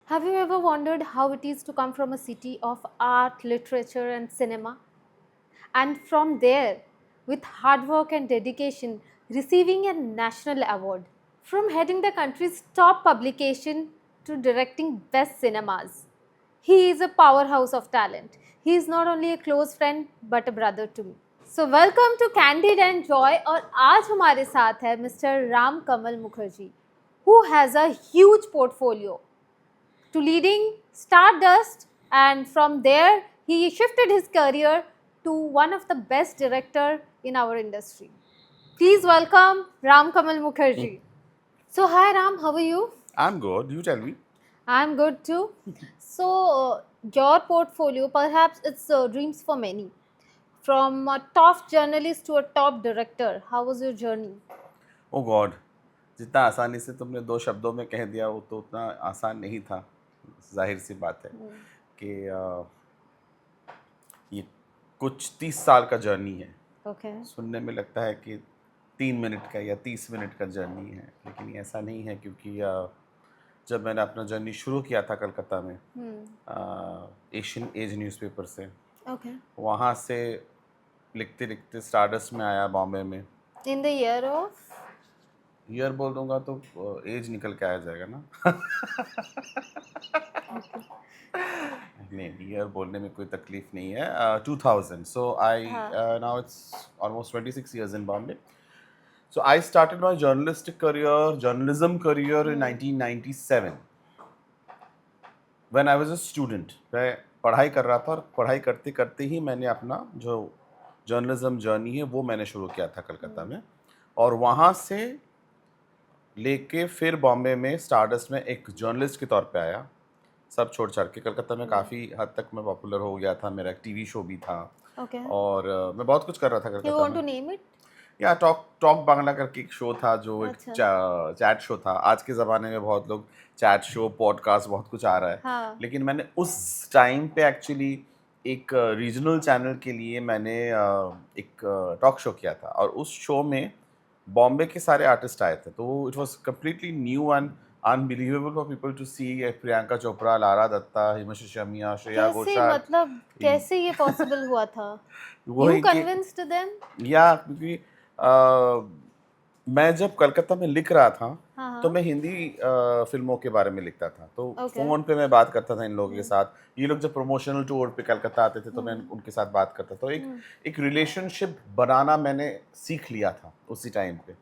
Have you ever wondered how it is to come from a city of art, literature, and cinema? And from there, with hard work and dedication, receiving a national award. From heading the country's top publication to directing best cinemas. He is a powerhouse of talent. He is not only a close friend but a brother to me. So welcome to Candid and Joy और आज हमारे साथ है mister Ram Kamal Mukherjee who has a huge portfolio to leading Stardust, and from there he shifted his career to one of the best director in our industry. Please welcome Ram Kamal Mukherjee. So hi Ram, how are you? I'm good. You tell me. I'm good too. So your portfolio, perhaps it's dreams for many. From a top journalist to a top director, how was your journey? Oh God, जितना आसानी से तुमने दो शब्दों में कह दिया वो तो उतना आसान नहीं था। जाहिर सी बात है कि ये कुछ 30 साल का जर्नी है। Okay. सुनने में लगता है कि 3 मिनट का या 30 मिनट का जर्नी है, लेकिन ये ऐसा नहीं है क्योंकि जब मैंने अपना जर्नी शुरू किया था कलकत्ता में एशियन एज न्यूज़पेपर से, Okay. वहाँ से लिखते लिखते स्टारडस्ट में आया बॉम्बे में। In the year of year बोल दूंगा तो एज निकल के आ जाएगा ना। नहीं, ईयर बोलने में कोई तकलीफ नहीं है। 2000, so I now it's almost 26 years in Bombay. So I started my journalism career in 1997 when I was a student. मैं पढ़ाई कर रहा था और पढ़ाई करते करते ही मैंने अपना जो जर्नलिज्म जर्नी है वो मैंने शुरू किया था कलकत्ता में, और वहाँ से लेके फिर बॉम्बे में स्टारडस्ट में एक जर्नलिस्ट के तौर पे आया। सब छोड़ छाड़ के कलकत्ता में काफ़ी हद तक मैं पॉपुलर हो गया था। मेरा एक टीवी शो भी था। Okay. और मैं बहुत कुछ कर रहा था You कलकत्ता want to में। name it? या टॉक बांग्ला करके एक शो था जो एक अच्छा। चैट शो था। आज के ज़माने में बहुत लोग चैट शो, पॉडकास्ट, बहुत कुछ आ रहा है। हाँ. लेकिन मैंने उस टाइम पे एक्चुअली एक रीजनल चैनल के लिए मैंने एक टॉक शो किया था, और उस शो में बॉम्बे के सारे आर्टिस्ट आए थे। तो it was completely new and unbelievable for people to see Priyanka Chopra, Lara Dutta, Himesh Reshammiya, Shreya कैसे घोषाल। मतलब कैसे ये पॉसिबल हुआ था? वही You कि convinced them? या क्योंकि मैं जब कलकत्ता में लिख रहा था हाँ तो हाँ. मैं हिंदी फिल्मों के बारे में लिखता था। तो Okay. फ़ोन पे मैं बात करता था इन लोगों के साथ। ये लोग जब प्रमोशनल टूर पे कलकत्ता आते थे तो मैं उनके साथ बात करता था। तो एक रिलेशनशिप बनाना मैंने सीख लिया था उसी टाइम पे,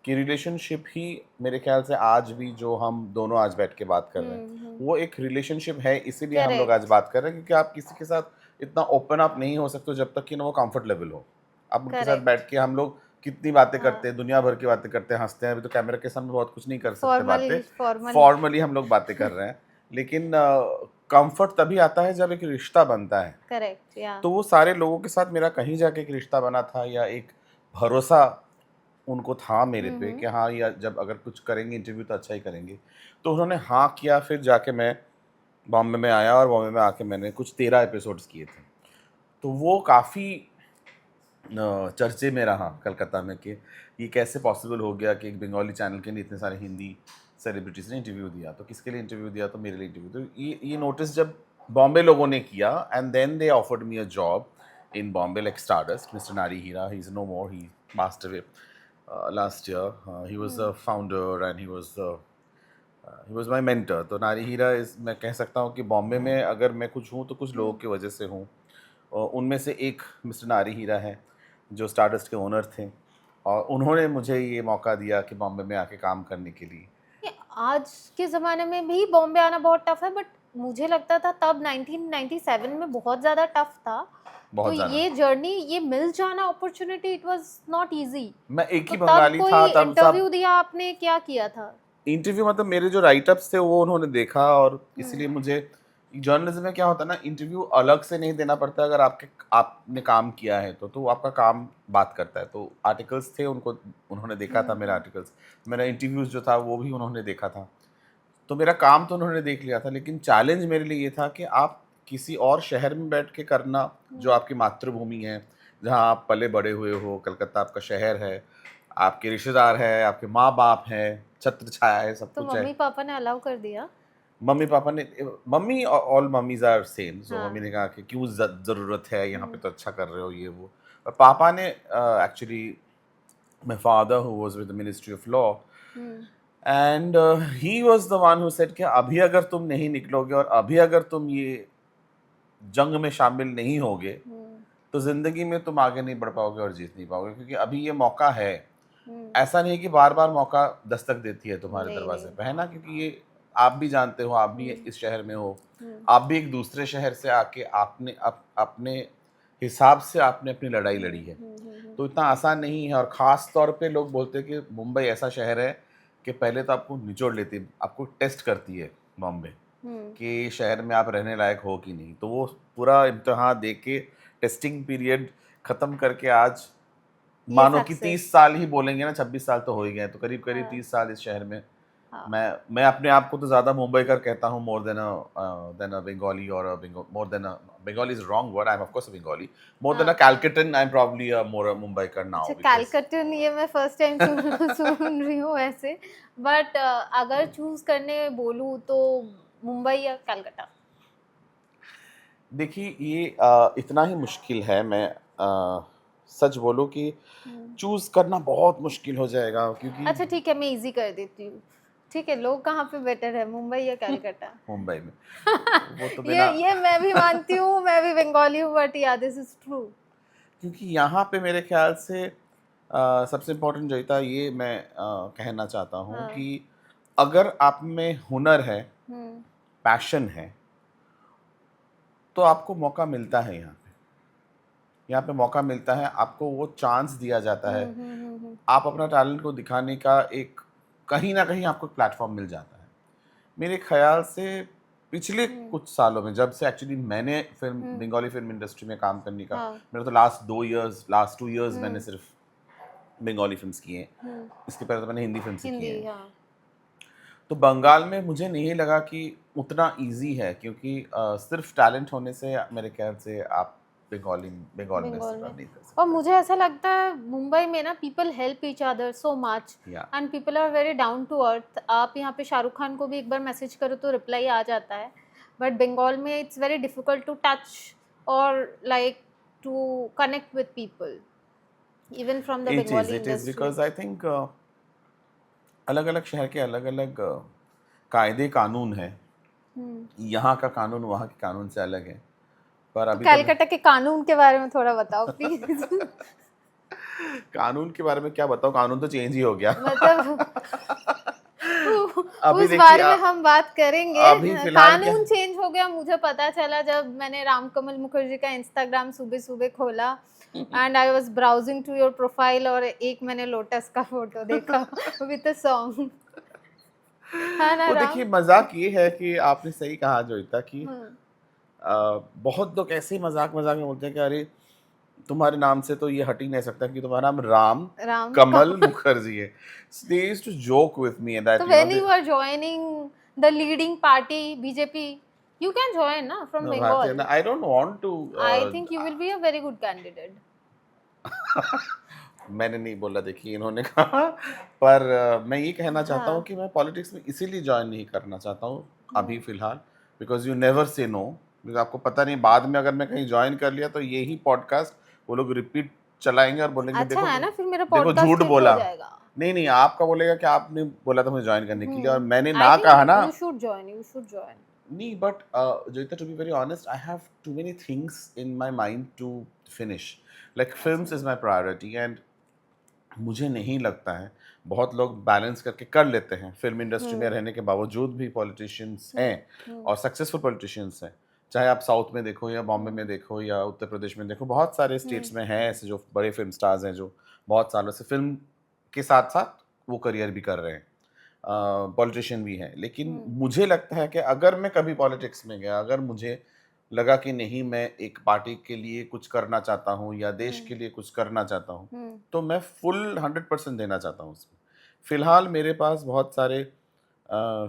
कि रिलेशनशिप ही मेरे ख्याल से आज भी जो हम दोनों आज बैठ के बात कर रहे हैं वो एक रिलेशनशिप है। इसीलिए हम लोग आज Correct. बात कर रहे हैं क्योंकि आप किसी के साथ इतना ओपन अप नहीं हो सकते जब तक कि ना वो कंफर्ट लेवल हो। अब उनके साथ Correct. बैठ के हम लोग कितनी बातें हाँ. करते हैं, दुनिया भर की बातें करते हैं, हंसते हैं। अभी तो कैमरा के सामने बहुत कुछ नहीं कर सकते बातें, Formally. फॉर्मली हम लोग बातें कर रहे हैं। लेकिन कंफर्ट तभी आता है जब एक रिश्ता बनता है। Correct. Yeah. तो वो सारे लोगों के साथ मेरा कहीं जाके एक रिश्ता बना था, या एक भरोसा उनको था मेरे पे कि हाँ, या जब अगर कुछ करेंगे इंटरव्यू तो अच्छा ही करेंगे। तो उन्होंने हाँ किया। फिर जाके मैं बॉम्बे में आया और बॉम्बे में आके मैंने कुछ 13 एपिसोड्स किए थे। तो वो काफ़ी चर्चे में रहा कलकत्ता में कि ये कैसे पॉसिबल हो गया कि एक बंगाली चैनल के लिए इतने सारे हिंदी सेलिब्रिटीज़ ने इंटरव्यू दिया। तो किसके लिए इंटरव्यू दिया? तो मेरे लिए इंटरव्यू। तो ये नोटिस जब बॉम्बे लोगों ने किया, and then they offered me a job in Bombay like Stardust. Mister Nari Hira, he is no more, he passed away last year. He was the founder and he was my mentor. तो नारी हीरा इस मैं कह सकता हूँ कि बॉम्बे में अगर मैं कुछ हूँ तो कुछ लोगों की वजह से हूँ। उनमें से एक मिस्टर नारी हीरा हैं जो स्टारडस्ट के ओनर थे, और उन्होंने मुझे ये मौका दिया कि बॉम्बे में आके काम करने के लिए। ये आज के ज़माने में भी बॉम्बे आना बहुत टफ है, बट मुझे लगता था तब 1997 में बहुत ज़्यादा टफ था। तो बहुत ज़्यादा। ये जर्नी, ये मिल जाना opportunity, it was not easy. मैं एक तो ही तब बंगाली कोई था तब इंटरव्यू सब दिया आपने, क्या किया था? इंटरव्यू मतलब मेरे जो राइटअप्स थे वो उन्होंने देखा, और इसलिए मुझे जर्नलिज्म में क्या होता है ना, इंटरव्यू अलग से नहीं देना पड़ता। अगर आपने काम किया है तो आपका काम बात करता है। तो आर्टिकल्स थे, उनको उन्होंने देखा था मेरा आर्टिकल्स, मेरा इंटरव्यूज़ जो था वो भी उन्होंने देखा था। तो मेरा काम तो उन्होंने देख लिया था, लेकिन चैलेंज मेरे लिए ये था कि आप किसी और शहर में बैठ के करना जो आपकी मातृभूमि है, जहाँ आप पले बड़े हुए हो। कलकत्ता आपका शहर है, आपके रिश्तेदार हैं, आपके माँ-बाप हैं, छत्र छाया है, सब तो कुछ है। मम्मी पापा ने अलाउ कर दिया? मम्मी पापा ने, mummy all mummies are same, so हाँ। मम्मी ने कहा कि क्यों ज़रूरत है, यहाँ पे तो अच्छा कर रहे हो ये वो। और पापा ने actually, my father who was with the ministry of law, hmm, and he was the one who said कि अभी अगर तुम नहीं निकलोगे और अभी अगर तुम ये जंग में शामिल नहीं होगे, हम्म, तो ज़िंदगी में तुम आगे नहीं बढ़ पाओगे और जीत नहीं पाओगे, क्योंकि अभी ये मौका है। हम्म, ऐसा नहीं है कि बार-बार मौका दस्तक देती है तुम्हारे नहीं दरवाजे नहीं, पे, है ना? क्योंकि ये आप भी जानते हो, आप भी हम्म, इस शहर में हो, हम्म, आप भी एक दूसरे शहर से आके आपने अपने हिसाब से आपने अपनी लड़ाई लड़ी है। तो इतना आसान नहीं है, और ख़ास तौर पे लोग बोलते हैं कि मुंबई ऐसा शहर है कि पहले तो आपको निचोड़ लेती है, आपको टेस्ट करती है बॉम्बे, हम्म, कि शहर में आप रहने लायक हो कि नहीं। तो वो पूरा इम्तिहान दे के, टेस्टिंग पीरियड ख़त्म करके आज ये मानो कि 30 सक्सेस। साल ही बोलेंगे ना, 26 साल तो हो ही गए हैं, तो करीब-करीब हाँ, 30 साल इस शहर में हाँ, मैं अपने आप को तो ज़्यादा मुंबईकर कहता हूँ, मोर देन अ बंगाली, और more than a Bengali is wrong word, I am of course a Bengali, more than a हाँ। Calcuttan, I am probably more a Mumbaikar अच्छा, नाउ, बिकॉज़ कैलकटन ये मैं फर्स्ट टाइम सुन सुन रही हूँ ऐसे। बट अगर चूज करने बोलूँ तो मुंबई या कलकत्ता। देखिए ये इतना ही मुश्किल है, मैं सच बोलूँ कि हम्म। चूज़ करना बहुत मुश्किल हो जाएगा, क्योंकि अच्छा ठीक है, मैं इजी कर देती हूँ। ठीक है, लोग कहाँ पे बेटर है, मुंबई या कलकत्ता? मुंबई में, वो तो ये बिना, ये मैं भी मानती हूँ, मैं भी बंगाली हूँ, बट या दिस इज ट्रू। क्योंकि यहाँ पे मेरे ख्याल से सबसे इम्पोर्टेंट जोईता ये मैं कहना चाहता हूँ हाँ। कि अगर आप में हुनर है, हम्म, पैशन है, तो आपको मौका मिलता है यहाँ पे। यहाँ पे मौका मिलता है, आपको वो चांस दिया जाता है। आप अपना टैलेंट को दिखाने का एक, कहीं न कहीं आपको एक प्लेटफ़ॉर्म मिल जाता है। मेरे ख़्याल से पिछले हम्म, कुछ सालों में, जब से एक्चुअली मैंने हम्म, बंगाली फ़िल्म इंडस्ट्री में काम करने का, हाँ, मेरा तो लास्ट 2 इयर्स मैंने हम्म, सिर्फ़ बंगाली फ़िल्म्स की हैं। हम्म, इसके पहले तो मैंने हिंदी फ़िल्म्स ही की हिंदी, हैं। हाँ। तो बंगाल में मुझे नहीं लगा कि उतना ईज़ी है, क्योंकि सिर्फ़ टैलेंट होने से मेरे ख़्याल से आप बंगाल में बंगाल सर्वाइव में। नहीं कर और सकते। मुझे ऐसा लगता है मुंबई में ना people help each other so much yeah and people are very down to earth. आप यहाँ पे शाहरुख खान को भी एक बार मैसेज करो तो रिप्लाई आ जाता है, बट बंगाल में it's very difficult to touch और like to connect with people even from the Bengali it is industry. Because I think अलग-अलग शहर के अलग-अलग कायदे कानून हैं। यहाँ का कानून वहाँ के कानून से अलग है। पर तो अभी तक कैलकाटा के कानून के बारे में थोड़ा बताओ प्लीज। कानून के बारे में क्या बताऊँ, कानून तो चेंज ही हो गया। मतलब अभी उस देखिए बारे में हम बात करेंगे। अभी फ़िलहाल क्या, कानून चेंज हो गया मुझे पता चला जब मैंने रामकमल मुखर्जी का इंस्टाग्राम सुबह-सुबह खोला and I was browsing to your profile और एक मैंने लोटस का फोटो देखा विद अ सॉन्ग। है ना वो देखिए राम? मज़ाक ये है कि आपने सही कहा जोईता कि हुँ, बहुत लोग ऐसे ही मज़ाक-मज़ाक में बोलते हैं कि अरे! तुम्हारे नाम से तो ये हट ही नहीं सकता कि तुम्हारा नाम राम राम कमल कमल। मुखर्जी है। They used to joke with me So that when you are joining the leading party BJP, you can join na from no, Bharatiya, Bengal. I don't want to I think you will be a very good candidate. मैंने नहीं बोला, देखिए इन्होंने कहा। पर मैं ये कहना चाहता हूँ हाँ। कि मैं पॉलिटिक्स में इसीलिए जॉइन नहीं करना चाहता हूँ अभी हुँ। फ़िलहाल, because you never say no, because आपको पता नहीं बाद में अगर मैं कहीं जॉइन कर लिया तो यही पॉडकास्ट वो लोग रिपीट चलाएँगे और बोलेंगे अच्छा देखो है ना, फिर मेरा देखो पॉडकास्ट झूठ हिट हो बोला। जाएगा। नहीं, नहीं, आपका बोलेगा कि आपने बोला था मुझे जॉइन करने के लिए और मैंने आई ना कहा थिंक ना। You should join, you should join. नहीं, but Joyita, to be very honest, I have too many things in my mind to finish. Like films अच्छा। is my priority, and मुझे नहीं लगता है, बहुत लोग बैलेंस करके कर लेते हैं फिल्म इंडस्ट्री में हुँ, रहने के बावजूद भी पॉलिटिशियंस हुँ, हैं, हुँ, और सक्सेसफुल पॉलिटिशियंस हैं। चाहे आप साउथ में देखो या बॉम्बे हुँ, में देखो या उत्तर प्रदेश में देखो, बहुत सारे हुँ, स्टेट्स में हैं ऐसे जो बड़े फिल्म स्टार्स हैं जो बहुत सालों से फिल्म के साथ-साथ वो करियर भी कर रहे हैं। पॉलिटिशियन भी हैं। लेकिन हुँ, मुझे लगता है कि अगर मैं कभी पॉलिटिक्स में गया, अगर मुझे लगा कि नहीं मैं एक पार्टी के लिए कुछ करना चाहता हूँ या देश हुँ, के लिए कुछ करना चाहता हूँ, हुँ, तो मैं फुल 100% देना चाहता हूँ उसमें। फ़िलहाल मेरे पास बहुत सारे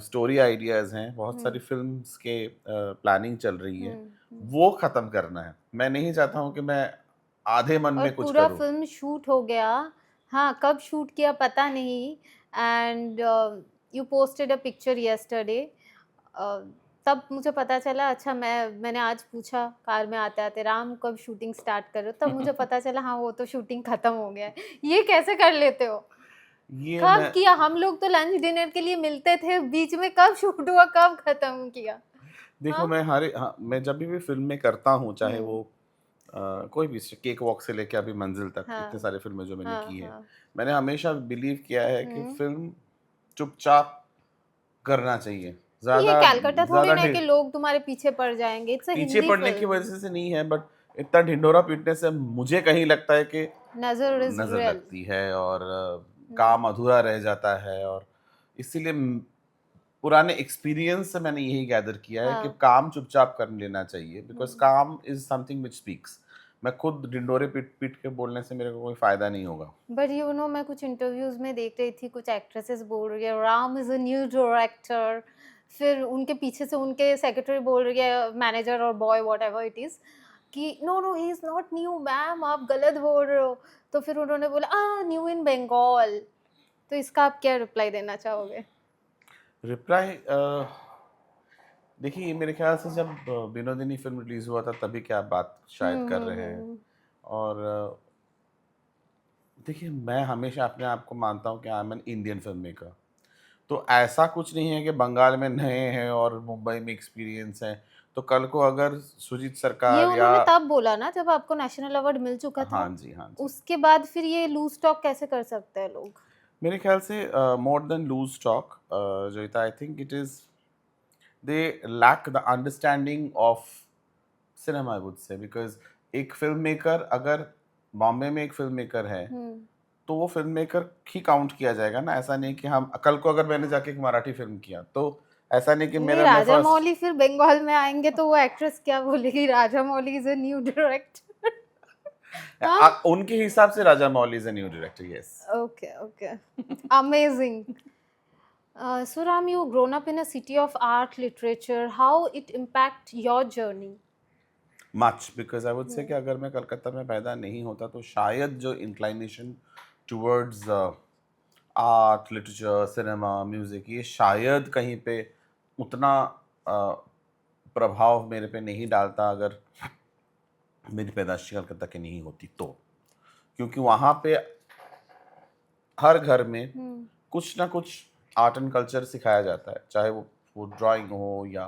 स्टोरी आइडियाज़ हैं, बहुत सारी हुँ, फ़िल्म्स के प्लानिंग चल रही है, हुँ, हुँ। वो ख़त्म करना है। मैं नहीं चाहता हूँ कि मैं आधे मन और में कुछ पूरा करूँ। फ़िल्म शूट हो गया। हाँ, कब शूट किया पता नहीं and you posted a picture yesterday. तब मुझे पता चला, अच्छा मैंने आज पूछा कार में आते-आते, राम कब शूटिंग स्टार्ट कर रहे हो? तब मुझे पता चला हाँ, वो तो शूटिंग खत्म हो गया है। ये कैसे कर लेते हो? ये कब मैं किया? हम लोग तो लंच डिनर के लिए मिलते थे, बीच में कब शूट हुआ, कब खत्म किया? देखो, हाँ? मैं जब भी फ़िल्म में करता हूँ, चाहे हुँ। वो कोई भी केक वॉक से लेके अभी मंजिल तक, इतने हाँ, सारे फ़िल्में जो मैंने हाँ, की हैं, हाँ। मैंने हमेशा बिलीव किया है कि हुँ। फ़िल्म चुपचाप करना चाहिए। ये ज़्यादा कलकत्ता थोड़ी ज़्यादा ना है ढि कि लोग तुम्हारे पीछे पड़ जाएँगे, इट्स अ पीछे हिंदी पड़ने की फ़िल्म। वजह से नहीं है, बट इतना ढिंढोरा पीटने से मुझे कहीं लगता है कि नज़र इज़ नज़र रियल। लगती है और हुँ, काम अधूरा रह जाता है। और इसीलिए पुराने एक्सपीरियंस से मैंने यही गैदर किया है कि हाँ। काम चुपचाप कर लेना चाहिए, बिकॉज़ हुँ। काम इज़ समथिंग व्हिच स्पीक्स। मैं खुद ढिंढोरे पीट-पीट के बोलने से मेरे को कोई फ़ायदा नहीं होगा। बट यू नो, मैं कुछ इंटरव्यूज में देख रही थी, कुछ एक्ट्रेसेस बोल रही है Ram is a new director, फिर उनके पीछे से उनके सेक्रेटरी बोल रही है, मैनेजर और boy whatever it is, कि no no he is not new ma'am, आप गलत बोल रहे हो। तो फिर उन्होंने बोला न्यू इन बंगाल। तो इसका आप क्या रिप्लाई देना चाहोगे? रिप्लाई देखिए, मेरे ख़्याल से जब विनोदिनी फ़िल्म रिलीज़ हुआ था तभी की आप बात शायद कर रहे हैं। हम्म। और देखिए, मैं हमेशा अपने आप को मानता हूँ कि I am an Indian film maker. तो ऐसा कुछ नहीं है कि बंगाल में नए हैं और मुंबई में एक्सपीरियंस है। तो कल को अगर सुजीत ये सरकार या उन्होंने तब बोला ना जब आपको नेशनल अवार्ड मिल चुका हाँ था। जी, हाँ जी। उसके बाद फिर ये लूज टॉक कैसे कर सकते हैं लोग? मेरे ख़्याल से more than loose talk, Joita, I think it is they lack the understanding of cinema, I would say, because एक फ़िल्म मेकर अगर बॉम्बे में एक फ़िल्म मेकर है, हम्म। तो वो फ़िल्म मेकर ही काउंट किया जाएगा ना। ऐसा नहीं कि हम कल को अगर मैंने जाके एक मराठी फ़िल्म किया, तो ऐसा नहीं कि नहीं, मेरा मैं राजा फर्स्ट मौली फिर बंगाल में आएँगे तो वो एक्ट्रेस क्या बोलेगी, राजा मौली इज़ अ न्यू डायरेक्टर। हाँ? उनके हिसाब से Rajamouli is a new director, yes. Okay, okay. Amazing. So Ram, you grown up in a city of art, literature. How it impact your journey? Much, because I would say कि हुँ, अगर मैं कलकत्ता में पैदा नहीं होता तो शायद जो inclination towards art, literature, cinema, music, ये शायद कहीं पे उतना अ, प्रभाव मेरे पे नहीं डालता अगर मेरी पैदाइश कलकत्ता की नहीं होती तो। क्योंकि वहाँ पे हर घर में हुँ। कुछ ना कुछ आर्ट एंड कल्चर सिखाया जाता है, चाहे वो ड्राइंग हो या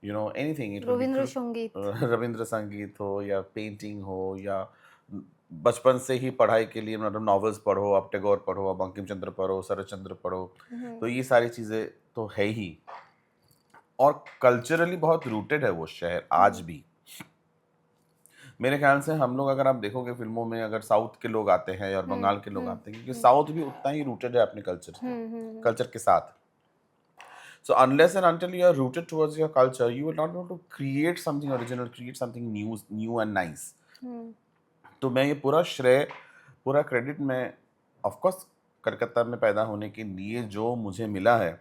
anything, it could be Ravindra संगीत। रविंद्र संगीत हो या पेंटिंग हो या बचपन से ही पढ़ाई के लिए मतलब नॉवेल्स पढ़ो, आप टैगोर पढ़ो, आप बंकिम चंद्र पढ़ो, शरत चंद्र पढ़ो, हुँ, तो ये सारी चीज़ें तो है ही। और कल्चरली बहुत रूटेड है वो शहर आज हुँ, भी। मेरे ख्याल से हम लोग, अगर आप देखोगे फ़िल्मों में, अगर साउथ के लोग आते हैं और हुँ, बंगाल के लोग हुँ, आते हैं, क्योंकि हुँ, साउथ भी उतना ही रूटेड है अपने हुँ, हुँ, कल्चर के साथ। So unless and until you are rooted towards your culture, you will not be able to create something original, create something new and nice. हुँ, तो मैं ये पूरा क्रेडिट मैं ऑफ कोर्स कलकत्ता में पैदा होने के लिए जो मुझे मिला है,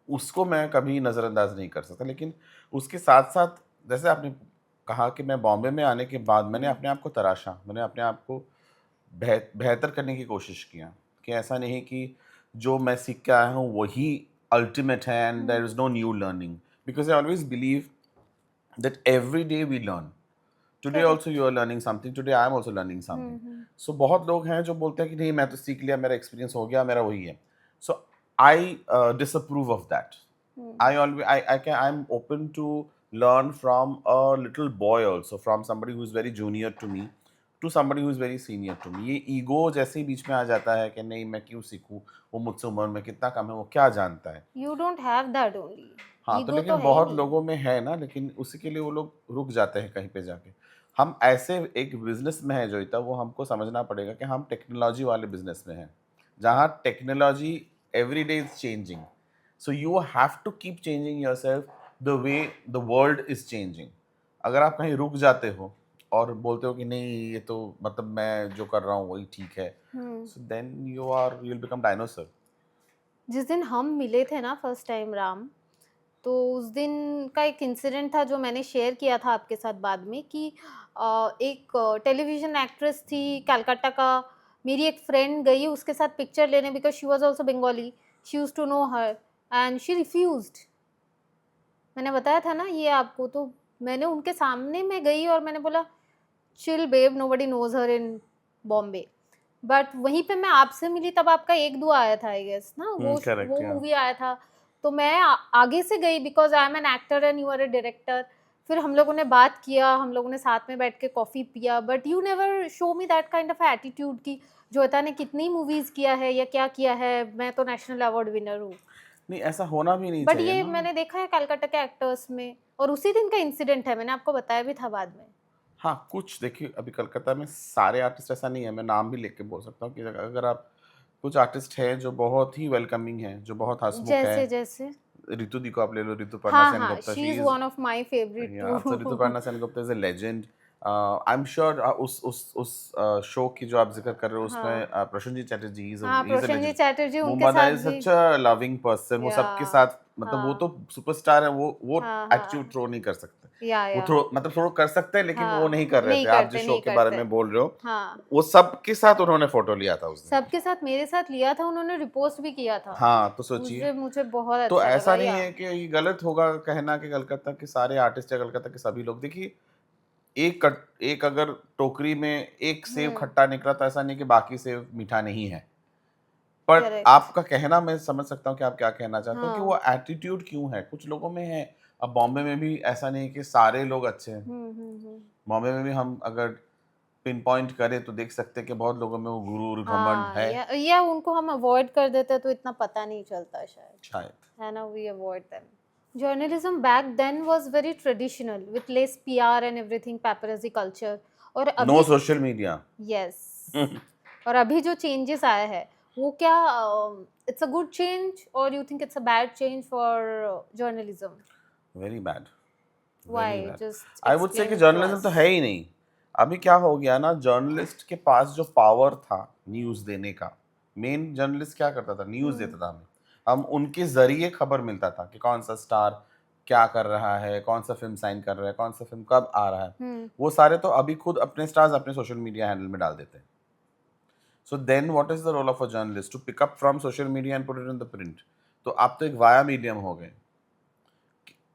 उसको मैं कभी नज़रअंदाज नहीं कर सकता। लेकिन उसके साथ-साथ, जैसे आपने कहा कि मैं बॉम्बे में आने के बाद मैंने हुँ, अपने आप को तराशा, मैंने अपने आप को बेहतर करने की कोशिश किया कि ऐसा नहीं कि जो मैं सीख के आया हूँ वही अल्टीमेट है and there hmm, is no new learning, because I always believe that every day we learn. Today correct. Also you are learning something, today I am also learning something. Hmm, hmm, so बहुत लोग हैं जो बोलते हैं कि नहीं, मैं तो सीख लिया, मेरा एक्सपीरियंस हो गया, मेरा वही है। So I disapprove of that. Hmm, I'm open to learn from a little boy also, from somebody who is very junior to me to somebody who is very senior to me। ये ego जैसे ही बीच में आ जाता है कि नहीं, मैं क्यों सीखूं, वो मुझसे उम्र में कितना कम है, वो क्या जानता है। You don't have that only, हाँ, तो ईगो तो लेकिन है ही बहुत नहीं। लोगों में है ना, लेकिन उसी के लिए वो लोग रुक जाते हैं कहीं पे जाके। हम ऐसे एक बिजनेस में है जोईता, वो हमको समझना पड़ेगा कि हम टेक्नोलॉजी वाले बिजनेस में हैं, जहाँ technology every day is changing. So you have to keep changing yourself the way the world is changing. अगर आप कहीं रुक जाते हो और बोलते हो कि नहीं, ये तो मतलब मैं जो कर रहा हूँ वही ठीक है, hmm. So then you will become dinosaur. जिस दिन हम मिले थे ना फर्स्ट टाइम राम, तो उस दिन का एक इंसिडेंट था जो मैंने शेयर किया था आपके साथ बाद में, कि एक टेलीविज़न एक्ट्रेस थी कलकत्ता का, मेरी एक फ्रेंड गई उसके साथ पिक्चर लेने because she was also Bengali, she used to know her and she refused. मैंने बताया था ना ये आपको, तो मैंने उनके सामने मैं गई और मैंने बोला chill babe, nobody knows her in Bombay. But वहीं पे मैं आपसे मिली तब आपका एक दुआ आया था आई गेस ना, करेक्ट वो या मूवी आया था। तो मैं आगे से गई because I am an actor and you are a director. फिर हम लोगों ने बात किया, हम लोगों ने साथ में बैठ के कॉफी पिया, but you never show me that kind of attitude की जोता ने कितनी मूवीज किया है या क्या किया है, मैं तो नेशनल अवार्ड विनर हूँ। नहीं, ऐसा होना भी नहीं बट चाहिए ये ना। मैंने देखा है कलकत्ता के एक्टर्स में, और उसी दिन का इंसिडेंट है, मैंने आपको बताया भी था बाद में। हाँ, कुछ देखिए, अभी कलकत्ता में सारे आर्टिस्ट ऐसा नहीं है, मैं नाम भी लेके बोल सकता हूँ कि अगर आप, कुछ आर्टिस्ट हैं जो बहुत ही वेलकमिंग हैं, जो बहुत हँसमुख जैसे हैं। जैसे ऋतु दी को आप ले लो, ऋतुपर्णा हाँ हाँ, Sengupta, she she is is, one of my favourite या तो too. Rituparna Sengupta is a legend. I am sure उस शो की जो आप ज़िक्र कर रहे हो उसमें हाँ प्रशंजीत चटर्जी, हाँ, he is a Prosenjit legend. Chatterjee वो उनके मदर साथ इज़ भी। सच अ लविंग पर्सन, वो या सबके साथ, मतलब वो हाँ तो सुपरस्टार है, वो हाँ एटीट्यूड हाँ, थ्रो नहीं कर सकते। वो या थ्रो, मतलब थ्रो कर सकते हैं, लेकिन वो नहीं हाँ, कर रहे नहीं थे। आप करते जिस शो नहीं के बारे करते। में बोल रहे हो, हाँ, वो सबके साथ उन्होंने फोटो लिया था उस दिन। सबके साथ, मेरे साथ लिया था उन्होंने, रिपोस्ट भी किया था। हाँ, तो सोचिए। मुझे मुझे बहुत तो अच्छा लगा ऐसा नहीं या है कि ये गलत होगा कहना कि कलकत्ता के सारे आर्टिस्ट या कलकत्ता के सभी लोग, देखिए, एक अगर टोकरी में एक सेव हम्म, खट्टा निकला तो ऐसा नहीं कि बाकी सेव मीठा नहीं है। पर करेक्ट। आपका कहना मैं समझ सकता हूँ कि आप क्या कहना चाहते हो, कि हाँ, वो एटीट्यूड क्यों है? कुछ लोगों में है। अब बॉम्बे में भी ऐसा नहीं है कि सारे लोग अच्छे हैं। हम्म। बॉम्बे में भी हम अगर पिन पॉइंट करें तो देख सकते हैं कि बहुत लोगों में वो गुरूर, घमंड हाँ, है, या उनको हम अवॉइड कर देते तो इतना पता नहीं चलता शायद, शायद। है ना, we avoid them. Journalism back then was very traditional with less PR and everything, paparazzi culture. और नो अभी सोशल मीडिया। यस, और अभी जो चेंजेस आए हैं वो क्या, इट्स अ गुड चेंज और you think it's a bad change for journalism? Very bad, very why, bad. Just I would say कि explain it to journalism us. तो है ही नहीं। अभी क्या हो गया ना, जर्नलिस्ट के पास जो पावर था न्यूज़ देने का, मेन जर्नलिस्ट क्या करता था, न्यूज़ देता था हमें। हम उनके ज़रिए खबर मिलता था कि कौन सा स्टार क्या कर रहा है, कौन सा फ़िल्म साइन कर रहा है, कौन सा फ़िल्म कब आ रहा है। हम्म वो सारे तो अभी खुद अपने स्टार्स अपने सोशल मीडिया हैंडल में डाल देते हैं। So then what is the role of a journalist? To pick up from social media and put it in the print. तो आप तो एक वाया मीडियम हो गए।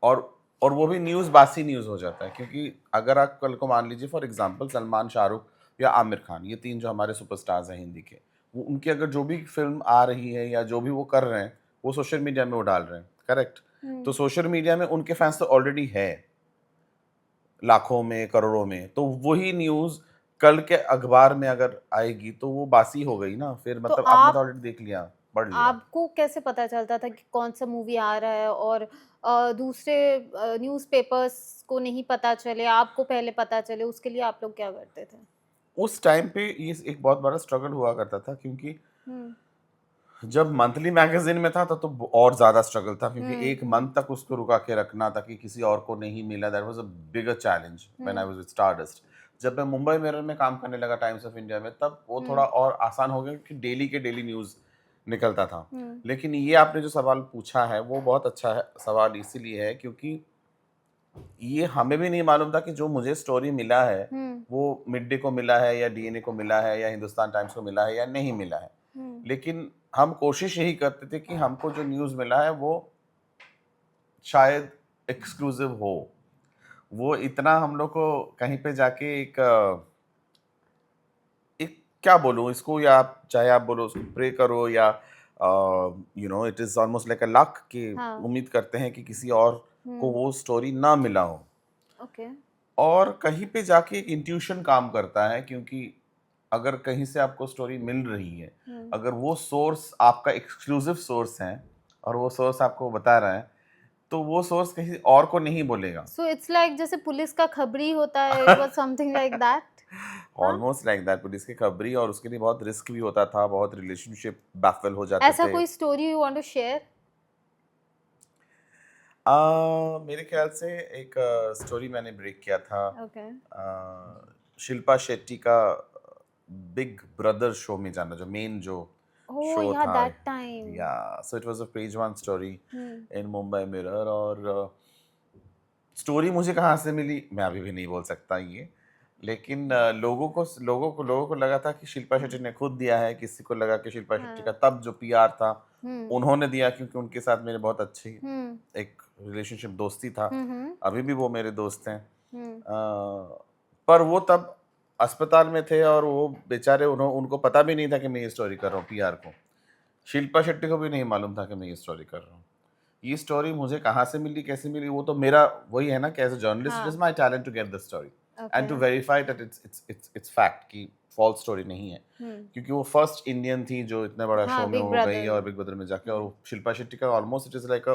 और वो भी न्यूज़ बासी न्यूज़ हो जाता है, क्योंकि अगर आप कल को मान लीजिए फॉर एग्जांपल सलमान, शाहरुख या आमिर खान, ये 3 जो हमारे सुपरस्टार्स हैं हिंदी के, वो उनकी अगर जो भी फ़िल्म आ रही है या जो भी वो कर रहे हैं, वो सोशल मीडिया में वो डाल रहे हैं, करेक्ट? तो हम्म सोशल मीडिया में उनके फैन्स तो ऑलरेडी है, लाखों में, करोड़ों में, तो वही न्यूज़ कल के अखबार में अगर आएगी, तो वो बासी हो गई ना, फिर तो मतलब आपने तो आप, ऑलरेडी देख लिया, पढ़ लिया। आपको कैसे पता चलता था कि कौन सा मूवी आ रहा है और दूसरे न्यूज़पेपर्स को नहीं पता चले, आपको पहले पता चले, उसके लिए आप लोग क्या करते थे? उस टाइम पे ये एक बहुत बड़ा स्ट्रगल हुआ करता था, क्योंकि हम्म जब मंथली मैगज़ीन में था तब तो और ज़्यादा स्ट्रगल था, क्योंकि एक मंथ हम्म तक उसको रुका के रखना ताकि किसी और को नहीं मिला, that was a bigger challenge when I hmm was with stardust. जब मैं मुंबई मिरर में काम करने लगा टाइम्स ऑफ इंडिया में, तब वो थोड़ा हम्म और आसान हो गया, क्योंकि डेली के डेली न्यूज़ निकलता था। हम्म लेकिन ये आपने जो सवाल पूछा है वो बहुत अच्छा है, सवाल इसीलिए है क्योंकि ये हमें भी नहीं मालूम था कि जो मुझे स्टोरी मिला है, हम्म वो मिड डे को मिला है या डीएनए को मिला है या हिंदुस्तान टाइम्स को मिला है या नहीं मिला है। हम्म लेकिन हम कोशिश यही करते थे कि हमको जो न्यूज़ मिला है वो शायद एक्सक्लूसिव हो। वो इतना हम लोग को कहीं पे जाके एक क्या बोलूँ इसको, या आप चाहे आप बोलो उसको प्रे करो या it is almost like a luck, कि हाँ, उम्मीद करते हैं कि किसी और को हम्म वो स्टोरी ना मिला हो। ओके, और कहीं पे जाके एक इंट्यूशन काम करता है, क्योंकि अगर कहीं से आपको स्टोरी मिल रही है, हम्म अगर वो सोर्स आपका एक्सक्लूसिव सोर्स है और वो सोर्स आपको बता रहा है, तो वो सोर्स किसी और को नहीं बोलेगा। सो इट्स लाइक जैसे पुलिस का खबरी होता है, it was something like that. हाँ, ऑलमोस्ट लाइक दैट, पुलिस की खबरी, और उसके लिए बहुत रिस्क भी होता था, बहुत रिलेशनशिप बैफल हो जाते ऐसा थे। कोई story you want to share? मेरे ख्याल से एक स्टोरी मैंने ब्रेक किया था, ओके, शिल्पा शेट्टी का बिग ब्रदर शो में जाना, जो मेन जो ओह शो या था। That time. Yeah so it was a page one story hmm in Mumbai Mirror, और स्टोरी मुझे कहाँ से मिली मैं अभी भी नहीं बोल सकता ये, लेकिन लोगों को लगा था कि शिल्पा शेट्टी ने खुद दिया है, किसी को लगा कि शिल्पा शेट्टी का हाँ। तब जो पीआर था हुँ, उन्होंने दिया, क्योंकि उनके साथ मेरे बहुत अच्छी हुँ, एक रिलेशनशिप, दोस्ती था। हुँ, हुँ, अभी भी वो मेरे दोस्त हैं। हुँ, पर वो तब अस्पताल में थे और वो बेचारे उनको पता भी नहीं था कि मैं ये स्टोरी कर रहा हूँ पीआर को। शिल्पा शेट्टी को भी नहीं मालूम था कि मैं ये स्टोरी कर रहा हूँ। ये स्टोरी मुझे कहाँ से मिली, कैसे मिली, वो तो मेरा वही है ना कि as a journalist it is हाँ, my talent to get the story okay, and to verify that it's fact कि फॉल्स स्टोरी नहीं है। हुँ, क्योंकि वो फर्स्ट इंडियन थी जो इतने बड़ा हाँ, शो में बिग वो गई ब्रदर, और बिग ब्रदर में जाके, और हुँ, वो शिल्पा शेट्टी का ऑलमोस्ट इट इज़ लाइक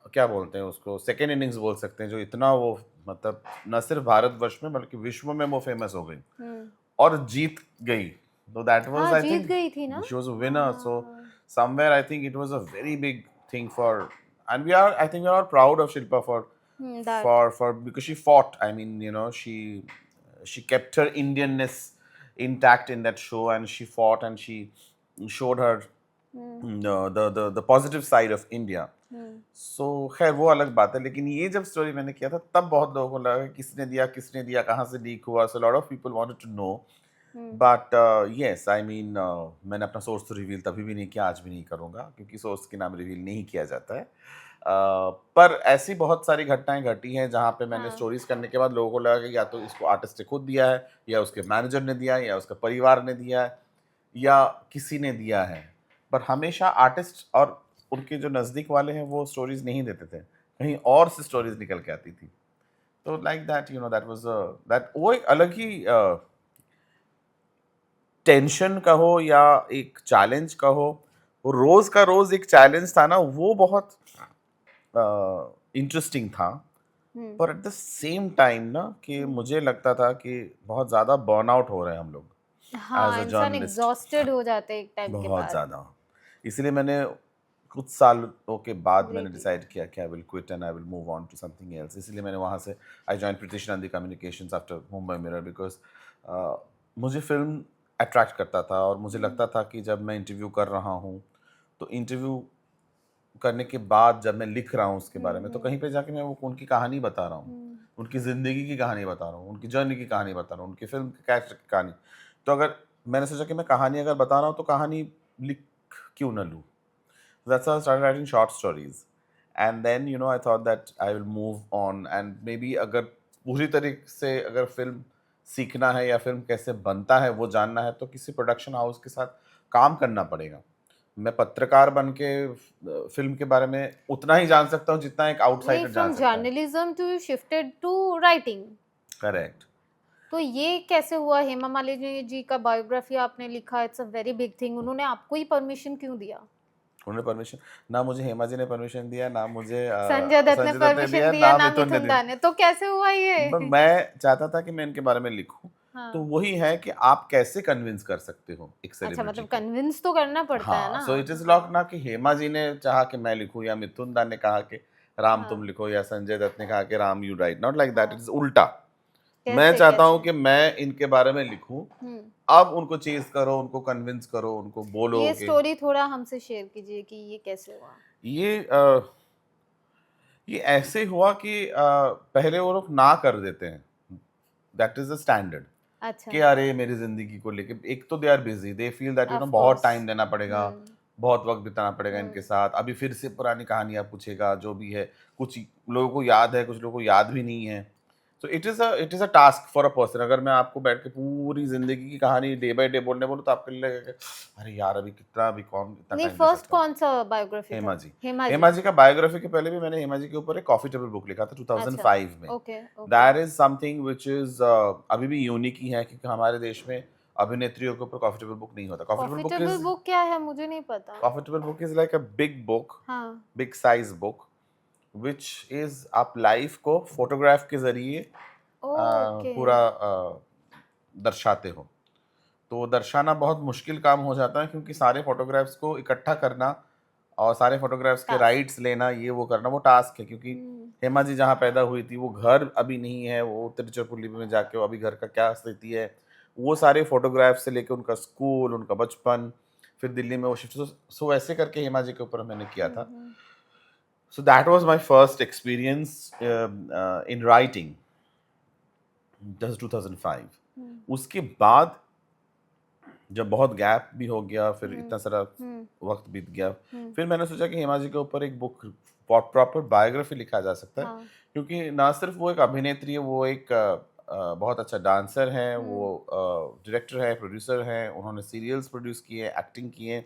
क्या बोलते हैं उसको, सेकंड इनिंग्स बोल सकते हैं, जो इतना वो मतलब न सिर्फ भारतवर्ष में बल्कि विश्व में वो फेमस हो गई हुँ, और जीत गई। तो दैट वाज़ हाँ, आई जीत थिंक गई थी ना? शी वाज़ अ विनर, सो हाँ, somewhere I think it was a very big thing for, and I think we are all proud of Shilpa that for because she fought. I mean, she kept her Indianness intact in that show, and she fought and she showed her hmm, the positive side of India. हुँ, सो खैर वो अलग बात है, लेकिन ये जब story मैंने किया था तब बहुत लोगों को लगा कि किसने दिया, कहाँ से लीक हुआ, so lot of people wanted to know. Hmm, but yes, I mean मैंने अपना सोर्स तो रिवील तभी भी नहीं किया, आज भी नहीं करूँगा, क्योंकि सोर्स के नाम रिवील नहीं किया जाता है। पर ऐसी बहुत सारी घटनाएं घटी हैं जहाँ पे मैंने हाँ, स्टोरीज करने के बाद लोगों को लगा कि या तो इसको आर्टिस्ट ने खुद दिया है, या उसके मैनेजर ने दिया है, या उसका परिवार ने दिया है, या किसी ने दिया है। पर हमेशा आर्टिस्ट और उनके जो नज़दीक वाले हैं वो स्टोरीज नहीं देते थे, कहीं और से स्टोरीज निकल के आती थी। तो like that, that was that वो एक अलग ही टेंशन कहो या एक चैलेंज कहो, वो रोज का रोज एक चैलेंज था ना, वो बहुत इंटरेस्टिंग था। हुँ, पर एट द सेम टाइम ना कि हुँ, मुझे लगता था कि बहुत ज़्यादा बर्नआउट हो रहे हैं हम लोग एज हाँ, अ इंसान जर्नलिस्ट, एग्ज़ॉस्टेड हो जाते हैं एक टाइम के बहुत बाद। ज़्यादा। इसलिए मैंने कुछ सालों के बाद जी, मैंने जी। डिसाइड किया कि I will quit and I will move on to something else. इसलिए मैंने वहाँ से I join Pritish Nandy Communications after Mumbai Mirror, because मुझे फ़िल्म अट्रैक्ट करता था और मुझे हुँ, लगता था कि जब मैं इंटरव्यू कर रहा हूँ, तो इंटरव्यू करने के बाद जब मैं लिख रहा हूँ उसके हुँ, बारे में, तो हुँ, कहीं पे जाके मैं वो उनकी कहानी बता रहा हूँ, हुँ, उनकी ज़िंदगी की कहानी बता रहा हूँ, उनकी जर्नी की कहानी बता रहा हूँ, उनकी फ़िल्म के कैरेक्टर की कहानी। तो अगर मैंने सोचा कि मैं कहानी अगर बता रहा हूँ, तो कहानी लिख क्यों ना लूँ? That's how I started writing short stories. And then, I thought that I will move on, and maybe अगर पूरी तरीके से अगर फ़िल्म सीखना है या फ़िल्म कैसे बनता है वो जानना है, तो किसी प्रोडक्शन हाउस के साथ काम करना पड़ेगा। मैं पत्रकार बन के फ़िल्म के बारे में उतना ही जान सकता हूँ जितना एक नहीं, आउटसाइडर जान फ्रॉम सकता है। Journalism to shifted to writing. Correct. तो ये कैसे हुआ? हेमा मालिनी जी का बायोग्राफी आपने लिखा, it's a very big thing. उन्होंने आपको ही परमिशन क्यों दिया? उन्होंने परमिशन, ना मुझे हेमा जी ने परमिशन दिया, ना मुझे संजय दत्त ने संजय दत्त ने परमिशन दिया, दिया, ना ना मिथुन ने मिथुन दिया। दा ने। तो कैसे हुआ ये? मैं चाहता था कि मैं इनके बारे में लिखूं। तो हाँ। वही है कि आप कैसे कन्विंस कर सकते हो एक अच्छा, सेलिब्रिटी मतलब को। कन्विंस तो करना पड़ता है हाँ, ना? सो इट इज लॉक हाँ, ना कि हेमा जी ने चाहा कि मैं लिखूं या मिथुन दा ने कहा कि राम तुम हाँ, लिखो, या संजय दत्त ने कहा कि Ram you right, not like that, it हाँ। इज उल्टा। मैं कैसे, चाहता हूं कैसे? कि मैं इनके बारे में लिखूं, हुँ। अब उनको चेज करो, उनको कन्विंस करो, उनको बोलो ये कि स्टोरी थोड़ा हमसे शेयर कीजिए कि ये कैसे हुआ? ये ये ऐसे हुआ कि पहले वो लोग ना कर देते हैं, दैट इज द स्टैंडर्ड, अच्छा, कि अरे मेरी ज़िंदगी को लेके एक तो they are busy, they feel that of बहुत कोर्स। टाइम देना पड़ेगा, हुँ, बहुत वक़्त बिताना पड़ेगा इनके हुँ, साथ, अभी फिर से पुरानी कहानियाँ पूछेगा, जो भी है। कुछ लोगों को याद है, कुछ लोगों को याद भी नहीं है। So it is a task for a person. अगर मैं आपको बैठ के पूरी ज़िंदगी की कहानी डे बाय डे बोलने बोलूँ, तो आपके लिए लगेगा कि अरे यार! अभी कौन इतना नहीं, टाइम दे फर्स्ट सकता है? कौन-सा बायोग्राफी था? हेमा जी। हेमा जी। हेमा जी का बायोग्राफी के पहले भी मैंने हेमा जी के ऊपर एक कॉफ़ी टेबल बुक लिखा था अच्छा, 2005 में। Okay, okay. That is something which is अभी भी यूनिक ही है, क्योंकि हमारे देश में अभिनेत्रियों के ऊपर कॉफ़ी टेबल बुक नहीं होता। प्रॉफिटेबल बुक क्या है? मुझे नहीं पता। Coffee table book is like a big book, हाँ, big size book, which is आप लाइफ़ को फ़ोटोग्राफ के ज़रिए ओके। पूरा दर्शाते हो। तो दर्शाना बहुत मुश्किल काम हो जाता है, क्योंकि सारे फ़ोटोग्राफ्स को इकट्ठा करना और सारे फ़ोटोग्राफ्स के टास्क। राइट्स लेना, ये वो करना, वो टास्क है। क्योंकि हुँ, हेमा जी जहाँ पैदा हुई थी, वो घर अभी नहीं है, वो तिरुचिरापल्ली में जाके वो अभी घर का क्या स्थिति है, वो सारे फ़ोटोग्राफ्स से लेके उनका स्कूल, उनका बचपन, फिर दिल्ली में वो शिफ्ट, सो ऐसे करके हेमा जी के ऊपर मैंने किया हुँ, था। हुँ। So that was my first experience in writing. That's 2005. हम्म, उसके बाद जब बहुत गैप भी हो गया, फिर हम्म, इतना सारा हम्म, वक्त बीत गया, हम्म, फिर मैंने सोचा कि हेमा जी के ऊपर एक बुक प्रॉपर बायोग्राफी लिखा जा सकता है, हाँ, क्योंकि ना सिर्फ वो एक अभिनेत्री है, वो एक बहुत अच्छा डांसर है, वो डायरेक्टर है, प्रोड्यूसर है, उन्होंने सीरियल्स प्रोड्यूस किए, एक्टिंग किए,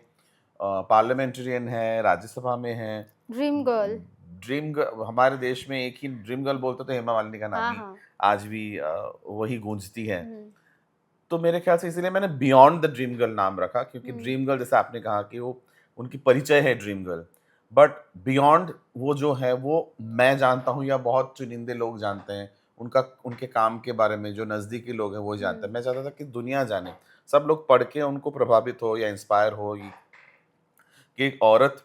पार्लियामेंटेरियन है, राज्यसभा में है। ड्रीम गर्ल, हमारे देश में एक ही ड्रीम गर्ल बोलते तो हेमा मालिनी का नाम हाँ ही हाँ, आज भी वही गूंजती है। हम्म, तो मेरे ख्याल से इसीलिए मैंने बियॉन्ड द ड्रीम गर्ल नाम रखा, क्योंकि हम्म, ड्रीम गर्ल जैसे आपने कहा कि वो उनकी परिचय है ड्रीम गर्ल, बट बियॉन्ड वो जो है वो मैं जानता हूँ या बहुत चुनिंदे लोग जानते हैं, उनका उनके काम के बारे में जो नज़दीकी लोग हैं वो जानते हैं। मैं चाहता था कि दुनिया जाने, सब लोग पढ़ के उनको प्रभावित हो या इंस्पायर हो कि एक औरत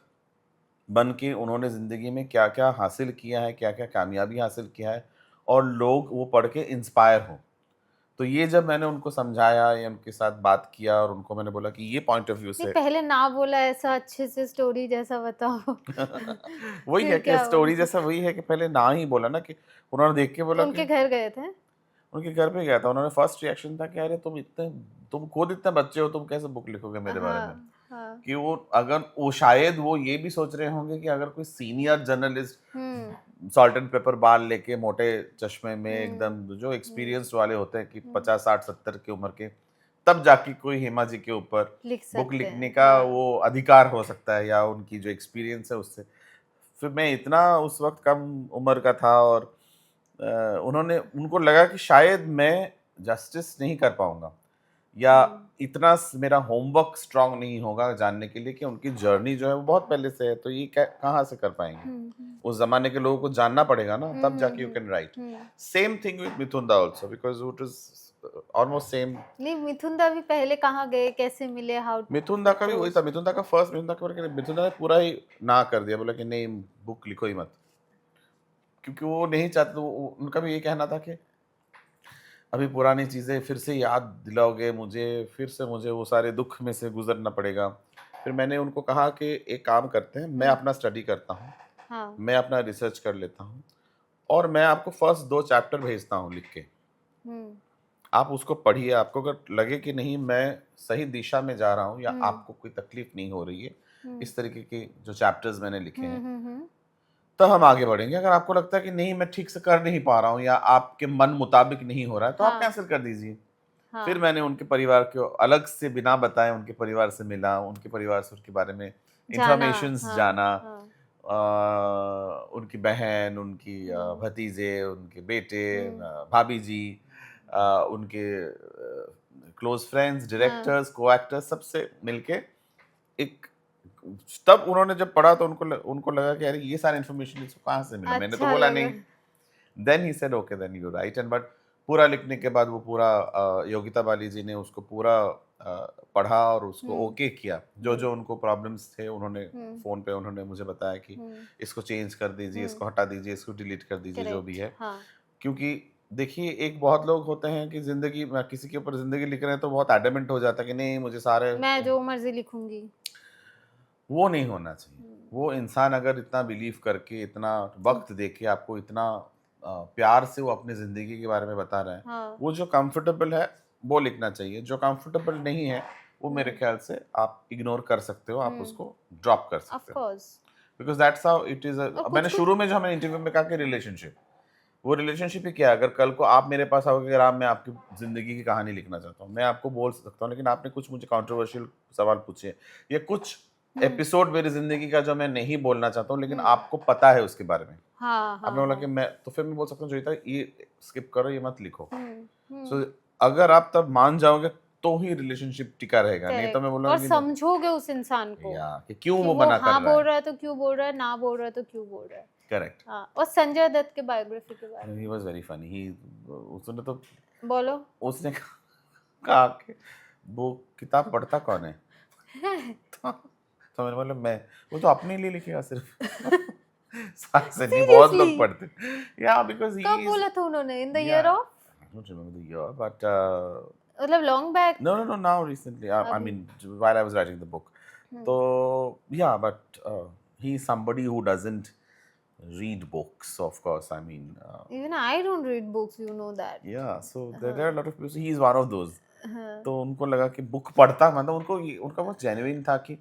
बन के उन्होंने ज़िंदगी में क्या-क्या हासिल किया है, क्या-क्या कामयाबी हासिल किया है, और लोग वो पढ़ के इंस्पायर हों। तो ये जब मैंने उनको समझाया या उनके साथ बात किया और उनको मैंने बोला कि ये पॉइंट ऑफ व्यू नहीं से पहले ना बोला ऐसा अच्छे से स्टोरी जैसा बताओ। वही है फिर कि क्या हुआ? स्टोरी जैसा वही है कि पहले ना ही बोला ना, कि उन्होंने देख के बोला उनके कि घर गए थे? उनके घर पे गया था, उन्होंने फर्स्ट रिएक्शन था कि अरे तुम खुद इतने बच्चे हो, तुम कैसे बुक लिखोगे मेरे बारे में? हाँ, हाँ, कि वो अगर वो शायद वो ये भी सोच रहे होंगे कि अगर कोई senior hmm, journalist salt and paper बाल लेके मोटे चश्मे में हुँ, एकदम जो हुँ, एक्सपीरियंस्ड वाले होते हैं कि हुँ, 50 60 70 की उम्र के, तब जाके कोई हेमा जी के ऊपर लिख बुक सकते लिखने हैं, का हाँ, वो अधिकार हो सकता है या उनकी जो एक्सपीरियंस है उससे। फिर मैं इतना उस वक्त कम उम्र का था और उन्होंने उनको लगा कि शायद मैं जस्टिस नहीं कर पाऊंगा या हुँ, इतना मेरा होमवर्क स्ट्रांग नहीं होगा जानने के लिए कि उनकी जर्नी जो है वो बहुत पहले से है, तो ये कहाँ से कर पाएंगे। हुँ, हुँ, उस जमाने के लोगों को जानना पड़ेगा ना, हुँ, तब हुँ, जाके you hmm, can write. Hmm. Same thing with Mithun da also, because it is almost same. नहीं मिथुन दा भी पहले कहाँ गए, कैसे मिले, हाउ मिथुन दा का भी वही अप्रोच? था, मिथुन दा का फर्स्ट, मिथुन दा ने पूरा ही ना कर दिया, बोला कि नहीं बुक लिखो ही मत, क्योंकि वो नहीं चाहते, उनका भी ये कहना था कि अभी पुरानी चीज़ें फिर से याद दिलाओगे मुझे, फिर से मुझे वो सारे दुःख में से गुज़रना पड़ेगा। फिर मैंने उनको कहा कि एक काम करते हैं, मैं हुँ, अपना स्टडी करता हूँ, हाँ, मैं अपना रिसर्च कर लेता हूँ और मैं आपको फर्स्ट 2 चैप्टर भेजता हूँ लिख के। हुँ, आप उसको पढ़िए, आपको अगर लगे कि नहीं मैं सही दिशा में जा रहा हूँ या हुँ, आपको कोई तकलीफ़ नहीं हो रही है, हुँ, इस तरीके के जो चैप्टर्स मैंने लिखे हुँ, हैं, हुँ, हुँ, तब हम आगे बढ़ेंगे। अगर आपको लगता है कि नहीं मैं ठीक से कर नहीं पा रहा हूँ या आपके मन मुताबिक नहीं हो रहा है, तो आप हाँ, कैंसल कर दीजिए। फिर हाँ, मैंने उनके परिवार को अलग से बिना बताए उनके परिवार से मिला, उनके परिवार से उनके बारे में जाना, इन्फॉर्मेशंस हाँ, जाना, हाँ, उनकी बहन, उनकी हुँ, भतीजे, उनके बेटे, हुँ, भाभी जी, उनके क्लोज फ्रेंड्स, हाँ, डायरेक्टर्स, को एक्टर्स, सबसे मिलके एक, तब उन्होंने जब पढ़ा तो उनको लगा कि अरे ये सारी इन्फॉर्मेशन इसको कहाँ से मिला, मैंने तो अच्छा बोला लगा। नहीं। Then he said okay then you right, and but पूरा लिखने के बाद वो पूरा योगिता बाली जी ने उसको पूरा पढ़ा और उसको हुँ, ओके किया। जो हुँ, जो उनको प्रॉब्लम्स थे उन्होंने हुँ, फ़ोन पे उन्होंने मुझे बताया कि हुँ, इसको चेंज कर दीजिए, हुँ, इसको हटा दीजिए, इसको डिलीट कर दीजिए, जो भी करेक्ट, है। हाँ, क्योंकि देखिए एक बहुत लोग होते हैं कि ज़िंदगी में किसी के ऊपर ज़िंदगी लिख रहे हैं तो बहुत एडमेंट हो जाता है कि नहीं मुझे सारे, मैं जो मर्ज़ी लिखूँगी। वो नहीं होना चाहिए। हुँ, वो इंसान अगर इतना बिलीव करके, इतना हुँ, वक़्त देके आपको इतना प्यार से वो अपनी ज़िंदगी के बारे में बता रहा है, हाँ, वो जो कंफर्टेबल है, वो लिखना चाहिए। जो कंफर्टेबल नहीं है, वो मेरे हुँ, ख़्याल से आप इग्नोर कर सकते हो, आप हुँ, उसको ड्रॉप कर ऑफ़ सकते हो। Course because that's how it is और मैंने कुछ-कुछ शुरू में जो मैंने इंटरव्यू में कहा कि रिलेशनशिप, वो रिलेशनशिप ही क्या है? अगर कल को आप मेरे पास आओगे, अगर आप मैं आपकी ज़िंदगी की कहानी लिखना चाहता हूँ, मैं आपको बोल सकता हूँ, लेकिन आपने कुछ मुझे कंट्रोवर्शियल सवाल पूछे या कुछ हुँ, एपिसोड मेरी ज़िंदगी का जो मैं नहीं बोलना चाहता हूँ, लेकिन हुँ, आपको पता है उसके बारे में। हाँ, आपने हाँ, बोला कि हाँ, मैं, तो फिर मैं बोल सकता हूँ जोईता ये स्किप करो, ये मत लिखो। हुँ, हुँ, सो अगर आप तब मान जाओगे तो ही रिलेशनशिप टिका रहेगा, नहीं तो करेक्ट मैं और बोलूँगा कि नहीं, समझोगे उस इंसान को या कि क्यों कि वो वो मना कर हाँ रहा बोल है। रहा है तो क्यों बोल रहा है, ना बोल रहा है तो क्यों बोल रहा है। करेक्ट। हाँ, और संजय दत्त के बायोग्राफी के बारे ही में वाज़ वेरी फनी। ही उसने तो बोलो? उसने कहा कि वो किताब पढ़ता कौन है? तो मैंने बोला मैं, वो तो अपने लिए लिखेगा सिर्फ। साथ से नहीं, बहुत सीरियसली? लोग पढ़ते हैं। या बिकॉज़ ही कब इज़, बोला था उन्होंने? In the yeah year of I don't remember the year but मतलब long back? no, no, no, now recently. I अभी? mean, while I was writing the book. Hmm, So, yeah, but he's somebody who doesn't read books, of course. I mean, Even I don't read books, you know that. yeah. So there are a lot of people. So he is one of those. हाँ, तो उनको लगा कि book पढ़ता, मतलब उनका बहुत genuine था कि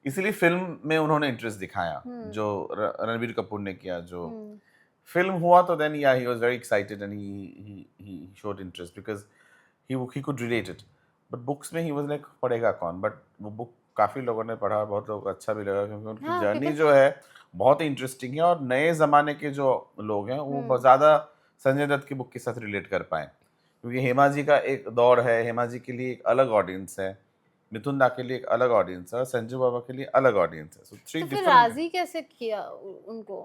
इसीलिए फिल्म में उन्होंने इंटरेस्ट दिखाया जो रणबीर कपूर ने किया। जो फिल्म हुआ तो देन या he was very excited and he showed interest because he could relate it. But books में ही वाज लाइक पढ़ेगा कौन। बट वो बुक काफ़ी लोगों ने पढ़ा, बहुत लोग अच्छा भी लगा क्योंकि उनकी हाँ, जर्नी because जो है बहुत ही इंटरेस्टिंग है। और नए ज़माने के जो लोग हैं वो बहुत ज़्यादा संजय दत्त की बुक के साथ रिलेट कर पाए, क्योंकि हेमा जी का एक दौर है, हेमा जी के लिए एक अलग ऑडियंस है, मिथुन दा के लिए एक अलग ऑडियंस है और संजू बाबा के लिए अलग ऑडियंस है। सो थ्री तो फिर डिफरेंट। राजी कैसे किया उनको?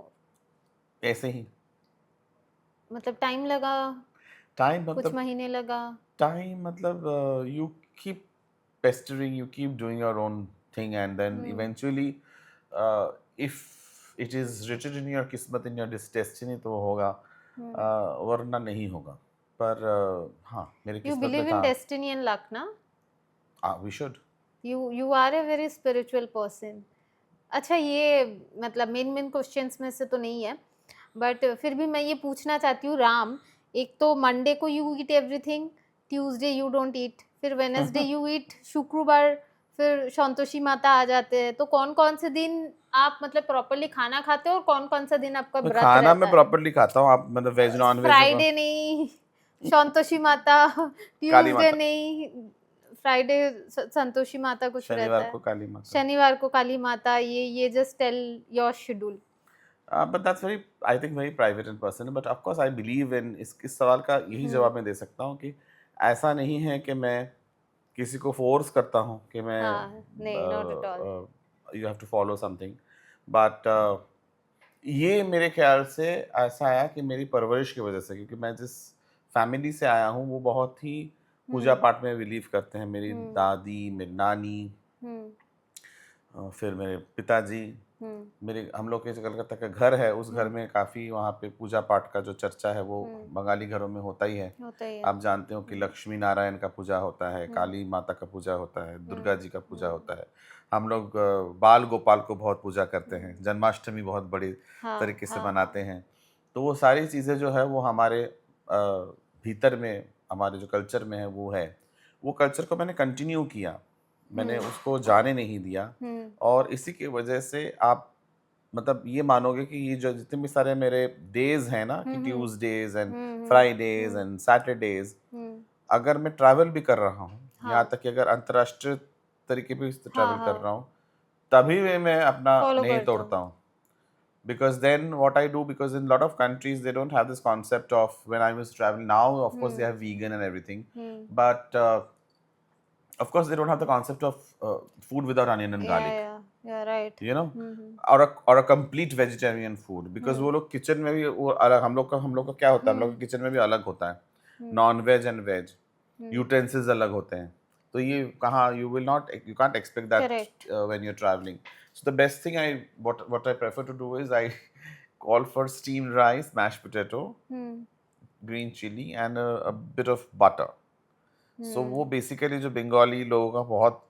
ऐसे ही मतलब टाइम लगा, टाइम कुछ मतलब महीने लगा? टाइम मतलब you keep pestering, you keep doing your own thing, and then eventually if it is written in your किस्मत, in your destiny, तो होगा, वरना नहीं होगा। पर हाँ मेरी You किस्मत में believe in था। destiny and luck, ना? we should। You are a very spiritual person. अच्छा, ये मतलब मेन क्वेश्चंस में से तो नहीं है, बट फिर भी मैं ये पूछना चाहती हूँ। राम, एक तो मंडे को you eat everything, Tuesday you don't eat, फिर वेडनेसडे यू ईट, शुक्रवार फिर संतोषी माता आ जाते हैं, तो कौन कौन से दिन आप मतलब प्रॉपरली खाना खाते हो और कौन कौन सा दिन आपका व्रत खाना रहता मैं है? प्रॉपरली खाता हूँ। आप मतलब वेज नॉन वेज फ्राइडे नहीं, संतोषी माता, काली ट्यूसडे माता, नहीं, फ्राइडे संतोषी माता कुछ रहता शनिवार है, को काली माता। शनिवार को काली माता। ये just tell your schedule. But that's very, I think very private and personal. But of course I believe in, इस सवाल का यही जवाब मैं दे सकता हूँ कि ऐसा नहीं है कि मैं किसी को फोर्स करता हूँ कि मैं हाँ, नहीं, not at all. You have to follow something. But ये मेरे ख्याल से ऐसा आया कि मेरी परवरिश की वजह से, क्योंकि मैं जिस फैमिली से आया हूँ वो बहुत ही पूजा पाठ में बिलीव करते हैं। मेरी दादी, मेरी नानी, फिर मेरे पिताजी, मेरे हम लोग के जो कलकत्ता का घर है उस घर में काफ़ी वहाँ पे पूजा पाठ का जो चर्चा है वो बंगाली घरों में होता ही है। होता ही है। आप जानते हो कि लक्ष्मी नारायण का पूजा होता है, काली माता का पूजा होता है, दुर्गा जी का पूजा होता है। हम लोग बाल गोपाल को बहुत पूजा करते हैं, जन्माष्टमी बहुत बड़े हाँ, तरीके से हाँ, मनाते हैं। तो वो सारी चीज़ें जो है वो हमारे भीतर में, हमारे जो कल्चर में है वो है। वो कल्चर को मैंने कंटिन्यू किया, मैंने उसको जाने नहीं दिया। और इसी की वजह से आप मतलब ये मानोगे कि ये जो जितने भी सारे मेरे डेज हैं ना, कि Tuesdays and Fridays and Saturdays, अगर मैं ट्रैवल भी कर रहा हूँ, यहाँ तक कि अगर अंतर्राष्ट्रीय तरीके पे ट्रैवल कर रहा हूँ, तभी भी मैं अपना फॉलो नहीं करता तोड़ता हूँ। हूँ। Because then what I do, because in a lot of countries they don't have this concept of, when I was traveling, now of course they have vegan and everything, but of course they don't have the concept of food without onion and garlic, Yeah, right. you know, or a complete vegetarian food, because वो लोग kitchen में भी वो अलग, हम लोग का क्या होता है, हम लोग का किचन में भी अलग होता है, non veg and veg utensils अलग होते हैं। तो ये कहाँ, you can't expect that Correct. when you're traveling. So the best thing what I prefer to do is I call for steamed rice, mashed potato, green chili and a bit of butter. So वो basically जो बंगाली लोगों का बहुत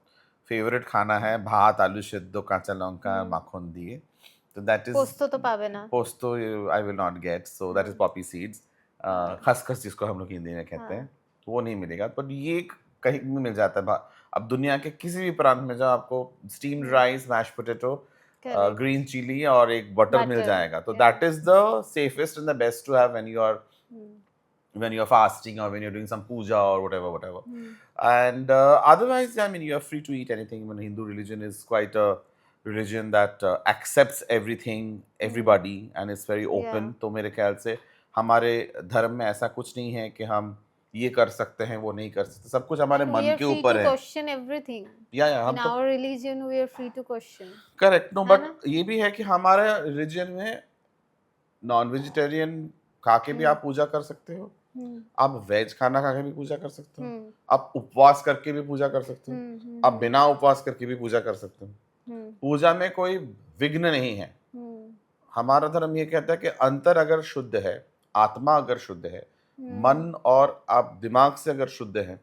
favourite खाना है, भात आलू सिद्ध काঁচা लंका माखन दिए। तो दैट इज पोस्तो तो पावे ना। Posto, I will not get, so that is poppy seeds, खसखस जिसको हम लोग हिंदी में कहते हैं, तो वो नहीं मिलेगा। पर ये कहीं भी मिल जाता है। अब दुनिया के किसी भी प्रांत में जाओ, आपको steamed rice, mash potato, Correct. Green chilli और एक बटर मिल Butter, जाएगा। तो yeah. That is the safest and the best to have when you're fasting or when you're doing some puja or whatever. And otherwise, I mean, you're free to eat anything. I mean, Hindu religion is quite a religion that accepts everything, everybody, and it's very open. Yeah. तो मेरे ख्याल से हमारे धर्म में ऐसा कुछ नहीं है कि हम ये कर सकते हैं वो नहीं कर सकते, सब कुछ हमारे And we मन are के free ऊपर to है। question everything. या In हम तो our religion, we are free to question. Correct no, है बट ना? ये भी है कि हमारे रिलीजन में नॉन वेजिटेरियन खा के भी आप पूजा कर सकते हो, आप वेज खाना खा के भी पूजा कर सकते हो, आप उपवास करके भी पूजा कर सकते हो, आप बिना उपवास करके भी पूजा कर सकते हो। पूजा में कोई विघ्न नहीं है। हमारा धर्म ये कहता है कि अंतर अगर शुद्ध है, आत्मा अगर शुद्ध है, मन और आप दिमाग से अगर शुद्ध है,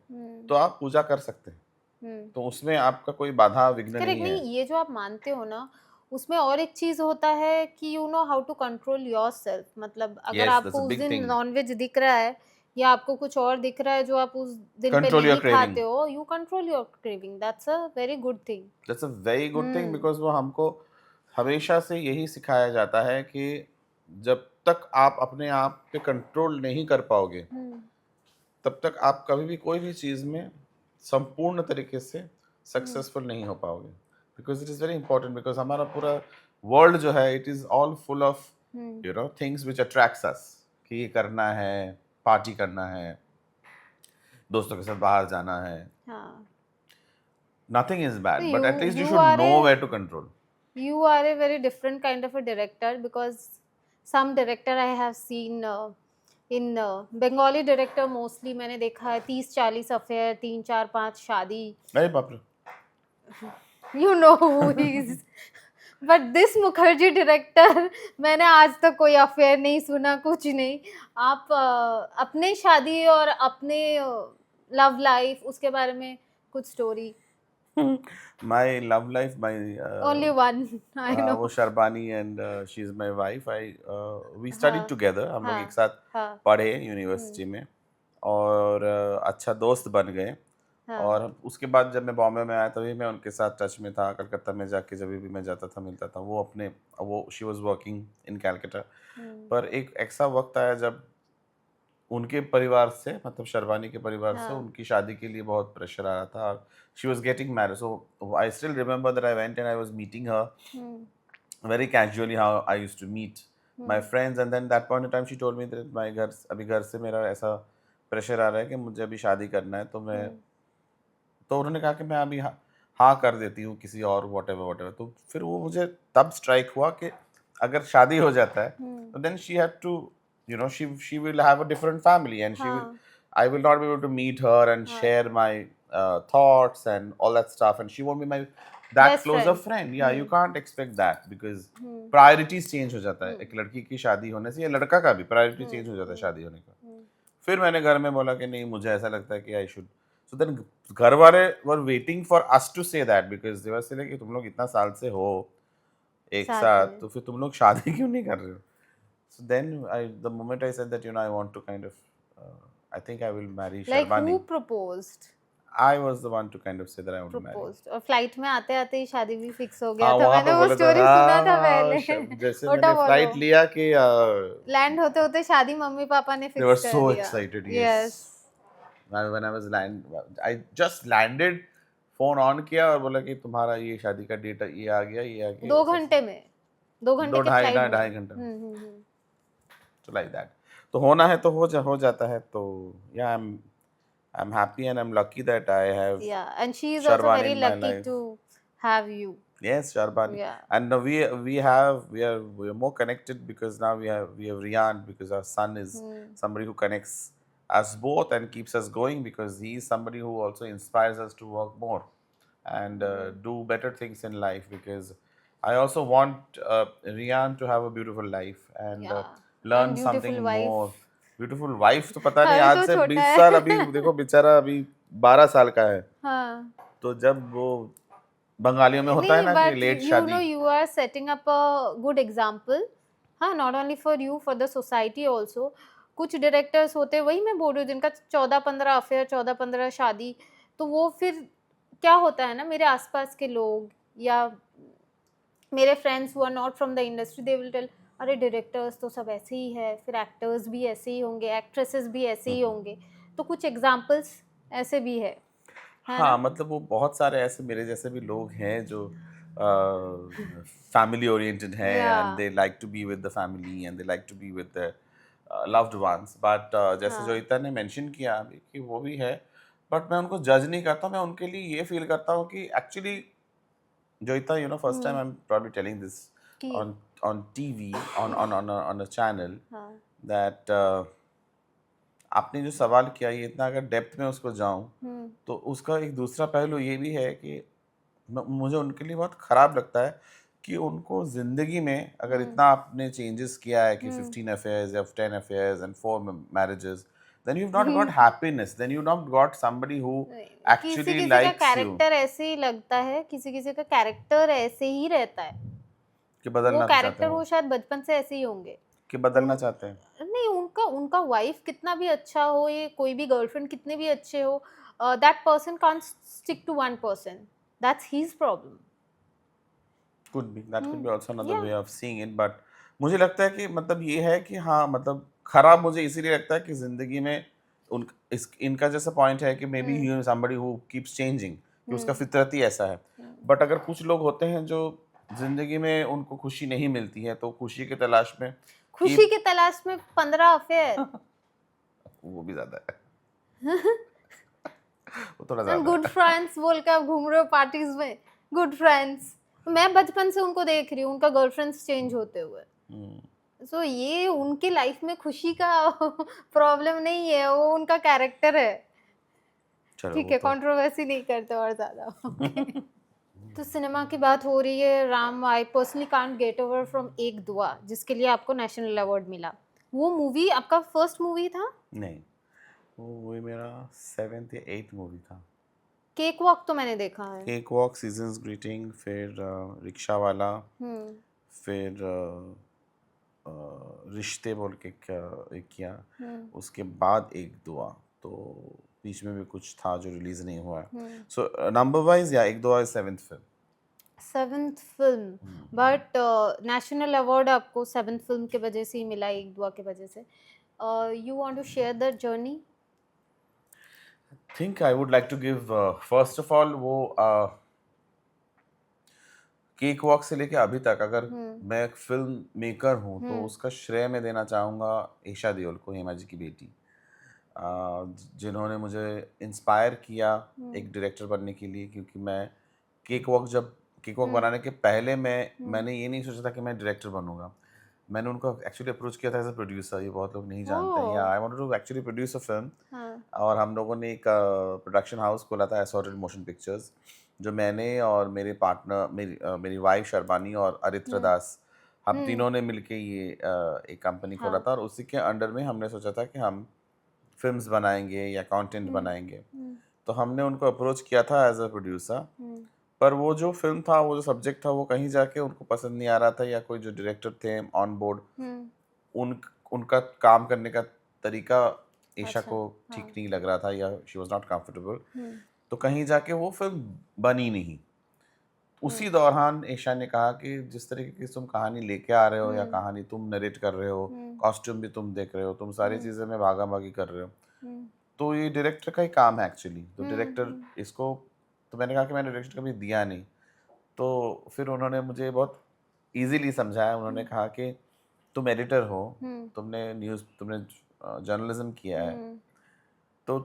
तो आप पूजा कर सकते हैं। तो उसमें आपका कोई बाधा विघ्न करेक्ट। नहीं है। नहीं, ये जो आप मानते हो ना, उसमें और एक चीज होता है कि you know how to control yourself, मतलब अगर Yes, that's आपको a उस big दिन thing. नॉनवेज दिख रहा है या आपको कुछ और दिख रहा है जो आप उस दिन पे Control your नहीं craving. खाते हो, you control your craving, that's a very good thing. That's a very good thing hmm because वो हमको हमेशा से यही सिखाया जाता है कि जब तक आप अपने आप पे कंट्रोल नहीं कर पाओगे हम्म तब तक आप कभी भी कोई भी चीज़ में संपूर्ण तरीके से हम्म सक्सेसफुल नहीं हो पाओगे because it is very important because हमारा पूरा वर्ल्ड जो है it is all full of hmm you know things which attracts us कि ये करना है, पार्टी करना है, दोस्तों के साथ बाहर जाना है। हाँ, nothing is too bad but you at least you you should are no aware to control. you are a very different kind of a director, because some director I have seen in Bengali director mostly मैंने देखा है 30-40 affair, 3-4-5 शादी, अरे बाप रे। you know who he is, but this Mukherjee director मैंने आज तक कोई अफेयर नहीं सुना, कुछ नहीं। आप अपने शादी और अपने लव लाइफ उसके बारे में कुछ story. My love life my only one I know. वो Sharbani and she is my wife. I we studied हाँ टुगेदर, हम लोग एक हाँ साथ हाँ पढ़े यूनिवर्सिटी में और अच्छा दोस्त बन गए। हाँ और उसके बाद जब मैं बॉम्बे में आया तभी मैं उनके साथ टच में था। कलकत्ता में जाके जब भी मैं जाता था मिलता था, वो अपने वो she was working in Calcutta. Hmm, पर एक ऐसा वक्त आया जब उनके परिवार से, मतलब शर्वानी के परिवार से, हाँ उनकी शादी के लिए बहुत प्रेशर आ रहा था। She was getting married, so I still remember that I went and I was meeting her hmm very casually how I used to meet my hmm friends, and then that point in time she told me that my घर अभी घर से मेरा ऐसा pressure आ रहा है कि मुझे अभी शादी करना है। तो मैं, हम्म तो उन्होंने कहा कि मैं अभी हाँ कर देती हूँ किसी और whatever। तो फिर वो मुझे तब स्ट्राइक हुआ कि अगर शादी हो जाता है हम्म, तो then she had to, you know, she will have a different family and हाँ I will not be able to meet her and हाँ share my thoughts and all that stuff, and she won't be my that best close a friend. friend. Yeah, you can't expect that because hmm priorities change हो जाता है हम्म एक लड़की की शादी होने से, या लड़का का भी प्रायोरिटी हम्म चेंज हो जाता है शादी होने का। हम्म फिर मैंने घर में बोला कि नहीं, मुझे ऐसा लगता है कि आई शुड, सो देन घर वाले were waiting for us to say that because they were say कि तुम लोग इतना साल से हो एक साथ साथ, में। तो फिर तुम लोग शादी क्यों नहीं कर रहे हो। So then I the moment I said that you know I want to kind of I think I will marry like who Sharbani. Proposed? I was the one to kind of say that I want to marry. Proposed और flight में आते आते ही शादी भी fix हो गया हाँ, था, वहाँ मैंने पे वो बोला था, स्टोरी सुना था हाँ, पहले। जैसे ओटा मैंने बोलो, फ्लाइट लिया कि लैंड होते होते शादी मम्मी पापा ने they were फिक्स कर so दिया। excited, yes, yes. When I was I just landed, phone on किया और बोला कि तुम्हारा ये शादी का डेट ये आ गया, ये आ गया, 2 घंटे में, 2 घंटे दो के ढाई फ्लाइट में। ढाई घंटे में, हम्म। तो लाइक दैट। तो होना है तो हो जाता है। तो या I am happy and I am lucky that I have Yeah, and she is also Sharban very in my lucky life. to have you. Yes, Sharbani. Yeah. And now we are more connected because now we have Rian, because our son is Hmm. somebody who connects us both and keeps us going, because he is somebody who also inspires us to work more and do better things in life, because I also want Rian to have a beautiful life and Yeah. learn And beautiful something wife. more. Beautiful wife तो पता नहीं, अभी आज तो से छोटा 20 है। साल अभी देखो बेचारा अभी 12 साल का है। हाँ। तो जब वो बंगालियों में होता है नहीं, ना कि but लेट you know शादी, you are setting up a good example. हाँ, not only for you, for the society also. कुछ डायरेक्टर्स होते हैं, वही मैं बोल रही हूँ, जिनका 14-15 अफेयर, 14-15 शादी, तो वो फिर क्या होता है ना, मेरे आसपास के लोग या मेरे friends who are not from the industry, they will tell, अरे डायरेक्टर्स तो सब ऐसे ही है, फिर एक्टर्स भी ऐसे ही होंगे, एक्ट्रेसेस भी ऐसे ही होंगे। तो कुछ एग्जांपल्स ऐसे भी है हाँ, ना? मतलब वो बहुत सारे ऐसे मेरे जैसे भी लोग हैं जो फैमिली ओरिएंटेड हैं या and they like to be with the family and they like to be with the loved ones, but जैसे हाँ जोईता ने मेंशन किया अभी कि वो भी है, बट मैं उनको जज नहीं करता। मैं उनके लिए ये फील करता हूँ कि actually Joyeeta, you know, first time I am probably telling this कि on TV, on a channel, हाँ that आपने जो सवाल किया, ये इतना अगर डेप्थ में उसको जाऊं हम्म तो उसका एक दूसरा पहलू ये भी है कि मुझे उनके लिए बहुत ख़राब लगता है कि उनको ज़िंदगी में अगर इतना आपने चेंजेस किया है कि 15 अफेयर्स या 10 affairs and 4 marriages, then you not got happiness, then you not got somebody who किसी एक्चुअली किसी का लाइक्स यू। कैरेक्टर ऐसे ही लगता है, किसी किसी का कैरेक्टर ऐसे ही रहता है। कि वो बदलना तो चाहते कैरेक्टर हैं वो शायद बचपन से ऐसे ही होंगे। कि बदलना उन चाहते हैं। नहीं, उनका उनका वाइफ कितना भी अच्छा हो, ये कोई भी गर्लफ्रेंड कितने भी अच्छे हो, that person can't stick to one person, that's his problem. That could be also another yeah way of seeing it, but मुझे लगता है कि मतलब ये है कि हाँ, मतलब खराब मुझे इसीलिए लगता है कि ज़िंदगी में उन इस इनका जैसा पॉइंट है कि may be he is somebody who keeps changing, कि उसका फितरत ही ऐसा है। बट अगर कुछ लोग होते हैं जो ज़िंदगी में उनको खुशी नहीं मिलती है, तो खुशी की तलाश में खुशी कीप की तलाश में 15 अफेयर। वो भी ज़्यादा है, वो थोड़ा एंड ज़्यादा गुड है। फ्रेंड्स बोल के आप घूम रहे हो पार्टीज में, गुड फ्रेंड्स। मैं बचपन से उनको देख रही हूँ, उनका गर्लफ्रेंड्स चेंज होते हुए। हुँ, सो ये उनकी लाइफ में खुशी का प्रॉब्लम नहीं है, वो उनका कैरेक्टर है। चलो ठीक वो है, तो कंट्रोवर्सी नहीं करते और ज्यादा। ओके। तो सिनेमा की बात हो रही है, Ram, I personally can't get over from एक दुआ, जिसके लिए आपको नेशनल अवार्ड मिला। वो मूवी आपका फर्स्ट मूवी था? नहीं, वो मेरा 7th या 8th मूवी था। केक वॉक तो मैंने देखा है। केक वॉक, सीजन्स ग्रीटिंग, फिर रिक्शा वाला, हम्म। फिर रिश्ते बोल के क्या एक किया, हम्म। उसके बाद एक दुआ, तो बीच में भी कुछ था जो रिलीज नहीं हुआ है। हम्म। सो नंबर वाइज या एक दुआ is 7th film. Seventh film, but national award आपको सेवेंथ फिल्म के वजह से ही मिला, एक दुआ के वजह से। You want to share that journey? Think I would like to give first of all वो केक वॉक से लेके अभी तक अगर हम्म। मैं एक फिल्म मेकर हूँ तो हम्म। उसका श्रेय मैं देना चाहूँगा ईशा देओल को, हेमा जी की बेटी, जिन्होंने मुझे इंस्पायर किया एक डायरेक्टर बनने के लिए। क्योंकि मैं केक वॉक बनाने के पहले मैंने ये नहीं सोचा था कि मैं डायरेक्टर बनूंगा। मैंने उनको एक्चुअली अप्रोच किया था एज अ प्रोड्यूसर, ये बहुत लोग नहीं जानते हैं, yeah oh. I wanted to actually produce a film. हाँ। और हम लोगों ने एक प्रोडक्शन हाउस खोला था, असॉर्टेड मोशन पिक्चर्स, जो मैंने और मेरे पार्टनर, मेरी वाइफ शर्बानी और अरित्र हम्म। दास, हम हम्म। तीनों ने मिलके ये एक कंपनी खोला हाँ। था। और उसी के अंडर में हमने सोचा था कि हम फिल्म्स बनाएंगे या कंटेंट हम्म। बनाएंगे। हम्म। तो हमने उनको अप्रोच किया था एज अ प्रोड्यूसर। हम्म। पर वो जो फिल्म था, वो जो सब्जेक्ट था, वो कहीं जाके उनको पसंद नहीं आ रहा था, या कोई जो डायरेक्टर थे ऑन बोर्ड, हम्म। उन उनका काम करने का तरीका ईशा अच्छा। को ठीक हाँ। नहीं लग रहा था, या शी वॉज नॉट कंफर्टेबल। हम्म। तो कहीं जाके वो फिल्म बनी नहीं। उसी हम्म। दौरान ईशा ने कहा कि जिस तरीके की तुम कहानी लेके आ रहे हो, या हम्म। कहानी तुम नरेट कर रहे हो, हम्म। कॉस्ट्यूम भी तुम देख रहे हो, तुम सारी हम्म। चीज़ें में भागा भागी कर रहे हो, हम्म। तो ये डायरेक्टर का ही काम है एक्चुअली। तो डायरेक्टर हम्म। इसको, तो मैंने कहा कि मैंने डायरेक्टर कभी दिया नहीं। तो फिर उन्होंने मुझे बहुत इजीली समझाया। उन्होंने कहा कि तुम एडिटर हो, हम्म। तुमने जर्नलिज्म किया है, हम्म। तो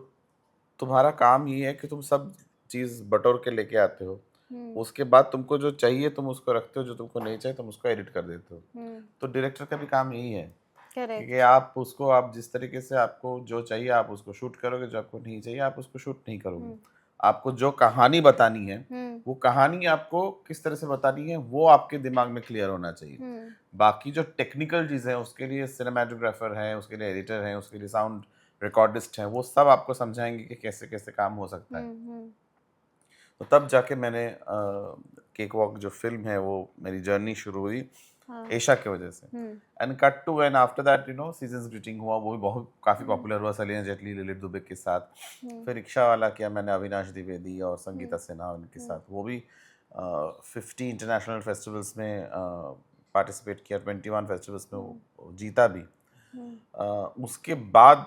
तुम्हारा काम ये है कि तुम सब चीज़ बटोर के लेके आते हो। हम्म। उसके बाद तुमको जो चाहिए तुम उसको रखते हो, जो तुमको नहीं चाहिए तुम उसको एडिट कर देते हो। हम्म। तो डायरेक्टर का भी काम यही है कि करेक्ट। आप जिस तरीके से आपको जो चाहिए आप उसको शूट करोगे, जो आपको नहीं चाहिए आप उसको शूट नहीं करोगे। हम्म। आपको जो कहानी बतानी है, हम्म। वो कहानी आपको किस तरह से बतानी है वो आपके दिमाग में क्लियर होना चाहिए। हम्म। बाकी जो टेक्निकल चीज़ें हैं उसके लिए सिनेमेटोग्राफर है, उसके लिए एडिटर है, उसके लिए साउंड रिकॉर्डिस्ट है, वो सब आपको समझाएंगे कि कैसे कैसे काम हो सकता है। हम्म। तो तब जाके मैंने केक वॉक जो फ़िल्म है वो मेरी जर्नी शुरू हुई हाँ। एशा की वजह से। Hmm. And cut to end after that seasons greeting हुआ, वो भी बहुत काफ़ी पॉपुलर हुआ सलीना जेटली, ललित दुबे के साथ। हम्म। फिर रिक्शा वाला किया मैंने अविनाश द्विवेदी और संगीता हम्म। सिन्हा उनके साथ, वो भी 50 इंटरनेशनल फेस्टिवल्स में पार्टिसिपेट किया, 21 फेस्टिवल्स में वो जीता भी। हम्म। उसके बाद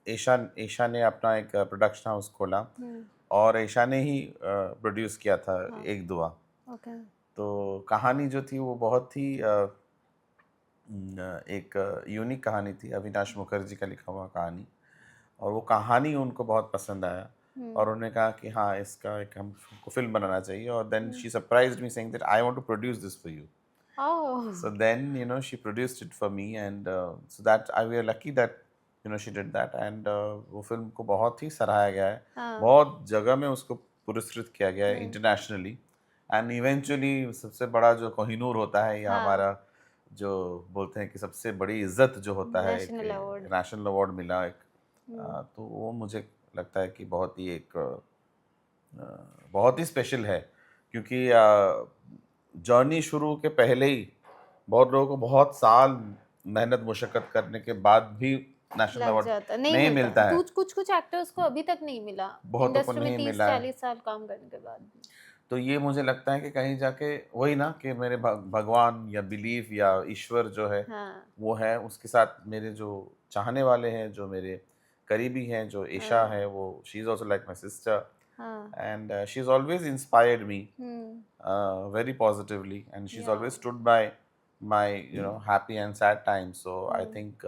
ईशा ईशा ने अपना एक प्रोडक्शन हाउस खोला, हम्म। और ईशा ने ही प्रोड्यूस किया था हाँ। एक दुआ। ओके। तो कहानी जो थी वो बहुत ही एक यूनिक कहानी थी, अविनाश मुखर्जी का लिखा हुआ कहानी, और वो कहानी उनको बहुत पसंद आया। हम्म। और उन्होंने कहा कि हाँ, इसका एक हमको फिल्म बनाना चाहिए। और then hmm. She surprised me saying that I want to produce this for you. Oh. So then, she produced it for me, and so that I we are lucky that she did that, and वो film को बहुत ही सराहा गया है, हाँ। बहुत जगह में उसको पुरस्कृत किया गया है हम्म। इंटरनेशनली। एंड इवेंचुअली सबसे बड़ा जो कोहिनूर होता है, या हाँ। हमारा जो बोलते हैं कि सबसे बड़ी इज्जत जो होता है, एक नेशनल अवार्ड। नेशनल अवार्ड मिला एक, हम्म। तो वो मुझे लगता है कि बहुत ही एक बहुत ही स्पेशल है। क्योंकि जर्नी शुरू के पहले ही बहुत लोगों को बहुत साल मेहनत मुशक्कत करने के बाद भी नेशनल लग अवार्ड जाता नहीं नहीं मिलता, मिलता है, कुछ कुछ एक्टर्स को अभी तक नहीं मिला बहुतों को इंडस्ट्री में नहीं मिला है। 30-40 साल काम करने के बाद भी। तो ये मुझे लगता है कि कहीं जाके वही ना कि मेरे भगवान या बिलीफ या ईश्वर जो है हाँ, वो है, उसके साथ मेरे जो चाहने वाले हैं, जो मेरे करीबी हैं, जो ईशा हाँ, है, वो she is also like my sister हाँ, and she is always inspired me hmm, very positively, and she's या, always stood by my happy and sad times. So I hmm, think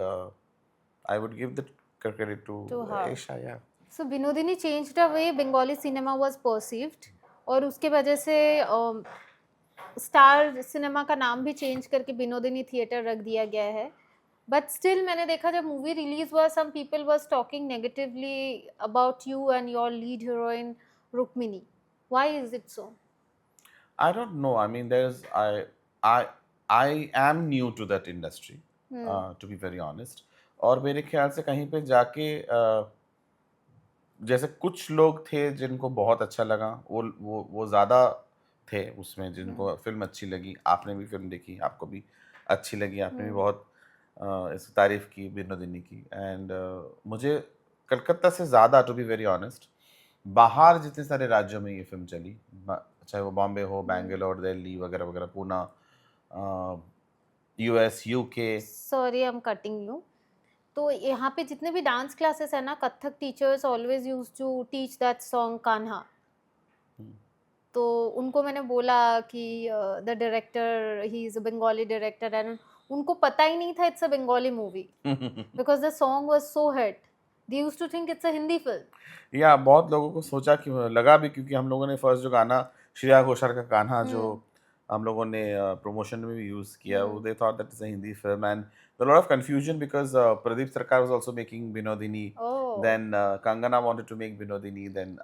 I would give the credit to to her. Aisha. Yeah. So Binodini changed the way Bengali cinema was perceived और उसके वजह से star cinema का नाम भी change करके Vinodini theatre रख दिया गया है बट स्टिल मैंने देखा जब मूवी रिलीज हुआ some people was talking negatively about you and your lead heroine Rukmini why is it so I don't know. I mean, I I am new to that industry, hmm to be very honest. और मेरे ख्याल से कहीं पे जाके जैसे कुछ लोग थे जिनको बहुत अच्छा लगा, वो ज़्यादा थे उसमें, हम्म जिनको फ़िल्म अच्छी लगी। आपने भी फ़िल्म देखी, आपको भी अच्छी लगी, आपने भी हम्म बहुत इसकी तारीफ़ की विनोदिनी की एंड मुझे कलकत्ता से ज़्यादा, टू बी वेरी ऑनेस्ट, बाहर जितने सारे राज्यों में ये फ़िल्म चली, चाहे वो बॉम्बे हो, बैंगलोर, दिल्ली वगैरह-वगैरह, Poona, US, UK. Sorry I am cutting you तो यहाँ पे जितने भी डांस क्लासेस है ना Kathak teachers always use to teach that song Kanha तो उनको मैंने बोला कि the director he is a Bengali director and उनको पता ही नहीं था it's a Bengali movie because the song was so hit they used to think it's a Hindi film या बहुत लोगों को सोचा कि लगा भी, क्योंकि हम लोगों ने फर्स्ट जो गाना श्रेया घोषाल का कान्हा जो हम्म हम लोगों ने प्रमोशन में भी यूज़ किया, वो hmm they thought that is a Hindi film and the lot of confusion because Pradeep Sarkar was also making Binodini, oh then Kangana wanted to make Vinodini, then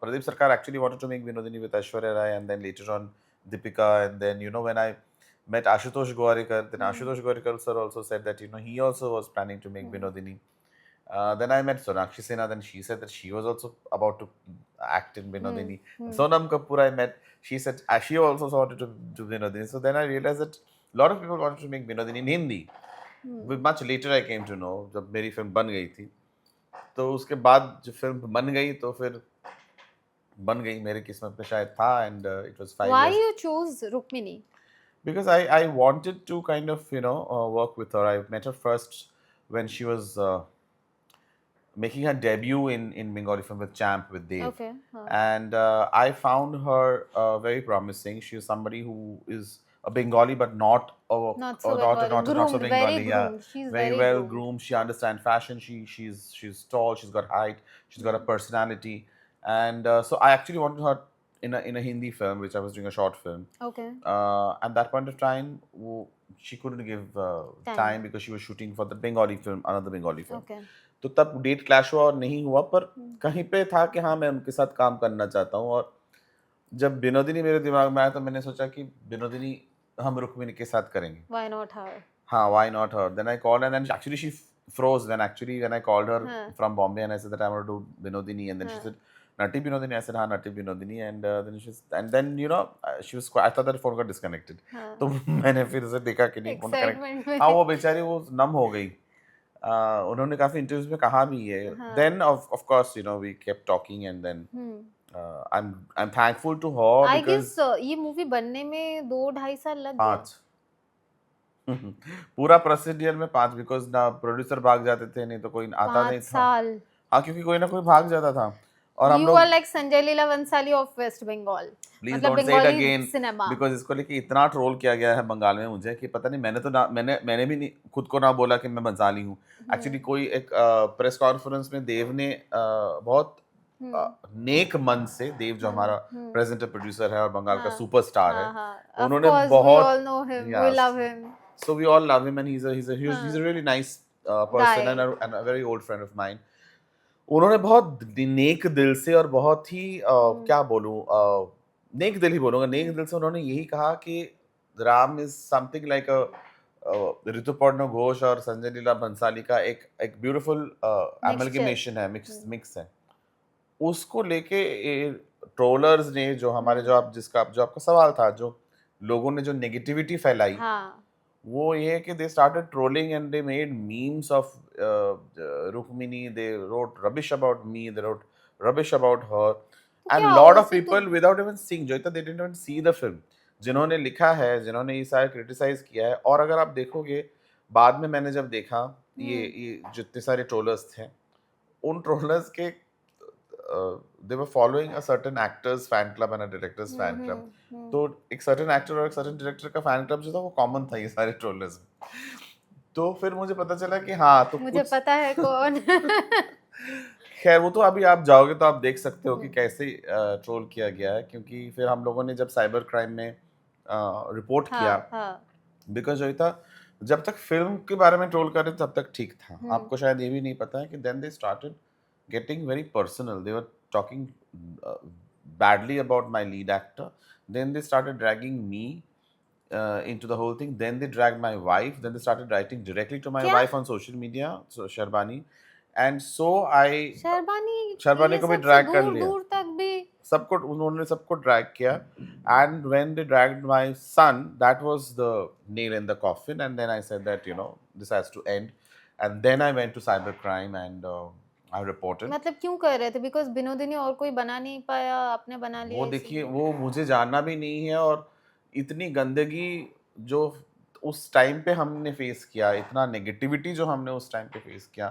Pradeep Sarkar actually wanted to make Vinodini with Aishwarya Rai, and then later on Deepika, and then when I met Ashutosh Gowarikar, then hmm Ashutosh Gowarikar sir also said that he also was planning to make hmm Vinodini. Then I met Sonakshi Sinha. Then she said that she was also about to act in hmm Binodini. Hmm Sonam Kapoor I met. She said she also wanted to do Binodini. So then I realized that a lot of people wanted to make Binodini in Hindi. Hmm But much later I came to know जब मेरी film बन गई थी, तो उसके बाद जब film बन गई तो फिर बन गई, मेरे किस्मत में शायद था, and it was 5 years. Why you choose Rukmini? Because I wanted to kind of work with her. I met her first when she was making her debut in Bengali film with Champ with Dev. Okay. And I found her very promising. She is somebody who is a Bengali, but not Not so Bengali. not so Groomed, very Bengali. Yeah, groomed. She's very very well groomed. groomed. She understands fashion. She's tall. She's got height. She's got a personality. And so I actually wanted her in a Hindi film, which I was doing a short film. Okay. At that point of time, she couldn't give time because she was shooting for the Bengali film, another Bengali film. Okay. तो तब date clash हुआ और नहीं हुआ, पर हम्म, कहीं पे था कि हाँ मैं उनके साथ काम करना चाहता हूँ। और जब विनोदिनी मेरे दिमाग में आया तो मैंने सोचा कि विनोदिनी हम रुक्मिणी के साथ करेंगे। Why not her? हाँ, why not her? Then I called and then actually she froze when I called her हाँ, from Bombay and I said that I want to do Vinodini, and then she हाँ. said Natti Vinodini. I said हाँ Natti Vinodini, and then she was quite, I thought that phone got disconnected. हाँ. तो मैंने फिर से देखा कि नहीं फोन कनेक्ट। Excitement में. हाँ वो बेचारी वो नम हो गई। उन्होंने काफी इंटरव्यूज में कहा भी है। हाँ. Then of course we kept talking and then hmm. I am thankful to her I because guess ये मूवी बनने में 2-2.5 साल लग गया. 5 पूरा प्रोसीडियर में 5, बिकॉज ना प्रोड्यूसर भाग जाते थे, नहीं तो कोई आता 5 नहीं था। साल. हाँ, क्योंकि कोई ना कोई भाग जाता था और हम You लोग are like Sanjay Leela Bhansali of West Bengal. Please मतलब don't say it Bengali again, cinema. Because इसको लेके इतना ट्रोल किया गया है बंगाल में मुझे कि पता नहीं, मैंने तो ना मैंने भी नहीं, खुद को ना बोला कि मैं बंसाली हूँ। एक्चुअली कोई एक प्रेस कॉन्फ्रेंस में देव ने बहुत नेक मन से, देव जो हमारा प्रेजेंटर प्रोड्यूसर है और बंगाल का हाँ, सुपरस्टार है, हाँ. Of उन्होंने course, we बहुत all know him. We yes, love him. so we all love him and he's a really nice person Guy. and a very old friend of mine. उन्होंने बहुत नेक दिल से और बहुत ही क्या बोलूं, नेक दिल ही बोलूंगा, नेक दिल से उन्होंने यही कहा कि Ram is something like Rituparna Ghosh और संजय लीला भंसाली का एक ब्यूटीफुल एमलगेमेशन है, मिक्स है। उसको लेके ट्रोलर्स ने जो हमारे जो आपका सवाल था, जो लोगों ने जो नेगेटिविटी फैलाई, हाँ. वो ये है कि they started trolling and they made memes of Rukmini, they wrote rubbish about me, they wrote rubbish about her, तो एंड क्या लॉट ऑफ उसे तो पीपल विदाउट इवन सीइंग, जो they didn't even see the film, जिन्होंने लिखा है, जिन्होंने ये सारे क्रिटिसाइज किया है। और अगर आप देखोगे बाद में मैंने जब देखा ये जितने सारे ट्रोलर्स थे, उन ट्रोलर्स के they were following a certain actors fan club and a directors fan club, तो एक सर्टेन एक्टर और एक सर्टेन डायरेक्टर का फैन क्लब जो था वो कॉमन था ये सारे ट्रोलर्स में। तो फिर मुझे पता चला कि हाँ तो मुझे कुछ पता है कौन। खैर वो तो अभी आप जाओगे तो आप देख सकते हो कि कैसे ट्रोल किया गया है, क्योंकि फिर हम लोगों ने जब साइबर क्राइम में रिपोर्ट किया, हाँ बिकॉज जो था जब तक फिल्म के बारे में ट्रोल कर रहे थे तब तक ठीक था। आपको शायद ये भी नहीं पता है कि then they started getting very personal, they were talking badly about my lead actor, then they started dragging me into the whole thing, then they dragged my wife, then they started writing directly to my क्या wife on social media, so Sharbani, and so I Sharbani Sharbani ये को भी सब से drag कर दूर लिया, दूर तक भी। सबको उन्होंने सबको ड्रैग किया, and when they dragged my son that was the nail in the coffin, and then I said that this has to end, and then I went to cyber crime and I reported. मतलब क्यों कर रहे थे? Because Binodini और कोई बना नहीं पाया, आपने बना लिया वो देखिए इसीलिए। वो मुझे जानना भी नहीं है, और इतनी गंदगी जो उस टाइम पे हमने फेस किया, इतना नेगेटिविटी जो हमने उस टाइम पे फेस किया,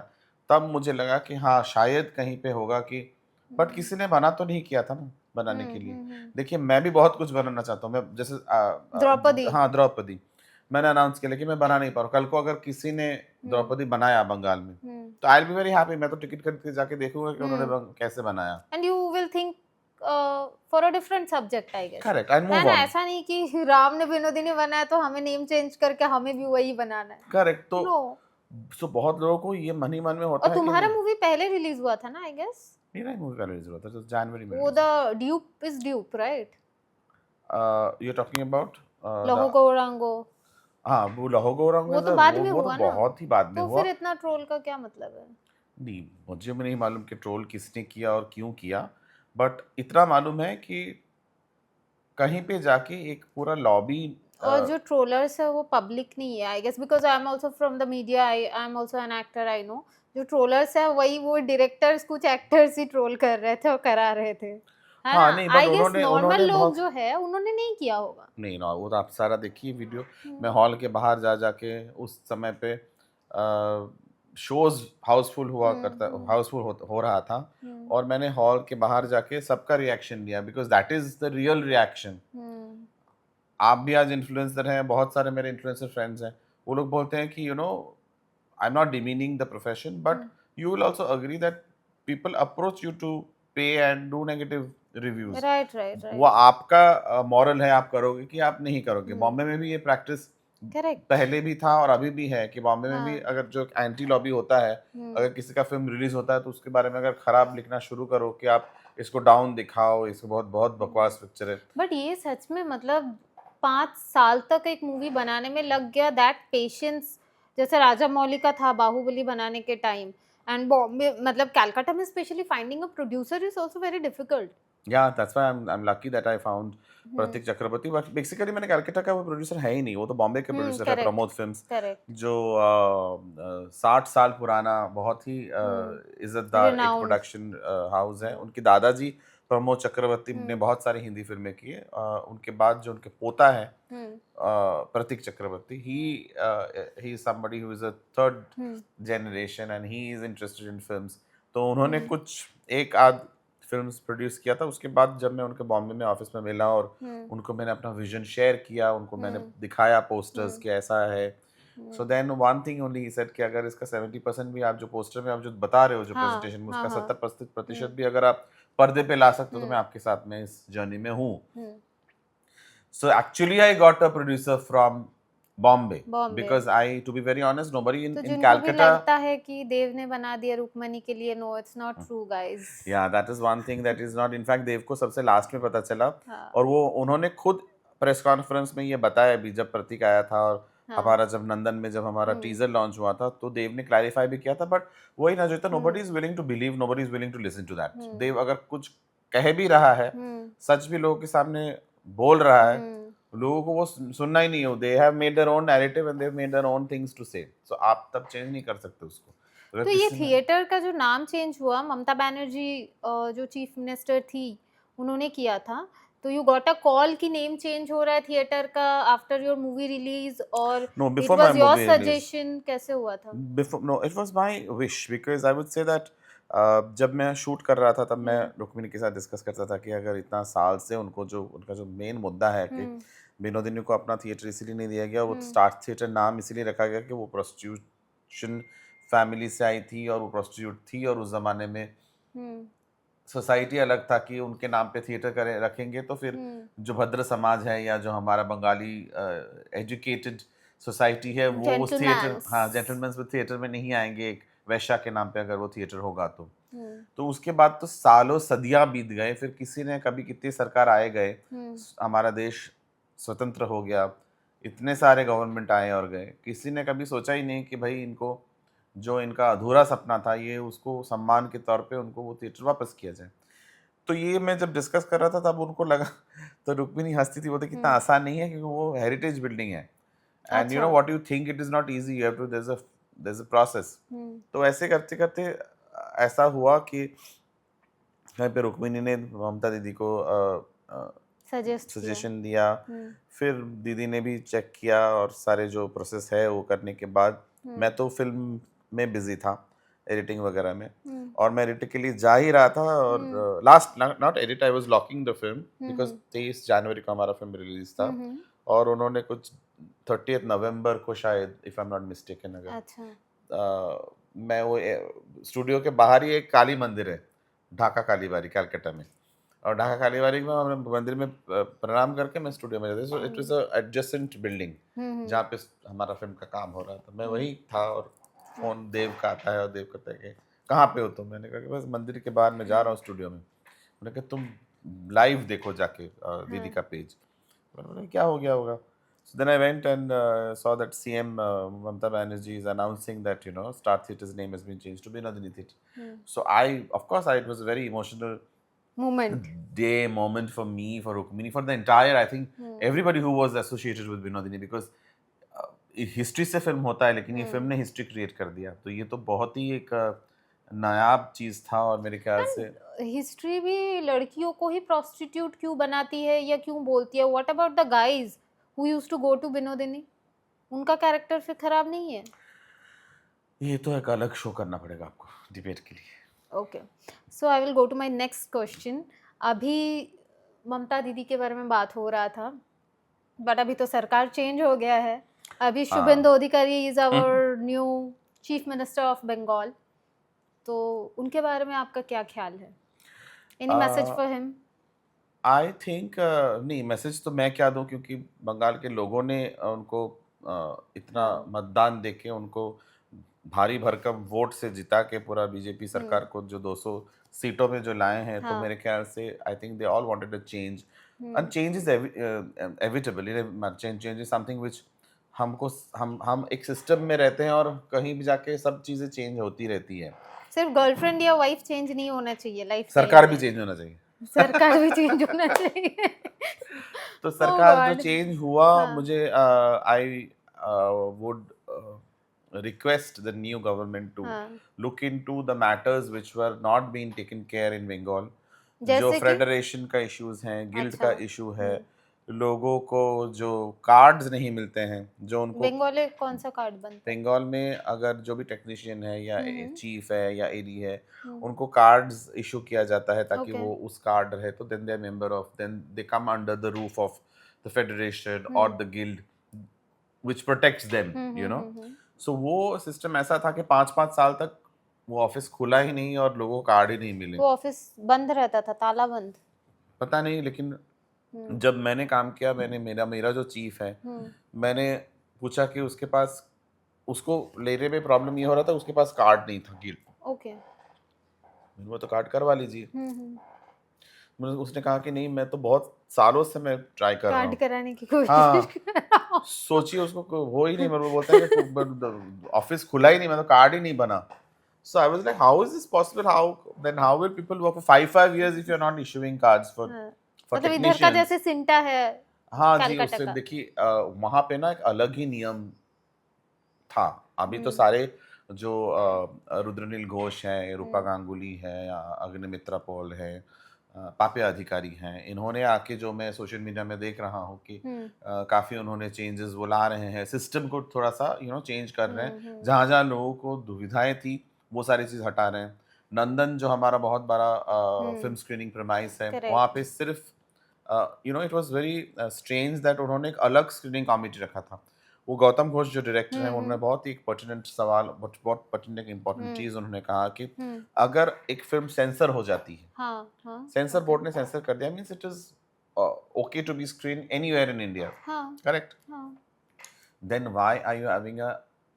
तब मुझे लगा कि हाँ शायद कहीं पे होगा कि, बट किसी ने मना तो नहीं किया था ना बनाने के लिए। देखिए मैं भी बहुत कुछ बनाना चाहता हूँ, मैं जैसे द्रौपदी। हाँ द्रौपदी मैंने अनाउंस किया, लेकिन मैं बना नहीं पा रहा हूँ। कल को अगर किसी ने द्रौपदी बनाया बंगाल में, तो I will be very happy, मैं तो टिकट खरीद के जाके देखूंगा कि उन्होंने कैसे बनाया। And you will think for a different subject I guess. Correct, I है मूव ना, ऑन। ऐसा नहीं कि राम ने विनोदिनी बनाया तो हमें नेम चेंज करके हमें भी वही बनाना है। करेक्ट, तो नो। सो बहुत लोगों को ये मन ही मन में और होता है कि तुम्हारा नहीं, मूवी पहले रिलीज हुआ था ना आई गेस। मेरा मूवी का रिलीज हुआ था, तो जनवरी में वो release the dupe is dupe right. हुआ। यू आर टॉकिंग अबाउट लहू गौरांगो। हाँ वो लहो गौरंग वो में तो बाद में वो तो हुआ ना। बहुत ही बाद में तो हुआ। फिर इतना ट्रोल का क्या मतलब है? नहीं मुझे भी नहीं मालूम कि ट्रोल किसने किया और क्यों किया, बट इतना मालूम है कि कहीं पे जाके एक पूरा लॉबी। और जो ट्रोलर्स है वो पब्लिक नहीं है I guess, because I am also from the media, I am also an actor, I know. जो ट्रोलर्स है वही वो डायरेक्टर्स, कुछ एक्टर्स ही ट्रोल कर रहे थे और करा रहे थे, है हाँ ना। नहीं, बट आई गेस उन्होंने नॉर्मल उन्होंने लोग बहुत, जो है उन्होंने नहीं किया होगा। नहीं ना वो तो आप सारा देखिए वीडियो। मैं हॉल के बाहर जा जाके उस समय पे शोज हाउसफुल हुआ करता, हाउसफुल हो रहा था, और मैंने हॉल के बाहर जाके सबका रिएक्शन लिया, because that is the real reaction. आप भी आज इन्फ्लुएंसर हैं, बहुत सारे मेरे इन्फ्लुएंसर फ्रेंड्स हैं, वो लोग बोलते हैं कि I am not demeaning the profession, but you will also agree that people approach you to pay and do negative reviews. Right right वो राइट। आपका मॉरल है, आप करोगे कि आप नहीं करोगे। बॉम्बे में भी ये प्रैक्टिस करेक्ट। पहले भी था और अभी भी है कि बॉम्बे में भी अगर जो एंटी लॉबी होता है, अगर किसी का फिल्म रिलीज होता है तो उसके बारे में अगर खराब लिखना शुरू करो कि आप इसको डाउन दिखाओ, इसको बहुत बहुत बकवास पिक्चर है। बट ये सच में मतलब 5 साल तक एक मूवी बनाने में लग गया, दैट पेशेंस। जैसे राजा मौली का था बाहुबली बनाने के टाइम, एंड बॉम्बे मतलब कलकत्ता में specially finding a producer is also very difficult. Yeah that's why I am lucky that I found Pratik Chakraborty, but basically मैंने कलकत्ता का वो प्रोड्यूसर है ही नहीं, वो तो बॉम्बे के प्रोड्यूसर है, करेक्ट प्रमोद फिल्म्स, करेक्ट। जो 60 साल पुराना बहुत ही इज्जतदार एक Renowned। प्रोडक्शन हाउस है। उनके दादाजी प्रमोद चक्रवर्ती ने बहुत सारी हिंदी फिल्में की है। उनके बाद जो उनके पोता है प्रतीक चक्रवर्ती, he is somebody who is a third generation and he is interested in films, तो उन्होंने कुछ एक आध फिल्म्स प्रोड्यूस किया था। उसके बाद जब मैं उनके बॉम्बे में ऑफिस में मिला और उनको मैंने अपना विजन शेयर किया, उनको मैंने दिखाया पोस्टर्स कि ऐसा है, so then one thing only he said कि अगर इसका 70% भी आप जो पोस्टर में आप जो बता रहे हो, जो प्रेजेंटेशन में उसका 70% भी अगर आप पर्दे पे ला सकते हो तो मैं आपके साथ में इस जर्नी में हूँ। So actually I got a producer from Bombay, because I, to be very honest, nobody in जिनको भी Calcutta. लगता है कि देव ने बना दिया रुक्मणी के लिए, no it's not true guys. Yeah, that is one thing that is not. In fact, देव को सबसे लास्ट में पता चला, और वो उन्होंने खुद प्रेस कॉन्फ्रेंस में ये बताया भी, जब प्रतीक आया था और हमारा जब नंदन में जब हमारा टीजर लॉन्च हुआ था, तो देव ने क्लैरिफाई भी किया था, बट वही ना जो था, nobody is willing to believe, nobody is willing to listen to that. देव अगर कुछ कह भी रहा है, सच भी लोगों के सामने बोल रहा है, लोगों को वो सुनना ही नहीं हो, they have made their own narrative and they have made their own things to say, so आप तब चेंज नहीं कर सकते उसको। अगर तो ये किसी ने थिएटर का जो नाम चेंज हुआ, ममता बनर्जी जो चीफ मिनिस्टर थी उन्होंने किया था, तो यू गॉट अ कॉल कि नेम चेंज हो रहा है थिएटर का आफ्टर योर मूवी रिलीज, और no it before my was your movie release, suggestion, कैसे हुआ था? Before no it was my wish, because I would say that जब मैं शूट कर रहा था तब मैं रुक्मिणी के साथ डिस्कस करता था कि अगर इतना साल से उनको जो उनका जो मेन मुद्दा है कि विनोदिनी को अपना थिएटर इसीलिए नहीं दिया गया, वो स्टार थिएटर नाम इसीलिए रखा गया कि वो प्रोस्टिट्यूशन फैमिली से आई थी और वो प्रोस्टिट्यूट थी, और उस जमाने में सोसाइटी अलग था कि उनके नाम पे थिएटर करें रखेंगे तो फिर जो भद्र समाज है या जो हमारा बंगाली एजुकेटेड सोसाइटी है वो उस थिएटर, Gentleman's. हाँ जेंटलमैन्स में थिएटर में नहीं आएंगे एक वैश्या के नाम पे अगर वो थिएटर होगा तो उसके बाद तो सालों सदियां बीत गए, फिर किसी ने कभी कितनी सरकार आए गए, हमारा देश स्वतंत्र हो गया, इतने सारे गवर्नमेंट आए और गए, किसी ने कभी सोचा ही नहीं कि भाई इनको जो इनका अधूरा सपना था ये उसको सम्मान के तौर पे उनको वो थिएटर वापस किया जाए। तो ये मैं जब डिस्कस कर रहा था तब उनको लगा तो रुक्मिणी हंसती थी, बोलते कितना आसान नहीं है क्योंकि वो हेरिटेज बिल्डिंग है and you know what you think it is not easy, you have to there is a process. तो ऐसे करते करते ऐसा हुआ कि कहीं पे रुक्मिणी ने ममता दीदी को सजेशन दिया, फिर दीदी ने भी चेक किया और सारे जो प्रोसेस है वो करने के बाद मैं तो फिल्म में बिजी था एडिटिंग वगैरह में, और मैं एडिट के लिए जा ही रहा था और last not edit, I was locking the film because 23 जनवरी को हमारा फिल्म रिलीज था और उन्होंने कुछ 30 नवंबर को शायद, if I am not mistaken, अगर मैं वो स्टूडियो के बाहर ही एक काली मंदिर है ढाका कालीबाड़ी कलकत्ता में, और ढाका कालीबाड़ी में हमने मंदिर में प्रणाम करके मैं स्टूडियो में जाते, सो it was a adjacent building जहाँ पे हमारा फिल्म का काम हो रहा था, मैं वही था और फोन देव का आता है और देव कहता है कि कहाँ पे हो तुम, मैंने कहा कि बस मंदिर के बाहर मैं जा रहा हूँ स्टूडियो में, उन्होंने कहा तुम लाइव देखो जाके दीदी का पेज, मैंने क्या हो गया होगा। So then I went and saw that CM Mamata Banerjee is announcing that Star Theatre's name has been changed to Binodini Theatre. So of course, it was a very emotional moment for me, for Rukmini, for the entire, I think everybody who was associated with Binodini, because history से film होता है लेकिन ये film ने history create कर दिया, तो ये तो बहुत ही एक नायाब चीज था, और मेरे ख्याल से हिस्ट्री भी लड़कियों को ही प्रोस्टिट्यूट क्यों बनाती है या क्यों बोलती है? What about the guys who used to go to Binodini, उनका कैरेक्टर फिर खराब नहीं है? ये तो एक अलग शो करना पड़ेगा आपको डिबेट के लिए। Okay, so I will go to my next question. अभी ममता दीदी के बारे में बात हो रहा था, बट अभी तो सरकार चेंज हो गया है, अभी Suvendu Adhikari is our new chief minister of Bengal, तो उनके बारे में आपका क्या ख्याल है? Any message for him? I think नहीं, मैसेज तो मैं क्या दूं, क्योंकि बंगाल के लोगों ने उनको इतना मतदान देके उनको भारी भरकम वोट से जिता के पूरा बीजेपी सरकार को जो 200 सीटों में जो लाए हैं, तो मेरे ख्याल से आई think they all wanted a change, and change is evitable, change is something which हमको हम एक सिस्टम में रहते हैं और कहीं भी जाके सब चीजें चेंज होती रहती है। सिर्फ गर्लफ्रेंड या वाइफ चेंज नहीं होना चाहिए, लाइफ सरकार भी चेंज होना चाहिए, सरकार भी चेंज होना चाहिए। तो सरकार जो चेंज हुआ, मुझे I would request the new government to look into the matters which were not being taken care in Bengal, जो फेडरेशन का इश्यूज हैं, गिल्ड का इशू है, लोगों को जो कार्ड्स नहीं मिलते हैं, जो उनको बंगाल में कौन सा कार्ड बनता है? बंगाल में अगर जो भी टेक्नीशियन है या चीफ है या एडी है, उनको कार्ड्स इशू किया जाता है ताकि वो उस कार्ड रहे, तो then they are member of, then they come under the roof of the federation और the guild which protects them, you know. So वो सिस्टम ऐसा था कि 5-5 साल तक वो ऑफिस खुला ही नहीं और लोगों को कार्ड ही नहीं मिले, वो ऑफिस बंद रहता था, ताला बंद, पता नहीं। लेकिन जब मैंने काम किया, मैंने मेरा जो चीफ है, मैंने पूछा कि उसके पास, उसको लेने में प्रॉब्लम ये हो रहा था, उसके पास कार्ड नहीं था गिल्ड। ओके, वो तो कार्ड करवा लीजिए। उसने कहा कि नहीं, मैं तो बहुत सालों से मैं ट्राई कर रहा हूँ कार्ड कराने की कोशिश कर रहा हूँ। सोचिए उसको हो ही नहीं, मेरे को बोलता है कि ऑफिस खुला ही नहीं, मैं तो कार्ड ही नहीं बना। So I was like, how is this possible? How will people work for 5 years if you're not issuing cards for मतलब इधर का technicians? जैसे सिंटा है, हाँ जी, कलकत्ता उससे का। देखिए वहाँ पे ना एक अलग ही नियम था। अभी तो हम्म सारे जो रुद्रनील घोष हैं, रूपा हम्म गांगुली है, या अग्निमित्रा पॉल है, पापिया अधिकारी हैं, इन्होंने आके जो मैं सोशल मीडिया में देख रहा हूँ कि हम्म काफ़ी उन्होंने चेंजेस वो ला रहे हैं, सिस्टम को थोड़ा सा चेंज कर रहे हैं। हम्म। जहाँ जहाँ लोगों को दुविधाएं थी वो सारी चीज़ हटा रहे हैं। नंदन जो हमारा बहुत बड़ा फिल्म स्क्रीनिंग प्रेमाइस है, वहाँ करेक्ट। पे सिर्फ it was very strange that उन्होंने एक अलग स्क्रीनिंग कमिटी रखा था। वो गौतम घोष जो डायरेक्टर हैं, उन्होंने बहुत ही एक पर्टिनेंट सवाल, बहुत पर्टिनेंट इंपॉर्टेंट हम्म चीज़ उन्होंने कहा कि हम्म। अगर एक फिल्म सेंसर हो जाती है, हाँ हाँ। Censor okay. बोर्ड ने सेंसर कर दिया, means it is okay to be screen anywhere in India, हाँ करेक्ट? हाँ। Then why are you having a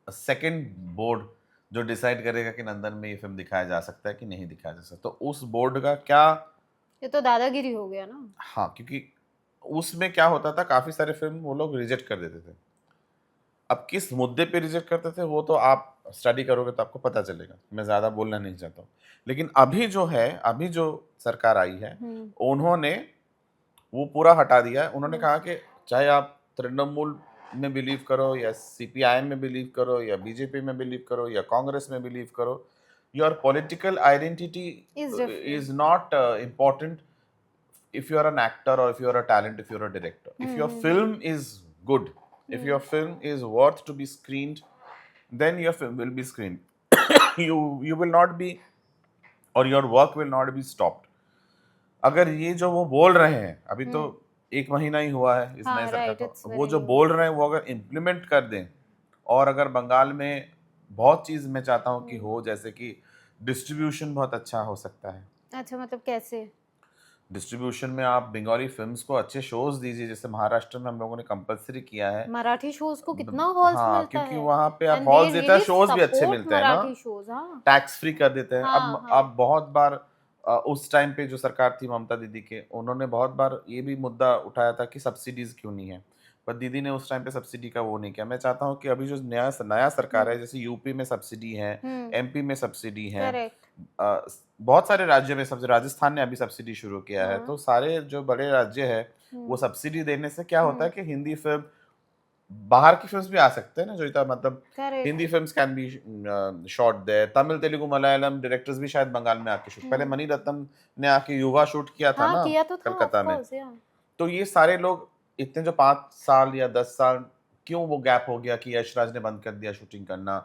second board जो डिसाइड करेगा कि नंदन में ये फिल्म दिखाया जा सकता है कि नहीं दिखाया जा सकता? तो उस बोर्ड का क्या? ये तो दादागिरी हो गया ना। हाँ, क्योंकि उसमें क्या होता था, काफी सारे फिल्म वो लोग रिजेक्ट कर देते थे। अब किस मुद्दे पे रिजेक्ट करते थे वो तो आप स्टडी करोगे तो आपको पता चलेगा, मैं ज़्यादा बोलना नहीं चाहता हूँ। लेकिन अभी जो है, अभी जो सरकार आई है, हम्म उन्होंने वो पूरा हटा दिया है। उन्होंने हम्म कहा कि चाहे आप तृणमूल में बिलीव करो, या सीपीआईएम में बिलीव करो, या बीजेपी में बिलीव करो, या कांग्रेस में बिलीव करो, your political identity is different. Is not important if you're an actor, or if you're a talent, if you're a director, if your hmm. film is good, if your hmm film is worth to be screened, then your film will be screened. You will not be, or your work will not be stopped. अगर ये जो वो बोल रहे हैं, अभी तो हम्म। 1 महीना ही हुआ है इस नए हाँ सरकार राइट, को, इट्स वो वेरी जो न्यू। बोल रहे हैं वो अगर इम्प्लीमेंट कर दें, और अगर बंगाल में बहुत चीज़ मैं चाहता हूँ कि हो, जैसे कि डिस्ट्रीब्यूशन बहुत अच्छा हो सकता है। अच्छा, मतलब कैसे? डिस्ट्रीब्यूशन में आप बंगाली फिल्म्स को अच्छे शोज दीजिए, जैसे महाराष्ट्र में हम लोगों ने कंपलसरी किया है। मराठी शोज को कितना हॉल्स हाँ, मिलता क्योंकि है। वहाँ पे आप एंड दे हॉल्स देते हैं, रियली शोज भी अच्छे सपोर्ट मिलते हैं ना, मराठी शोज। हाँ टैक्स फ्री कर देते हैं। हाँ अब हाँ। बहुत बार उस टाइम पे जो सरकार थी ममता दीदी के, उन्होंने बहुत बार ये भी मुद्दा उठाया था कि सब्सिडीज क्यों नहीं है, पर दीदी ने उस टाइम पे सब्सिडी का वो नहीं किया। मैं चाहता हूँ कि अभी जो नया सरकार है, जैसे यूपी में सब्सिडी है, हम्म। एमपी में सब्सिडी है, करेक्ट। बहुत सारे राज्यों में सब्सिडी, राजस्थान ने अभी सब्सिडी शुरू किया है। हाँ। तो सारे जो बड़े राज्य है, वो हम्म सब्सिडी देने से क्या होता हम्म। है कि हिंदी फिल्म, बाहर की फिल्म्स भी आ सकते हैं ना, जोईता, मतलब correct. Hindi films can be shot there, Tamil Telugu Malayalam directors भी शायद बंगाल में आके शूट, पहले हम्म। मणि रत्नम ने आके युवा शूट किया था हाँ ना किया तो था, ऑफ कलकत्ता में। कोर्स या। तो ये सारे लोग इतने जो 5 साल या 10 साल क्यों वो गैप हो गया कि यशराज ने बंद कर दिया शूटिंग करना,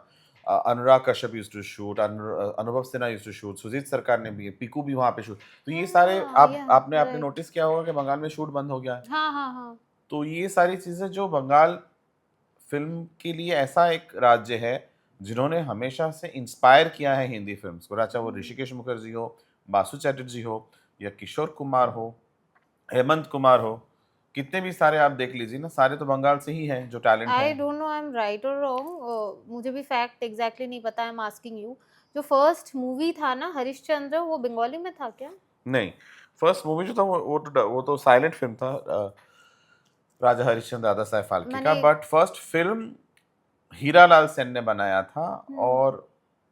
Anurag Kashyap used to shoot, Anubhav Sinha used to shoot, Shoojit Sircar ने भी, पीकू भी वहां पे शूट। तो ये सारे हाँ आप या आपने राइट। नोटिस किया होगा कि बंगाल में शूट बंद हो गया है। हाँ हाँ हाँ। तो ये सारी चीजें जो बंगाल फिल्म के लिए ऐसा एक राज्य है जिन्होंने हमेशा से इंस्पायर किया है हिंदी फिल्म्स को, चाहे वो ऋषिकेश मुखर्जी हो, बासु चैटर्जी हो, या किशोर कुमार हो, हेमंत कुमार हो, कितने भी सारे आप देख लीजिए ना, सारे तो बंगाल से ही हैं जो टैलेंट आई हैं। Don't know I am right और रॉन्ग, मुझे भी फैक्ट एग्जैक्टली नहीं पता। आई एम आस्किंग यू, जो फर्स्ट मूवी था ना हरिश्चंद्र, वो बंगाली में था क्या? नहीं, फर्स्ट मूवी जो था वो तो साइलेंट फिल्म था, राजा हरिश्चंद्र दादा साहेब फाल्के का। मैंने। But first film Hiralal Sen ने बनाया था, हम्म और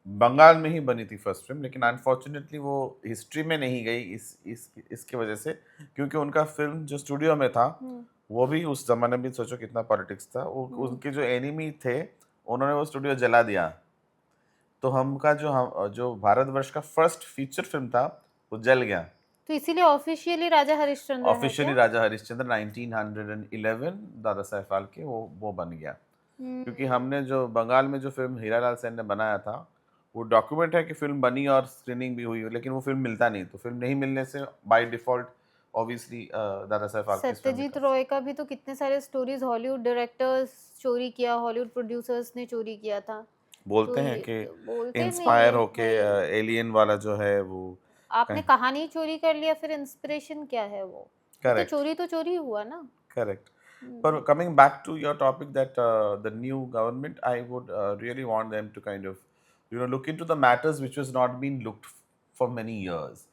बंगाल में ही बनी थी फर्स्ट फिल्म, लेकिन अनफॉर्चुनेटली वो हिस्ट्री में नहीं गई इसके वजह से, क्योंकि उनका फिल्म जो स्टूडियो में था, हम्म वो भी उस जमाने में सोचो कितना पॉलिटिक्स था, उनके जो एनिमी थे, उन्होंने वो स्टूडियो जला दिया। तो जो भारतवर्ष का फर्स्ट फीचर फिल्म था, वो जल गया। तो इसीलिए ऑफिशियली राजा हरिश्चंद्र है ऑफिशियली क्या? राजा हरिश्चंद्र 1911 दादा साहेब फाल्के वो बन गया। क्योंकि हम्म। हमने जो बंगाल में जो फिल्म हीरालाल सेन ने बनाया था, वो डॉक्यूमेंट है कि फिल्म बनी और स्क्रीनिंग भी हुई, लेकिन वो फिल्म मिलता नहीं, तो फिल्म नहीं मिलने से by default obviously Dada Saheb Phalke इस फिल्म सत्यजीत रॉय का भी तो कितने सारे स्टोरीज हॉलीवुड डायरेक्टर्स चोरी किया, हॉलीवुड प्रोड्यूसर्स ने चोरी किया था। तो बोलते हैं ये कि बोलते नहीं इंस्पायर है होके भाई। एलियन वाला जो है वो आपने कहीं। कहानी चोरी कर लिया, फिर इंस्पिरेशन क्या है वो? करेक्ट, तो चोरी हुआ ना। Correct. Hmm But coming back to your topic, that the new government, I would really want them to kind of, look into the matters which was not being looked for many years.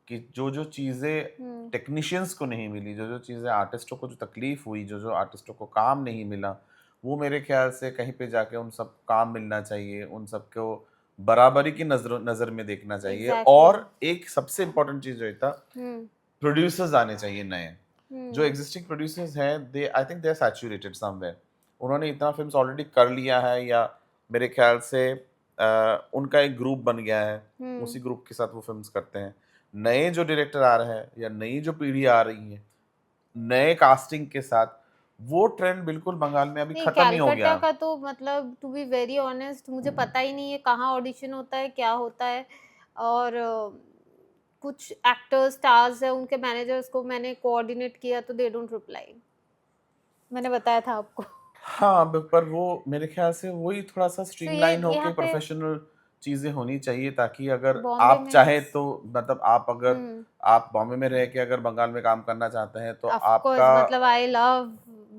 कि जो चीज़ें हम्म technicians को नहीं मिली, जो चीज़ें आर्टिस्टों को जो तकलीफ हुई, जो आर्टिस्टों को काम नहीं मिला, वो मेरे ख्याल से कहीं पे जाके उन सब काम मिलना चाहिए, उन सबको बराबरी की नज़र में देखना चाहिए। एग्जैक्टली। और एक सबसे इम्पोर्टेंट चीज़ जो था, हम्म प्रोड्यूसर्स आने चाहिए नए, जो एग्जिस्टिंग प्रोड्यूसर्स हैं they I think they are saturated somewhere, उन्होंने इतना फिल्म्स ऑलरेडी कर लिया है, या मेरे ख्याल से उनका एक ग्रुप बन गया है, उसी ग्रुप के साथ वो फिल्म्स करते हैं। नए जो डायरेक्टर आ रहे हैं या नई जो पीढ़ी आ रही है नए कास्टिंग के साथ, वो ट्रेंड बिल्कुल बंगाल में अभी नहीं, खत्म ही हो कैलकाटा गया। का तो मतलब टू बी वेरी ऑनेस्ट मुझे पता ही नहीं है कहाँ ऑडिशन होता है, क्या होता है। और कुछ एक्टर्स स्टार्स है, उनके मैनेजर्स को मैंने कोऑर्डिनेट किया तो दे डोंट रिप्लाई। मैंने बताया था आपको। हाँ, पर वो मेरे ख्याल से वही थोड़ा-सा तो ये स्ट्रीमलाइन होके यहाँ पे प्रोफेशनल चीज़ें होनी चाहिए, ताकि अगर बॉम्बे आप में चाहें तो मतलब आप अगर हम्म आप बॉम्बे में रह के अगर बंगाल में काम करना चाहते हैं तो ऑफ कोर्स आपका मतलब I love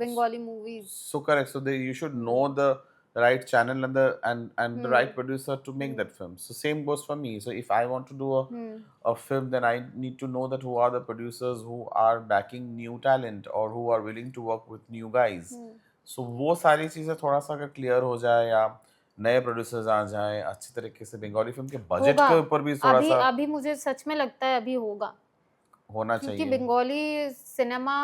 Bengali movies. so correct. So they, you should hmm know the right channel and the right hmm producer to make hmm that film. So same goes for me. So if I want to do hmm a film, then I need to know that who are the producers who are backing new talent or who are willing to work with new guys. Hmm. So वो सारी चीज़ें थोड़ा सा अगर clear हो जाए, या नए प्रोड्यूसर्स आ जाएं अच्छी तरीके से, बंगाली फिल्म के बजट होगा। के ऊपर भी थोड़ा अभी सा अभी मुझे सच में लगता है अभी होगा, होना क्योंकि चाहिए। बंगाली सिनेमा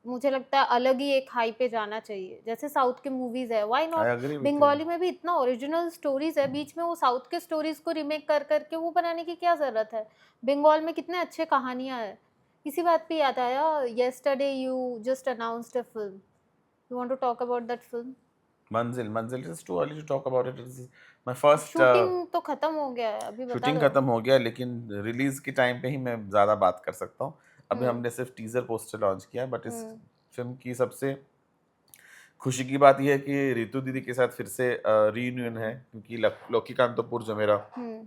मुझे लगता है अलग ही एक हाई पे जाना चाहिए, जैसे साउथ के मूवीज है, why I not. Agree with you. Bengali में भी इतना ओरिजिनल स्टोरीज है, बीच में वो साउथ के स्टोरीज को रिमेक कर करके वो बनाने की क्या जरूरत है। बंगाल में कितने अच्छे कहानियां है। इसी बात पे याद आया, yesterday you just announced a film, you want to talk about that film? मंजिल is too early to talk about it. Is my first shooting तो खत्म हो गया है, अभी बता शूटिंग दो। खत्म हो गया, लेकिन रिलीज के टाइम पे ही मैं ज़्यादा बात कर सकता हूँ। अभी हम्म हमने सिर्फ टीजर पोस्टर लॉन्च किया है, बट इस हम्म फिल्म की सबसे खुशी की बात यह है कि रितु दीदी के साथ फिर से रीयूनियन है, क्योंकि लौकी कांतोपुर जो मेरा हम्म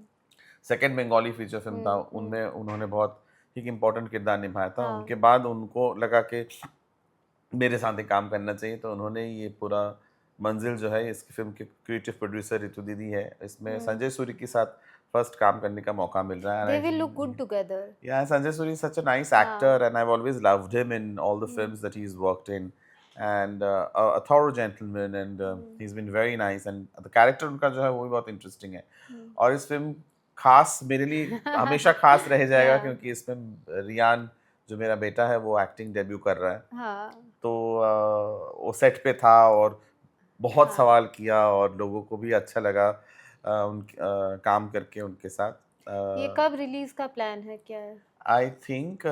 सेकंड बंगाली फीचर फिल्म था, हम्म। उनमें उन्होंने बहुत एक इम्पोर्टेंट किरदार निभाया था। हाँ उनके बाद उनको लगा कि मेरे साथ ही काम करना चाहिए, तो उन्होंने ये पूरा मंजिल जो है, इसकी फिल्म के क्रिएटिव प्रोड्यूसर रितु दीदी है। इसमें संजय सूरी के साथ फर्स्ट काम करने का मौका मिल रहा दे है। Will look good together. Yeah, Sanjay Suri is such a nice हाँ actor, and I've always loved him in all the films that he's worked in. And a thorough gentleman, and he's been very nice. And the character उनका जो है वो भी बहुत interesting है। और इस फिल्म खास मेरे लिए हमेशा खास रह जाएगा, हाँ क्योंकि इसमें रियान जो मेरा बेटा है वो एक्टिंग डेब्यू कर रहा है। हाँ तो वो सेट पे था और बहुत हाँ। सवाल किया, और लोगों को भी अच्छा लगा काम करके उनके साथ। ये कब रिलीज का प्लान है, क्या है? I think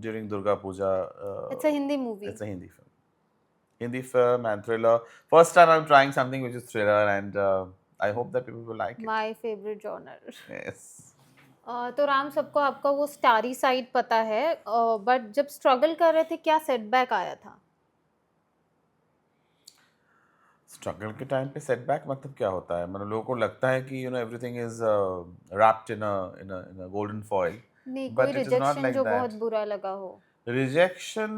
during Durga Puja, it's a Hindi movie. it's a Hindi film. Hindi film and thriller. First time I'm trying something which is thriller, and I hope that people will like it. My favourite genre. Yes. तो राम, सबको आपका वो starry side पता है, but जब struggle कर रहे थे क्या सेटबैक आया था? स्ट्रगल के टाइम पे सेटबैक मतलब क्या होता है? मतलब लोगों को लगता है कि everything is wrapped in a golden foil, नहीं, कोई but it is not rejection like जो बहुत that. बुरा लगा हो? रिजेक्शन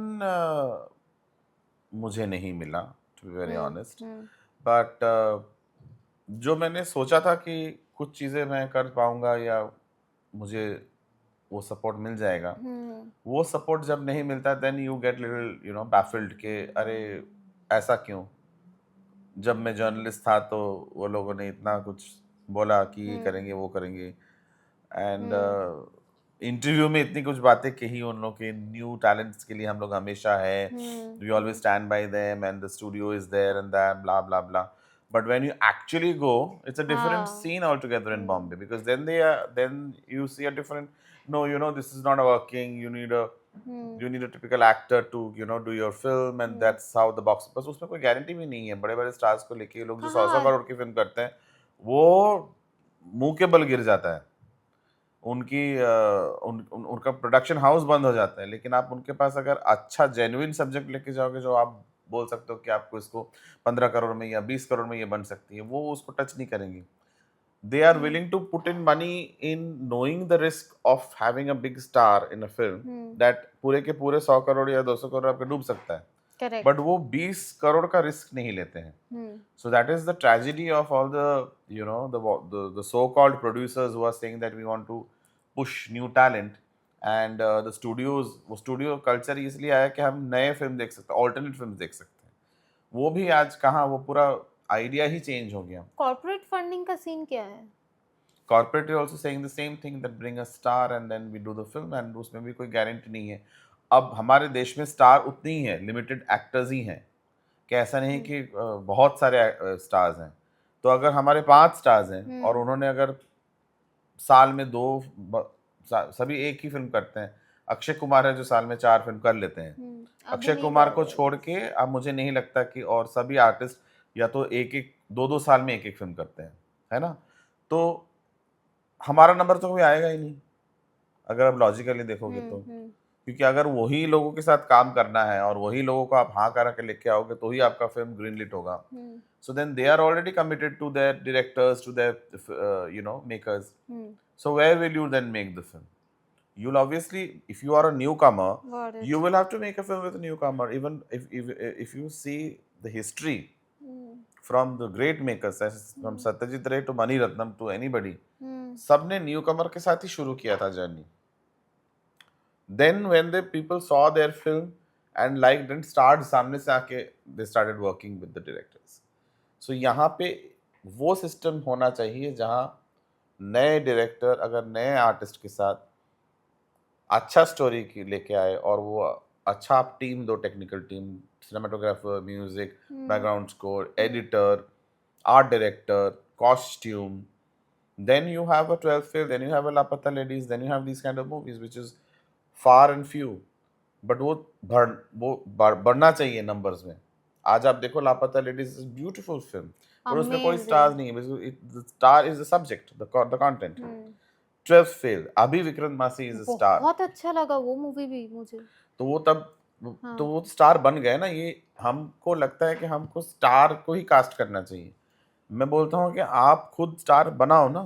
मुझे नहीं मिला, to be very honest. Hmm but जो मैंने सोचा था कि कुछ चीज़ें मैं कर पाऊंगा, या मुझे वो सपोर्ट मिल जाएगा, हम्म वो सपोर्ट जब नहीं मिलता, then you get little baffled के अरे ऐसा क्यों। जब मैं जर्नलिस्ट था तो वो लोगों ने इतना कुछ बोला कि ये हम्म करेंगे वो करेंगे, एंड हम्म इंटरव्यू में इतनी कुछ बातें कही उन लोगों के, न्यू टैलेंट्स के लिए हम लोग हमेशा है, we always stand by them and the studio is there and that blah blah blah. But when you actually go, it's a different हाँ scene altogether in Bombay, because then you see a different, no, this is not working. Hmm You need a typical actor to do your film, and that's how the box, बस उसमें कोई guarantee भी नहीं है। बड़े बड़े stars को लेके ये लोग जो 100 हाँ करोड़ की फिल्म करते हैं, वो मुंह के बल गिर जाता है। उनकी उनका प्रोडक्शन हाउस बंद हो जाता है। लेकिन आप उनके पास अगर अच्छा जेन्युइन सब्जेक्ट लेके जाओगे, जो आप बोल सकते हो कि आपको इसको 15 करोड़ में या 20 करोड़ में ये बन सकती है, वो उसको टच नहीं करेंगे। They are willing to put in money in knowing the risk of having a big star in a film, that पूरे के पूरे 100 करोड़ या 200 करोड़ आपके डूब सकता है, करेक्ट। बट वो 20 करोड़ का रिस्क नहीं लेते हैं। So that is the tragedy of all the the so-called producers who are saying that we want to push new talent, and the studios, वो studio culture इसलिए आया कि हम नए फिल्म देख सकते हैं, alternate फिल्म देख सकते हैं। वो भी आज कहाँ, वो पूरा आइडिया ही चेंज हो गया। कॉर्पोरेट फंडिंग का सीन क्या है? Corporate is also saying the same thing, that bring a star and then we do the film, and उसमें भी कोई गारंटी नहीं है। अब हमारे देश में स्टार उतनी ही है, लिमिटेड एक्टर्स ही हैं, कि ऐसा नहीं हम्म, कि बहुत सारे स्टार्स हैं। तो अगर हमारे 5 स्टार्स हैं और हम्म, उन्होंने अगर साल में 2 सभी एक ही फिल्म करते हैं। अक्षय कुमार है जो साल में 4 फिल्म कर लेते हैं। अभी अक्षय नहीं कुमार कर को रहे। छोड़ के अब मुझे नहीं लगता कि और सभी आर्टिस्ट या तो एक-एक 2-2 साल में एक-एक फिल्म करते हैं, है ना? तो हमारा नंबर तो कभी आएगा ही नहीं, अगर आप लॉजिकली देखोगे तो। हम्म, क्योंकि अगर वही लोगों के साथ काम करना है और वही लोगों को आप हाँ करा के लेके आओगे तो ही आपका फिल्म ग्रीन लिट होगा। हम्म, So then they are already committed to their directors, to their makers. Hmm, So where will you then make the film? You'll obviously, if you are a newcomer, got you it. will have to make a film with a newcomer. Even if you see the history hmm, from the great makers, as from hmm, Satyajit Ray to Mani Ratnam to anybody, हम्म, सबने newcomer के साथ ही शुरू किया था journey. Then when the people saw their film and liked and started सामने से आके they started working with the directors. So यहाँ पे वो सिस्टम होना चाहिए जहाँ नए डायरेक्टर अगर नए आर्टिस्ट के साथ अच्छा स्टोरी की लेके आए और वो अच्छा आप टीम दो, technical team, cinematographer, music, hmm, background score, hmm, editor, art director, costume, then you have a 12th fail, then you have a Lapata Ladies, then you have these kind of movies which is far and few. But बढ़ना चाहिए numbers में। आज आप देखो लापता ladies is beautiful film, पर उसमें कोई amazing. स्टार नहीं है, the star is the subject, the content. Hmm, 12th fail, अभी विक्रम मासी इज अ स्टार। बहुत अच्छा लगा वो मूवी भी मुझे। तो वो तब तो हाँ, वो स्टार बन गए ना। ये हमको लगता है कि हमको स्टार को ही कास्ट करना चाहिए। मैं बोलता हूँ कि आप खुद स्टार बनाओ ना।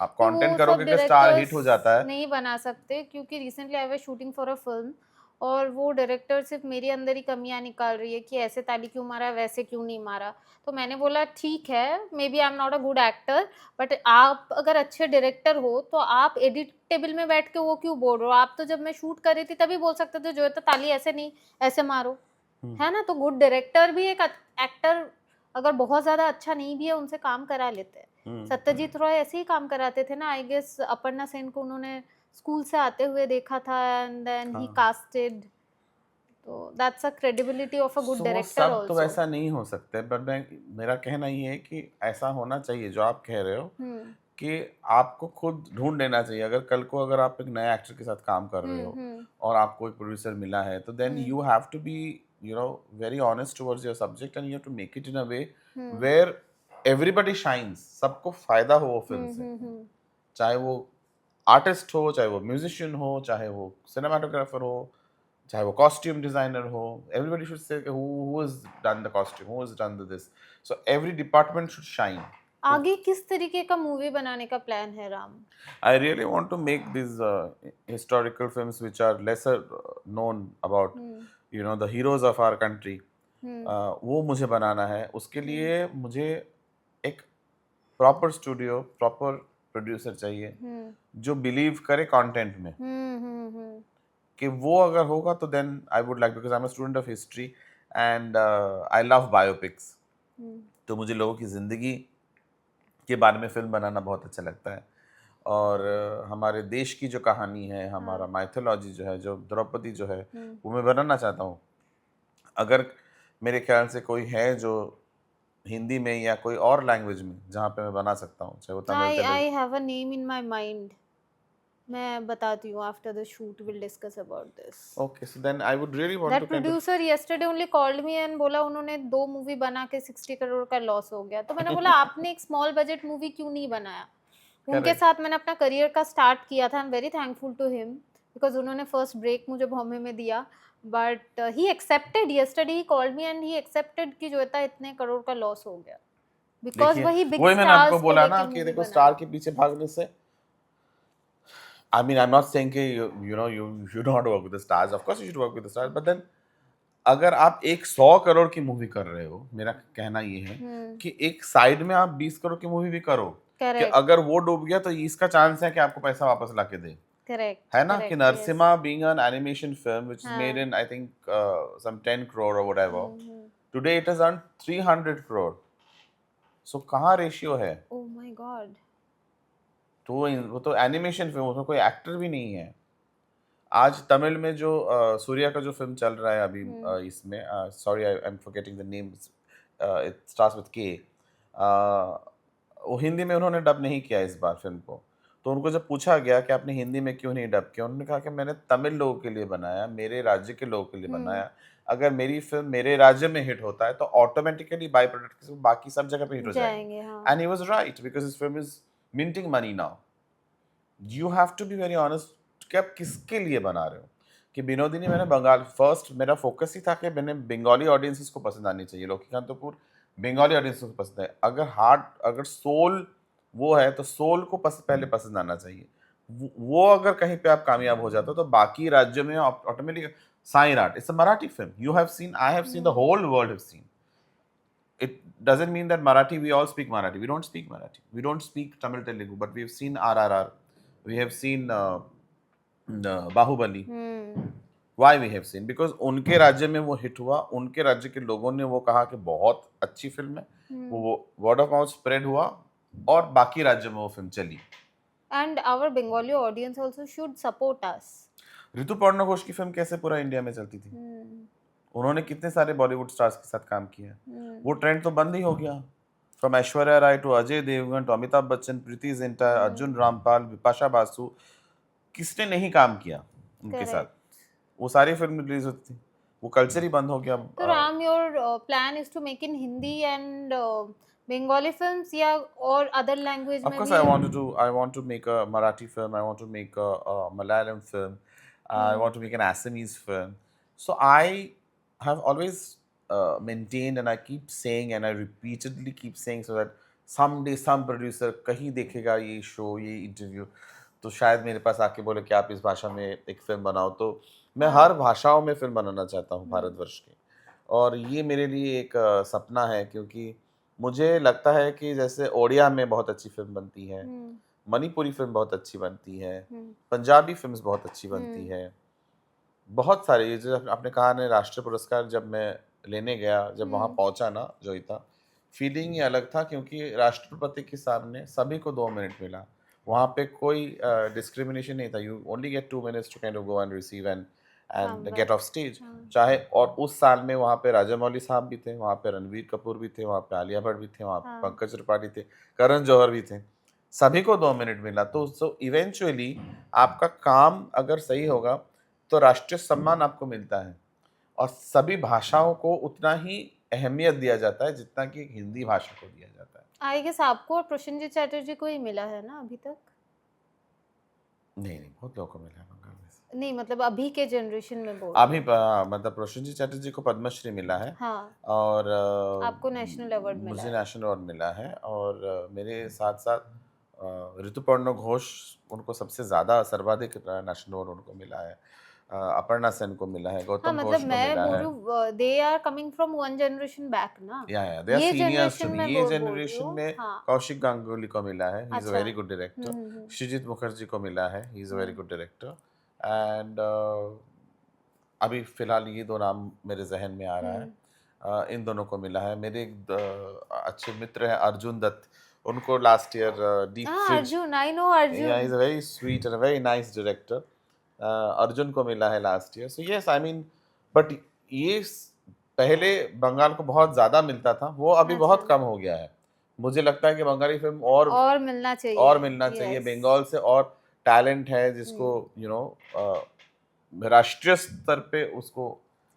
आप नहीं कंटेंट वो सब करोगे कि स्टार डायरेक्टर्स हिट हो जाता है। नहीं बना सकते क्योंकि recently I was shooting for a film और वो डायरेक्टर सिर्फ मेरे अंदर ही कमियां निकाल रही है कि ऐसे ताली क्यों मारा वैसे क्यों नहीं मारा। तो मैंने बोला ठीक है, maybe I am not a good actor, but आप अगर अच्छे डायरेक्टर हो तो आप एडिट टेबल में बैठ के वो क्यों बोल रहे हो। आप तो जब मैं शूट कर रही थी तभी बोल सकते थे जो है तो ताली ऐसे नहीं ऐसे मारो, हम्म, है ना। तो गुड डायरेक्टर भी एक एक्टर अगर बहुत ज्यादा अच्छा नहीं भी है उनसे काम करा लेते हैं। हम्म। सत्यजीत रॉय ऐसे ही काम कराते थे ना। आई गेस अपर्णा सेन को उन्होंने स्कूल से आते हुए देखा था एंड देन ही हाँ, कास्टेड। तो that's a credibility of a good so वो डायरेक्टर सब तो आल्सो। वैसा नहीं हो सकते, बट मैं मेरा कहना ये है कि ऐसा होना चाहिए जो आप कह रहे हो, हम्म, कि आपको खुद ढूंढ लेना चाहिए। अगर कल को अगर आप एक नए एक्टर के साथ काम कर रहे हो हम्म, और आपको एक प्रोड्यूसर मिला है, तो then hmm, you have to be very honest towards your subject and you have to make it in a way hmm, where everybody shines, सबको फायदा हो वो फिल्म से। हम्म, चाहे वो आर्टिस्ट हो, चाहे वो म्यूजिशियन हो, चाहे वो सिनेमाटोग्राफर हो, चाहे वो कॉस्ट्यूम डिजाइनर हो। Everybody should say who has done the costume, who has done this. So every department should shine. तो आगे किस तरीके का मूवी बनाने का प्लान है Ram? I really want to make these historical films which are lesser known about, hmm, the heroes of our country. हम्म, वो मुझे बनाना है। उसके हम्म, लिए मुझे एक प्रॉपर स्टूडियो, प्रॉपर प्रोड्यूसर चाहिए हम्म, जो बिलीव करे कंटेंट में। हम्म, कि वो अगर होगा तो then I would like, because I am a student of history and I love biopics. Hmm, तो मुझे लोगों की ज़िंदगी के बारे में फ़िल्म बनाना बहुत अच्छा लगता है। और हमारे देश की जो कहानी है, हमारा हाँ, माइथोलॉजी जो है, जो द्रौपदी जो है, हम्म। वो मैं बनाना चाहता हूँ। अगर मेरे ख्याल से कोई है जो हिंदी में या कोई और लैंग्वेज में जहाँ पे मैं बना सकता हूँ, चाहे वो Tamil, I Telugu. I have a name in my mind. मैं बताती हूँ after the shoot will discuss about this. Okay, so then I would really want that to kind of producer yesterday only called me and बोला उन्होंने 2 movie बना के 60 करोड़ का loss हो गया। तो मैंने बोला आपने एक स्मॉल बजट मूवी क्यों नहीं बनाया? उनके करेक्ट। साथ मैंने अपना करियर का स्टार्ट किया था। I am very thankful to him because उन्होंने फर्स्ट ब्रेक मुझे बॉम्बे में दिया। But he accepted yesterday he called me and he accepted कि जो था इतने करोड़ का लॉस हो गया। बिकॉज़ देखिए, वही बिग वही मैंने आपको स्टार्स को बोला ना लेके कि मूवी देखो बनाना। स्टार के पीछे भागने से, I mean, I'm not saying कि you should not work with the stars. Of course, you should work with the stars. But then, अगर आप एक 100 करोड़ की मूवी कर रहे हो, मेरा कहना ये है हुँ, कि एक साइड में आप 20 करोड़ की मूवी भी करो, कि करेक्ट, अगर वो डूब गया तो इसका चांस है कि आपको पैसा वापस ला के दे। करेक्ट, है ना? कि correct, yes. Narasimha being an animation film which is made हाँ। in I think some 10 crore or whatever. Hmm, hmm. Today it has earned 300 crore. So कहाँ रेशियो है? Oh my God! तो वो तो एनिमेशन फिल्म, उसमें कोई एक्टर भी नहीं है। आज तमिल में जो सूर्या का जो फिल्म चल रहा है अभी हम्म, इसमें, sorry I am forgetting the name, it starts with के, वो हिंदी में उन्होंने डब नहीं किया इस बार फिल्म को। तो उनको जब पूछा गया कि आपने हिंदी में क्यों नहीं डब किया, उन्होंने कहा कि मैंने तमिल लोगों के लिए बनाया, मेरे राज्य के लोगों के लिए हम्म, बनाया। अगर मेरी फिल्म मेरे राज्य में हिट होता है तो ऑटोमेटिकली बाई प्रोडक्ट बाकी सब जगह पे हिट हो जाएगी। जाएंगे, हाँ। And he was right because his film is minting money now. You have to be very honest कि आप किसके लिए बना रहे हो। कि विनोदिनी मैंने बंगाल, फर्स्ट मेरा फोकस ही था कि मैंने बंगाली ऑडियंसेस को पसंद आनी चाहिए, लौकीकांत कपूर बंगाली ऑडियंस को पसंद है। अगर हार्ट, अगर सोल वो है तो सोल को पहले पसंद आना चाहिए। वो अगर कहीं पे आप कामयाब हो जाते हो तो बाकी राज्यों में automatic. Sairat, it's a Marathi film, you have seen, I have seen, the hmm, whole world have seen. It doesn't mean that Marathi, we all speak Marathi. We don't speak Marathi. We don't speak Tamil Telugu, but we've seen RRR. We have seen Bahubali. Hmm, Why we have seen? Because उनके राज्य में वो hit हुआ, उनके राज्य के लोगों ने वो कहा कि बहुत अच्छी फिल्म है, हम्म। वो वर्ड ऑफ माउथ स्प्रेड हुआ और बाकी राज्यों में वो फिल्म चली। And our Bengali audience also should support us. Rituparna Ghosh की फिल्म कैसे पूरा इंडिया में चलती थी? हम्म, उन्होंने कितने सारे बॉलीवुड स्टार्स के साथ काम किया है। वो हम्म, ट्रेंड तो बंद ही हो गया। From Aishwarya Rai to Ajay Devgan to Amitabh Bachchan, Preity Zinta, Arjun Rampal, Bipasha Basu, किसने नहीं काम किया उनके साथ? correct. वो सारी फिल्म रिलीज होती थी, वो कल्चर ही बंद हो गया। So Ram, your plan is to make in Hindi and Bengali films, या और other language Of में course, भी? I want to make a Marathi film. I want to make a Malayalam film. I want to make an Assamese film. So I have always maintained, and I keep saying, and I repeatedly keep saying, so that someday some producer कहीं देखेगा ये show, ये interview, तो शायद मेरे पास आके बोले कि आप इस भाषा में एक फिल्म बनाओ। तो मैं हाँ, हर भाषाओं में फिल्म बनाना चाहता हूँ हम्म, भारतवर्ष के। और ये मेरे लिए एक सपना है, क्योंकि मुझे लगता है कि जैसे ओडिया में बहुत अच्छी फ़िल्म बनती है, हम्म, मणिपुरी फ़िल्म बहुत अच्छी बनती है, हम्म, पंजाबी फ़िल्म्स बहुत अच्छी बनती हम्म, है। बहुत सारे, ये जो आपने कहा ना राष्ट्रीय पुरस्कार जब मैं लेने गया, जब वहाँ हम्म, पहुँचा ना जोईता, फ़ीलिंग ही अलग था, क्योंकि राष्ट्रपति के सामने सभी को 2 मिनट मिला। वहाँ पे कोई डिस्क्रिमिनेशन नहीं था, you only get 2 minutes to kind of go and receive and come get back. Of stage. हाँ, चाहे, और उस साल में वहाँ पे राजामौली साहब भी थे, वहाँ पे रणवीर कपूर भी थे, वहाँ पे आलिया भट्ट भी थे, वहाँ पे हाँ, पंकज त्रिपाठी थे, करण जौहर भी थे। सभी को 2 मिनट मिला, तो सो इवेंचुअली आपका काम अगर सही होगा तो राष्ट्रीय सम्मान आपको मिलता है। और सभी भाषाओं को उतना ही अहमियत दिया जाता है जितना कि एक हिंदी भाषा को दिया जाता है। आई गेस आपको और प्रसेनजीत चैटर्जी को ही मिला है ना अभी तक? नहीं, नहीं, बहुत लोगों को मिला है बंगाल में से। नहीं, मतलब अभी के जनरेशन में बोल अभी रही हूँ। मतलब प्रसेनजीत चटर्जी को पद्मश्री मिला है, हाँ, और आपको नेशनल अवार्ड मिला मुझे है। नेशनल अवार्ड मिला है, और मेरे साथ-साथ ऋतुपर्णा घोष, उनको सबसे ज़्यादा सर्वाधिक नेशनल अवार्ड उनको मिला है। अपर्णा सेन को मिला है, हाँ, गौतम मतलब घोष को मैं मिला बोल है। रही हूँ they are coming from one generation back ना। या दे आर ये सीनियर्स टू जनरेशन मी। में ये बोल रही जनरेशन हूँ। में हाँ, कौशिक गांगुली को मिला है, ही इज़ अ अच्छा। Very good director. Hmm, Srijit Mukherjee को मिला है, he is a very hmm, good director. And अभी फ़िलहाल ये 2 नाम मेरे ज़हन में आ रहा है। हम्म। इन दोनों को मिला है। मेरे एक अच्छे मित्र हैं अर्जुन दत्त, उनको लास्ट ईयर डीप हाँ, फ्रिज, अर्जुन, आई नो या he is Arjun. A very sweet and a very nice director. Arjun को मिला है last year. So yes, I mean, but ये पहले बंगाल को बहुत ज़्यादा मिलता था, वो अभी अच्छा, बहुत कम हो गया है। मुझे लगता है कि बंगाली फ़िल्म और मिलना और चाहिए। मिलना चाहिए। यस। बंगाल से और टैलेंट है जिसको हम्म, राष्ट्रीय स्तर पे उसको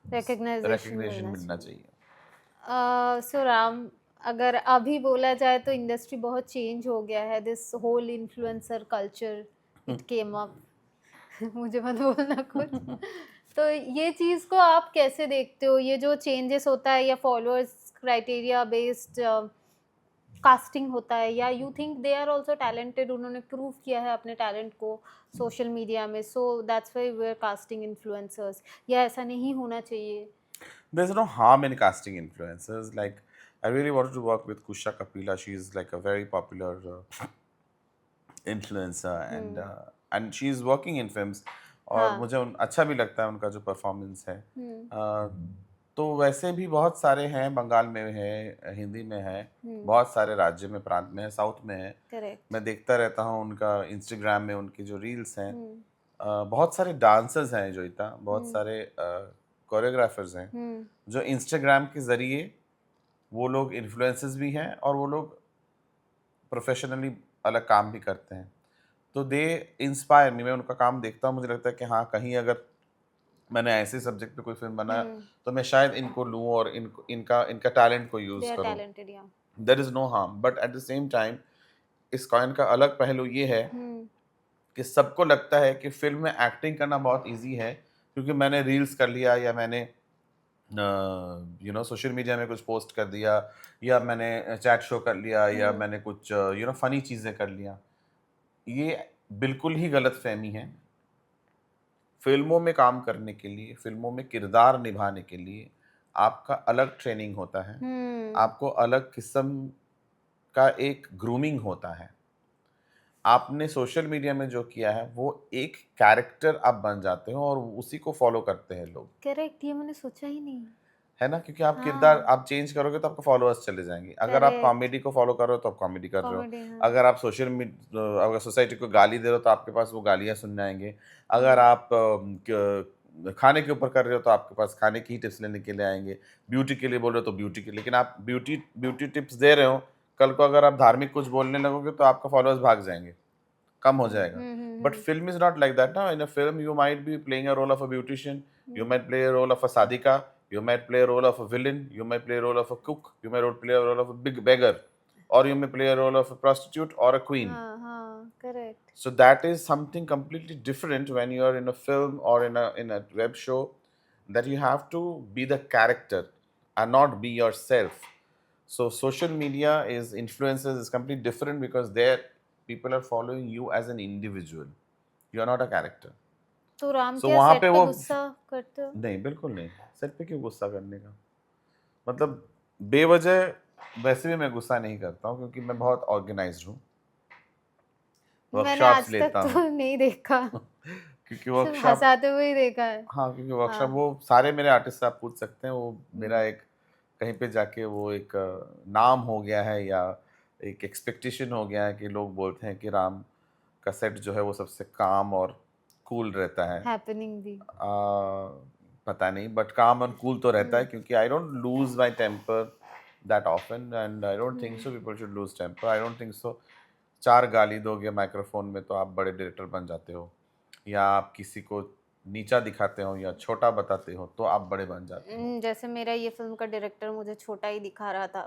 रिकग्नाइजेशन रिकग्निशन मिलना मिलना चाहिए। चाहिए। सो राम, अगर अभी बोला जाए तो इंडस्ट्री बहुत चेंज हो गया है। This whole influencer culture it came up. मुझे मत बोलना कुछ। तो ये चीज़ को आप कैसे देखते हो? ये जो चेंजेस होता है, या फॉलोअर्स क्राइटेरिया बेस्ड कास्टिंग होता है, या you think they are also talented, उन्होंने प्रूव किया है अपने टैलेंट को सोशल मीडिया में, so that's why we are casting influencers, या ऐसा नहीं होना चाहिए? There's no harm in casting influencers. Like, I really wanted to work with Kusha Kapila. She's like a very popular influencer, hmm, and she's working in films. और हाँ, मुझे अच्छा भी लगता है उनका जो परफॉर्मेंस है। हम्म, तो वैसे भी बहुत सारे हैं, बंगाल में है, हिंदी में है, हम्म, बहुत सारे राज्य में, प्रांत में है, साउथ में है। करेक्ट। मैं देखता रहता हूँ उनका इंस्टाग्राम में उनकी जो रील्स हैं। हम्म, बहुत सारे डांसर्स हैं जोईता, बहुत सारे कोरियोग्राफर्स हैं जो इंस्टाग्राम के ज़रिए वो लोग इन्फ्लुएंसर्स भी हैं और वो लोग प्रोफेशनली अलग काम भी करते हैं। तो दे इंस्पायर मी, मैं उनका काम देखता हूँ, मुझे लगता है कि हाँ, कहीं अगर मैंने ऐसे सब्जेक्ट पे कोई फिल्म बनाया तो मैं शायद इनको लूँ और इनको इनका इनका टैलेंट को दे यूज़ आर करूँ। टैलेंटेड, या there is no harm, but at the same time इस कॉइन का अलग पहलू ये है कि सबको लगता है कि फ़िल्म में एक्टिंग करना बहुत ईज़ी है, क्योंकि मैंने रील्स कर लिया या मैंने सोशल मीडिया में कुछ पोस्ट कर दिया या मैंने चैट शो कर लिया या मैंने कुछ फ़नी चीज़ें कर लिया। ये बिल्कुल ही गलतफ़हमी है। फ़िल्मों में काम करने के लिए, फ़िल्मों में किरदार निभाने के लिए आपका अलग ट्रेनिंग होता है। आपको अलग किस्म का एक ग्रूमिंग होता है। आपने सोशल मीडिया में जो किया है वो एक कैरेक्टर आप बन जाते हो और उसी को फ़ॉलो करते हैं लोग, करेक्ट, ये मैंने सोचा ही नहीं। है ना? क्योंकि आप किरदार हाँ, आप चेंज करोगे तो आपके फ़ॉलोअर्स चले जाएँगे। अगर आप करेक्ट, कॉमेडी को फ़ॉलो कर रहे हो तो आप कॉमेडी कर रहे हो। कॉमेडी, हाँ, अगर आप अगर सोसाइटी को गाली दे रहे हो तो आपके पास वो गालियाँ सुनने आएँगे। अगर हाँ, आप खाने के ऊपर कर रहे हो तो आपके पास खाने की ही टिप्स लेने के लिए आएँगे। ब्यूटी के लिए बोल रहे हो तो ब्यूटी के लिए, लेकिन आप ब्यूटी ब्यूटी टिप्स दे रहे हो, कल को अगर आप धार्मिक कुछ बोलने लगोगे तो आपका फ़ॉलोअर्स भाग जाएँगे, कम हो जाएगा। But film is not like that ना। In a film you might be playing a role of a beautician, you might play a role of a sadhika, you might play a role of a villain, you might play a role of a cook, you might play a role of a big beggar, or you may play a role of a prostitute or a queen. हाँ, हाँ, correct. So that is something completely different when you are in a film or in a web show, that you have to be the character and not be yourself. So social media is influencers is completely different because there people are following you as an individual. You are not a character. तो Ram So क्या वहाँ set पे पे वो गुस्सा करते हो? नहीं, बिल्कुल नहीं। सेट पे क्यों गुस्सा करने का? मतलब बेवजह वैसे भी मैं गुस्सा नहीं करता हूँ क्योंकि मैं बहुत ऑर्गेनाइज्ड हूँ। मैंने वर्कशॉप्स आज तक लेता तो हूँ नहीं देखा, क्योंकि सिर्फ वर्कशॉप हँसाते हुए ही देखा है। हाँ, क्योंकि वर्कशॉप हाँ, वो सारे मेरे आर्टिस्ट से आप पूछ सकते हैं, वो मेरा हुँ, एक कहीं पे जाके वो एक नाम हो गया है या एक एक्सपेक्टेशन हो गया है कि लोग बोलते हैं कि राम का सेट जो है वो सबसे काम और कूल रहता है। हैपनिंग भी। पता नहीं, बट काम एंड कूल तो रहता है हुँ, क्योंकि I don't lose my temper that often and I don't think hmm, so people should lose temper. I don't think so 4 गाली दोगे माइक्रोफोन में तो आप बड़े डायरेक्टर बन जाते हो, या आप किसी को नीचा दिखाते हो या छोटा बताते हो तो आप बड़े बन जाते हो। जैसे मेरा ये फ़िल्म का डायरेक्टर मुझे छोटा ही दिखा रहा था,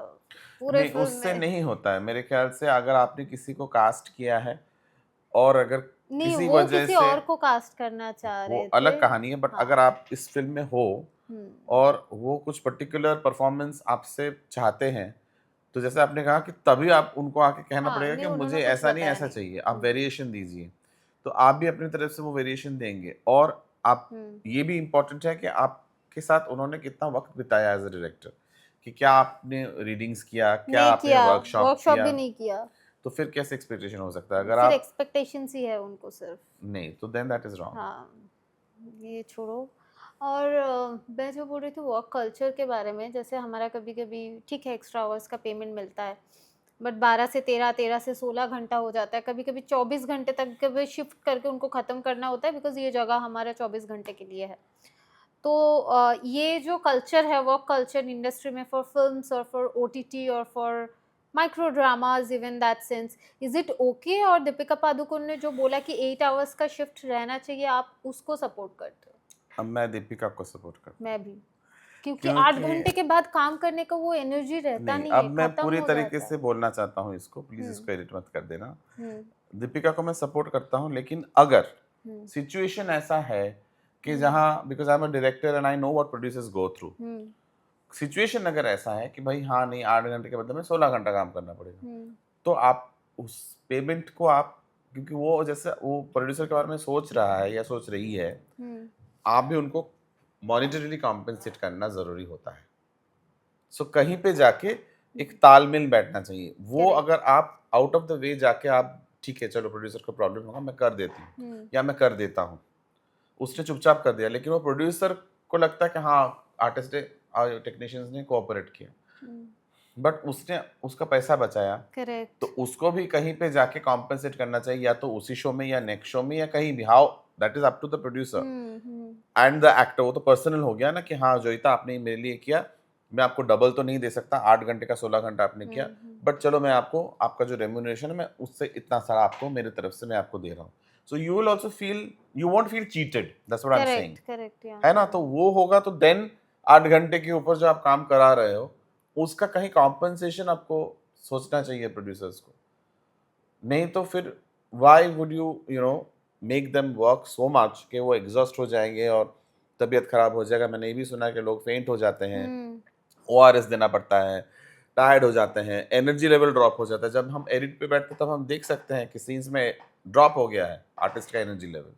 पूरे नहीं, फ़िल्म उससे में। नहीं होता है मेरे ख्याल से। अगर आपने किसी को कास्ट किया है और अगर नहीं, किसी वो वजह किसी से, और को कास्ट करना चाह वो रहे थे। अलग कहानी है, बट अगर हाँ, आप इस फ़िल्म में हो हुँ, और वो कुछ पर्टिकुलर परफ़ॉर्मेंस आपसे चाहते हैं, तो जैसे आपने कहा कि तभी आप उनको आके कहना हाँ, पड़ेगा नहीं कि उन्होंने मुझे कुछ ऐसा नहीं, बताया ऐसा नहीं। चाहिए, आप हुँ, वेरिएशन दीजिए। तो आप भी अपनी तरफ से वो वेरिएशन देंगे और आप, हुँ। ये भी इम्पोर्टेंट है कि आपके साथ उन्होंने कितना वक़्त बिताया एज़ अ डायरेक्टर, कि क्या आपने रीडिंग्स किया, क्या नहीं आपने किया, वर्कशॉप वर्कशॉप किया, भी नहीं किया। तो फिर कैसे एक्सपेक्टेशन हो सकता है? अगर फिर आप एक्सपेक्टेशंस ही है उनको सिर्फ़। नहीं, तो देन दैट इज़ रॉन्ग। हाँ, ये छोड़ो। और मैं जो बोल रही थी वर्क कल्चर के बारे में, जैसे हमारा कभी-कभी ठीक है एक्स्ट्रा आवर्स का पेमेंट मिलता है, बट 12 से 13, 13 से 16 घंटा हो जाता है, कभी-कभी 24 घंटे तक कभी शिफ्ट करके उनको ख़त्म करना होता है बिकॉज़ ये जगह हमारा 24 घंटे के लिए है। तो ये जो कल्चर है वर्क कल्चर इंडस्ट्री में फॉर फ़िल्म्स और फॉर ओटीटी और for micro dramas even that sense, is it okay? और दीपिका पादुकोण ने जो बोला कि 8 आवर्स का शिफ्ट रहना चाहिए, आप उसको सपोर्ट करते हो? अब मैं दीपिका को सपोर्ट करता हूँ, मैं भी। क्योंकि 8 क्योंकि घंटे के बाद काम करने का वो एनर्जी रहता नहीं, नहीं अब है, मैं खत्म पूरी हो तरीके जाता है। से बोलना चाहता हूँ इसको, प्लीज़ हुँ, इसको एडिट मत कर देना। हुँ, दीपिका को मैं सपोर्ट करता हूँ, लेकिन अगर हुँ, सिचुएशन ऐसा है कि हुँ, जहाँ, because I am a director and I know what producers go through. Hmm, situation अगर ऐसा है कि भाई हाँ, नहीं 8 घंटे के बदले में 16 घंटा काम करना पड़ेगा, हुँ, तो आप उस पेमेंट को आप, क्योंकि वो जैसे वो प्रोड्यूसर के बारे में सोच रहा है या सोच रही है, हुँ, आप भी उनको मॉनेटरीली कॉम्पेंसेट करना ज़रूरी होता है। सो कहीं पे जाके एक हुँ, तालमेल बैठना चाहिए। वो करेक्ट। अगर आप आउट ऑफ द वे जाके आप, ठीक है चलो प्रोड्यूसर को प्रॉब्लम होगा, मैं कर देती हूँ हुँ, या मैं कर देता हूँ। उसने चुपचाप कर दिया, लेकिन वो प्रोड्यूसर को लगता है कि हाँ, आर्टिस्ट ने टेक्नीशियंस ने कोऑपरेट किया। हुँ, बट उसने उसका पैसा बचाया, तो करेक्ट। उसको भी कहीं पे जाके कॉम्पेंसेट करना चाहिए, या तो उसी शो में या नेक्स्ट शो में या कहीं भी। How that is up to the producer hmm. And the actor. वो तो पर्सनल हो गया ना कि हाँ जोईता आपने मेरे लिए किया, मैं आपको डबल तो नहीं दे सकता, 8 घंटे का 16 घंटा आपने किया, बट चलो मैं आपको आपका जो रेम्यूनरेशन है मैं उससे इतना सारा आपको मेरे तरफ से मैं आपको दे रहा हूँ। So you will also feel, you want feel cheated, that's what I am saying, correct correct या है ना? तो वो होगा तो देन 8 घंटे के ऊपर जो आप काम करा रहे हो उसका कहीं कॉम्पनसेशन आपको सोचना चाहिए प्रोड्यूसर्स को। नहीं तो फिर why would you you know make them work so much कि वो एग्जॉस्ट हो जाएंगे और तबीयत खराब हो जाएगा। मैंने ये भी सुना है कि लोग फेंट हो जाते हैं, हम्म। ओआरएस देना पड़ता है, टायर्ड हो जाते हैं, एनर्जी लेवल ड्रॉप हो जाता है। जब हम एडिट पे बैठते हैं तब हम देख सकते हैं कि सीन्स में ड्रॉप हो गया है आर्टिस्ट का energy level,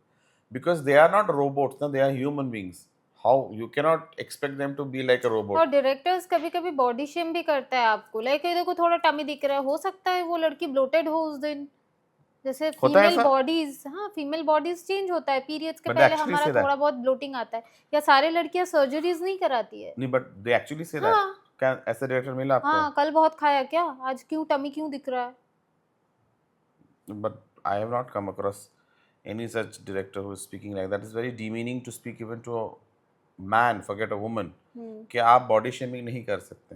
because they are not robots ना, they are human beings. How you can not expect them to be like a और रोबोट। डायरेक्टर्स कभी कभी बॉडी शेम भी करता है आपको, लाइक ये देखो थोड़ा टमी दिख रहा है, हो सकता है वो लड़की ब्लोटेड हो उस दिन। जैसे होता है फीमेल ऐसा? बॉडीज, हाँ फीमेल बॉडीज चेंज होता है, पीरियड्स के बट दे पहले एक्चुअली हमारा से थोड़ा दैट? बहुत ब्लोटिंग आता है। या सारे लड़कियां सर्जरीज नहीं कराती है? नहीं, but they actually say that? हाँ। क्या ऐसा डायरेक्टर मिला आपको? हाँ, कल बहुत खाया क्या, आज क्यों टमी क्यों दिख रहा है? But I have not come across any such director who is speaking like that. It's very demeaning to speak even to a man, forget a woman, हम्म। कि आप बॉडी शेमिंग नहीं कर सकते,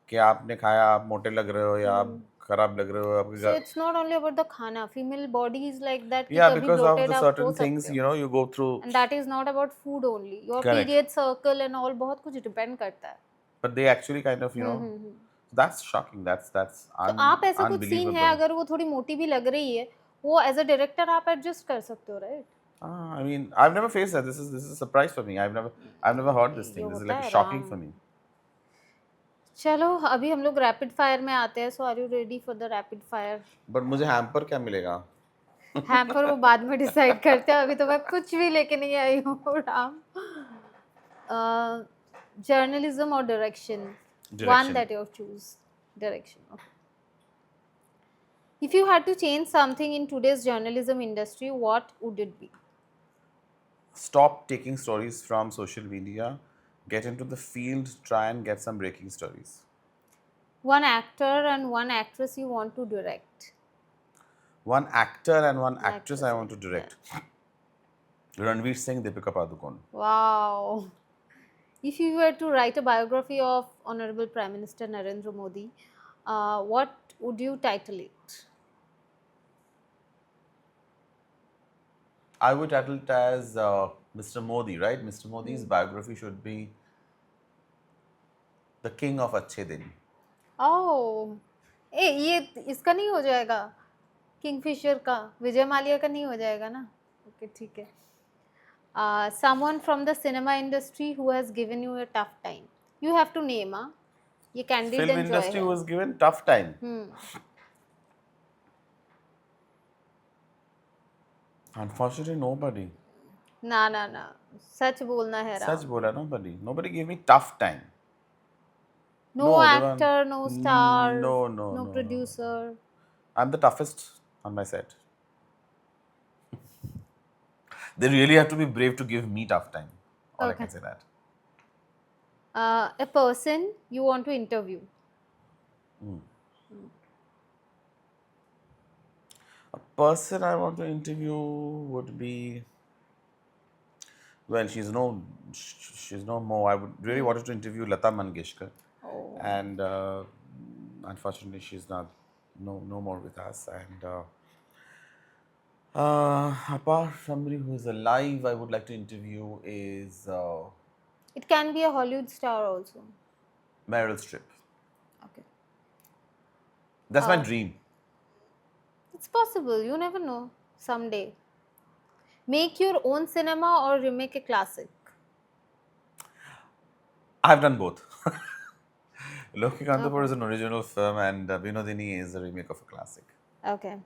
कि आपने खाया आप मोटे लग रहे हो या आप खराब लग रहे हो आपके सो घर। It's not only about the khana, female body is like that कि या कभी बिकॉज ऑफ ब्लोटेड द आप हो सर्टेन सकते थिंग्स हो। You go through. And that is not about food only, your correct, period circle and all बहुत कुछ depend करता है। But they actually kind of hmm. That's shocking, that's तो आप ऐसा कुछ सीन है, अनबिलीवेबल। अगर वो थोड़ी मोटी भी लग रही है, वो एज अ डायरेक्टर आप एडजस्ट कर सकते हो, right? I mean, I've never faced that. This is a surprise for me. I've never heard this ये thing. This is होता like a है shocking राम। for me. चलो अभी हम लोग रैपिड फायर में आते हैं, so are you ready for the rapid fire? But मुझे हैम्पर क्या मिलेगा? हैम्पर वो बाद में डिसाइड करते हैं, अभी तो मैं कुछ भी लेके नहीं आई हूँ राम। जर्नलिज्म और direction? One Direction. That you choose. Direction, okay. If you had to change something in today's journalism industry, what would it be? Stop taking stories from social media. Get into the field. Try and get some breaking stories. One actor and one actress you want to direct. One actor and one actress I Actress, want to yeah. direct. Ranveer Singh, Deepika Padukone. Wow. If you were to write a biography of Honorable Prime Minister Narendra Modi, what would you title it? I would title it as Mr. Modi, right? Mr. Modi's biography should be The King of Achhe Din. Oh, ये इसका नहीं हो जाएगा, Kingfisher का, विजय माल्या का नहीं हो जाएगा ना? ओके ठीक है। Someone from the cinema industry who has given you a tough time. You have to name, हाँ? ये candid Film and joy industry है। was given tough time. Unfortunately, nobody. ना ना ना, सच बोलना है Such Ram. bola, nobody. Nobody gave me tough time. No No, they were. actor, no star, No. no producer. I'm the toughest on my set. They really have to be brave to give me tough time. All I Okay. can say that. A person you want to interview. A person I want to interview would be, well, she's no more. I would really wanted to interview Lata Mangeshkar, Oh. and unfortunately, she's not no more with us. And apart from somebody who is alive, I would like to interview is It can be a Hollywood star also. Meryl Streep. Okay. That's my dream. It's possible, you never know. Someday. Make your own cinema or remake a classic? I've done both. Loki Kantapur Okay. is an original film, and Vinodini is a remake of a classic. Okay.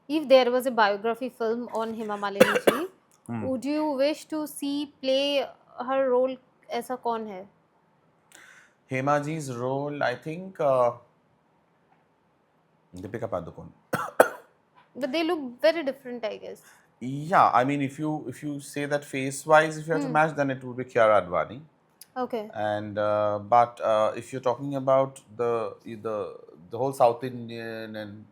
If there was a biography film on Hema Malini ji, would you wish to see play her role? ऐसा कौन है? Hema ji's role, I think, Deepika Padukone. But they look very different, I guess. Yeah, I mean, if you say that face wise, if you have to match, then it would be Kiara Advani. Okay. And but if you're talking about the whole South Indian and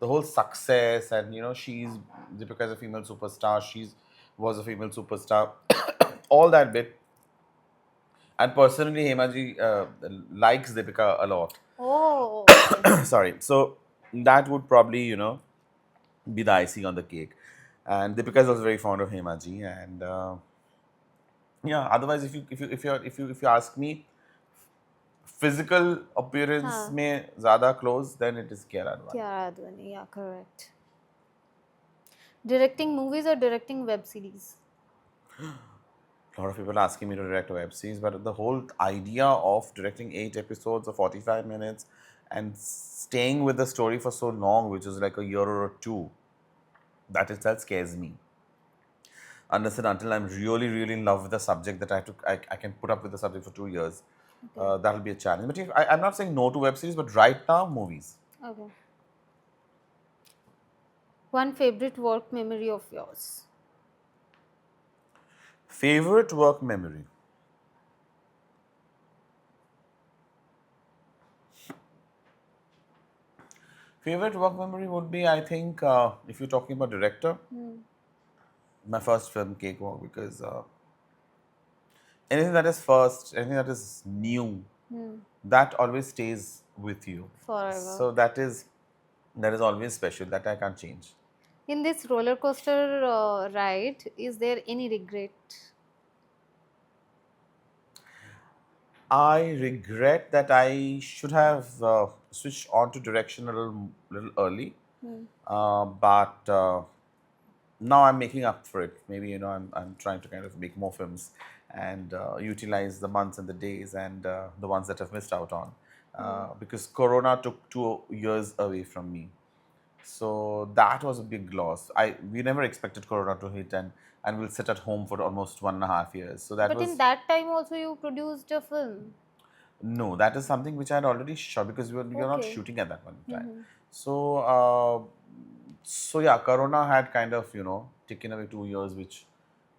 the the whole success, and you know, Deepika is a female superstar, was a female superstar, all that bit. And personally, Hema ji likes Deepika a lot. Oh, okay. Sorry. So that would probably, you know, be the icing on the cake. And Deepika is also very fond of Hema ji, and yeah. Otherwise, if you ask me, physical appearance हाँ. में ज़्यादा close, then it is Kiara Advani. Kiara Advani, yeah, correct. Directing movies or directing web series? A lot of people are asking me to direct a web series, but the whole idea of directing 8 episodes of 45 minutes and staying with the story for so long, which is like a year or two, that itself scares me. Unless and until I'm really, really in love with the subject, that I can put up with the subject for 2 years, that'll be a challenge. But I'm not saying no to web series, but right now, movies. Okay. One favorite work memory of yours? Favorite work memory? Favorite work memory would be, I think, if you're talking about director, my first film, Cakewalk, because anything that is first, anything that is new, that always stays with you. Forever. So that is always special. That I can't change. In this roller coaster ride, is there any regret? I regret that I should have switched on to direction a little early, but now I'm making up for it. Maybe, you know, I'm trying to kind of make more films and utilize the months and the days and the ones that I've missed out on, because Corona took 2 years away from me. So that was a big loss. We never expected Corona to hit, and we'll sit at home for almost 1.5 years. So that But was in that time also you produced a film. no. That is something which I had already shot, because we were not Okay. shooting at that point in time. So yeah, Corona had kind of, you know, taken away 2 years, which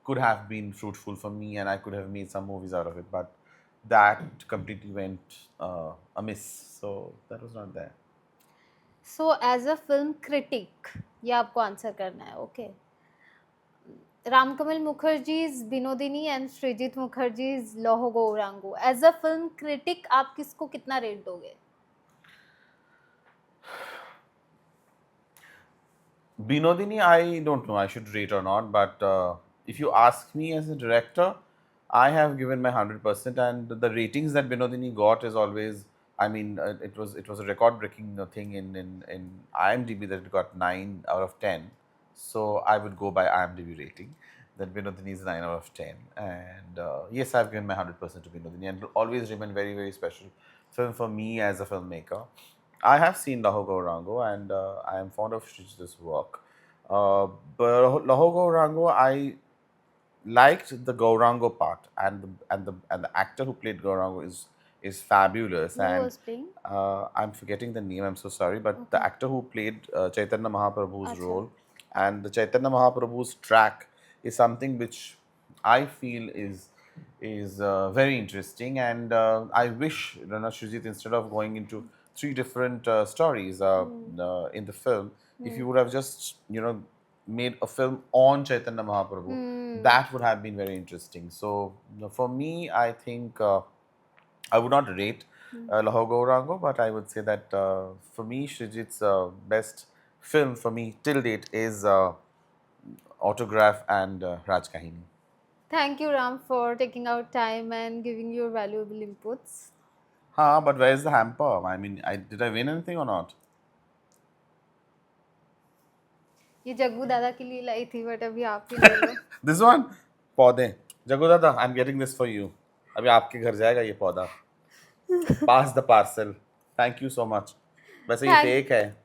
could have been fruitful for me, and I could have made some movies out of it. But that completely went amiss. So that was not there. So as a film critic, ये आपको answer करना है, okay? Ramkamal Mukherjee's Binodini and Srijit Mukherjee's Loho Gaurango. As a film critic, आप किसको कितना rate दोगे? Binodini, I don't know I should rate or not, but if you ask me as a director, I have given my 100%, and the ratings that Binodini got is always, I mean, it was a record-breaking thing in IMDb, that it got 9 out of 10. So I would go by IMDb rating. That Binodini is 9 out of 10, and yes, I've given my 100% to Binodini, and it will always remain very, very special film for me as a filmmaker. I have seen Laho Gaurango, and I am fond of Srijit's work. But Laho Gaurango, I liked the Gaurango part, and the actor who played Gaurango is fabulous. Who And was playing? I'm forgetting the name. I'm so sorry, but the actor who played Chaitanya Mahaprabhu's Acha. role, and the Chaitanya Mahaprabhu's track is something which I feel is very interesting, and I wish Rana Srijit, instead of going into 3 different stories in the film, if you would have just, you know, made a film on Chaitanya Mahaprabhu, that would have been very interesting. So for me, I think I would not rate Laho Gaurango, but I would say that for me, Srijit's best film for me till date is Autograph and Raj Kahini. Thank you, Ram, for taking out time and giving your valuable inputs. But where is the hamper? I mean, did I win anything or not? ये जग्गू दादा के लिए लाई थी, but अभी आप ही ले लो. This one? पौधे. Jagu Dada, I'm getting this for you. अभी आपके घर जाएगा ये पौधा. Pass the parcel. Thank you so much. वैसे ये fake है.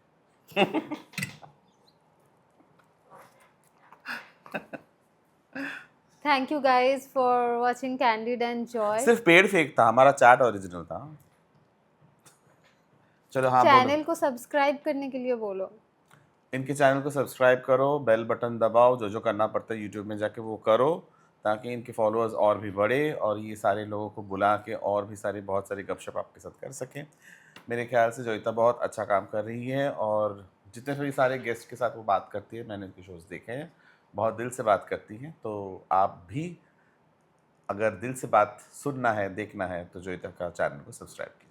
Thank you guys for watching Candid and Joy. सिर्फ पेड़ फेक था, हमारा चैट ओरिजिनल था. चलो हाँ बोलो. चैनल को सब्सक्राइब करने के लिए बोलो. इनके चैनल को सब्सक्राइब करो, बेल बटन दबाओ, जो करना पड़ता है यूट्यूब में जाके वो करो, ताकि इनके फॉलोअर्स और भी बढ़े और ये सारे लोगों को बुला के और भी बहुत सारी गपशप आपके साथ कर सकें. मेरे ख्याल से जोईता बहुत अच्छा काम कर रही है और जितने भी सारे गेस्ट के साथ वो बात करती है, मैंने उनके शोज़ देखे हैं, बहुत दिल से बात करती हैं। तो आप भी अगर दिल से बात सुनना है, देखना है, तो जोईता का चैनल को सब्सक्राइब कीजिए।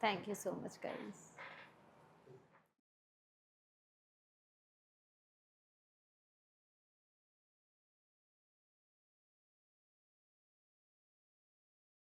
Thank you so much, guys.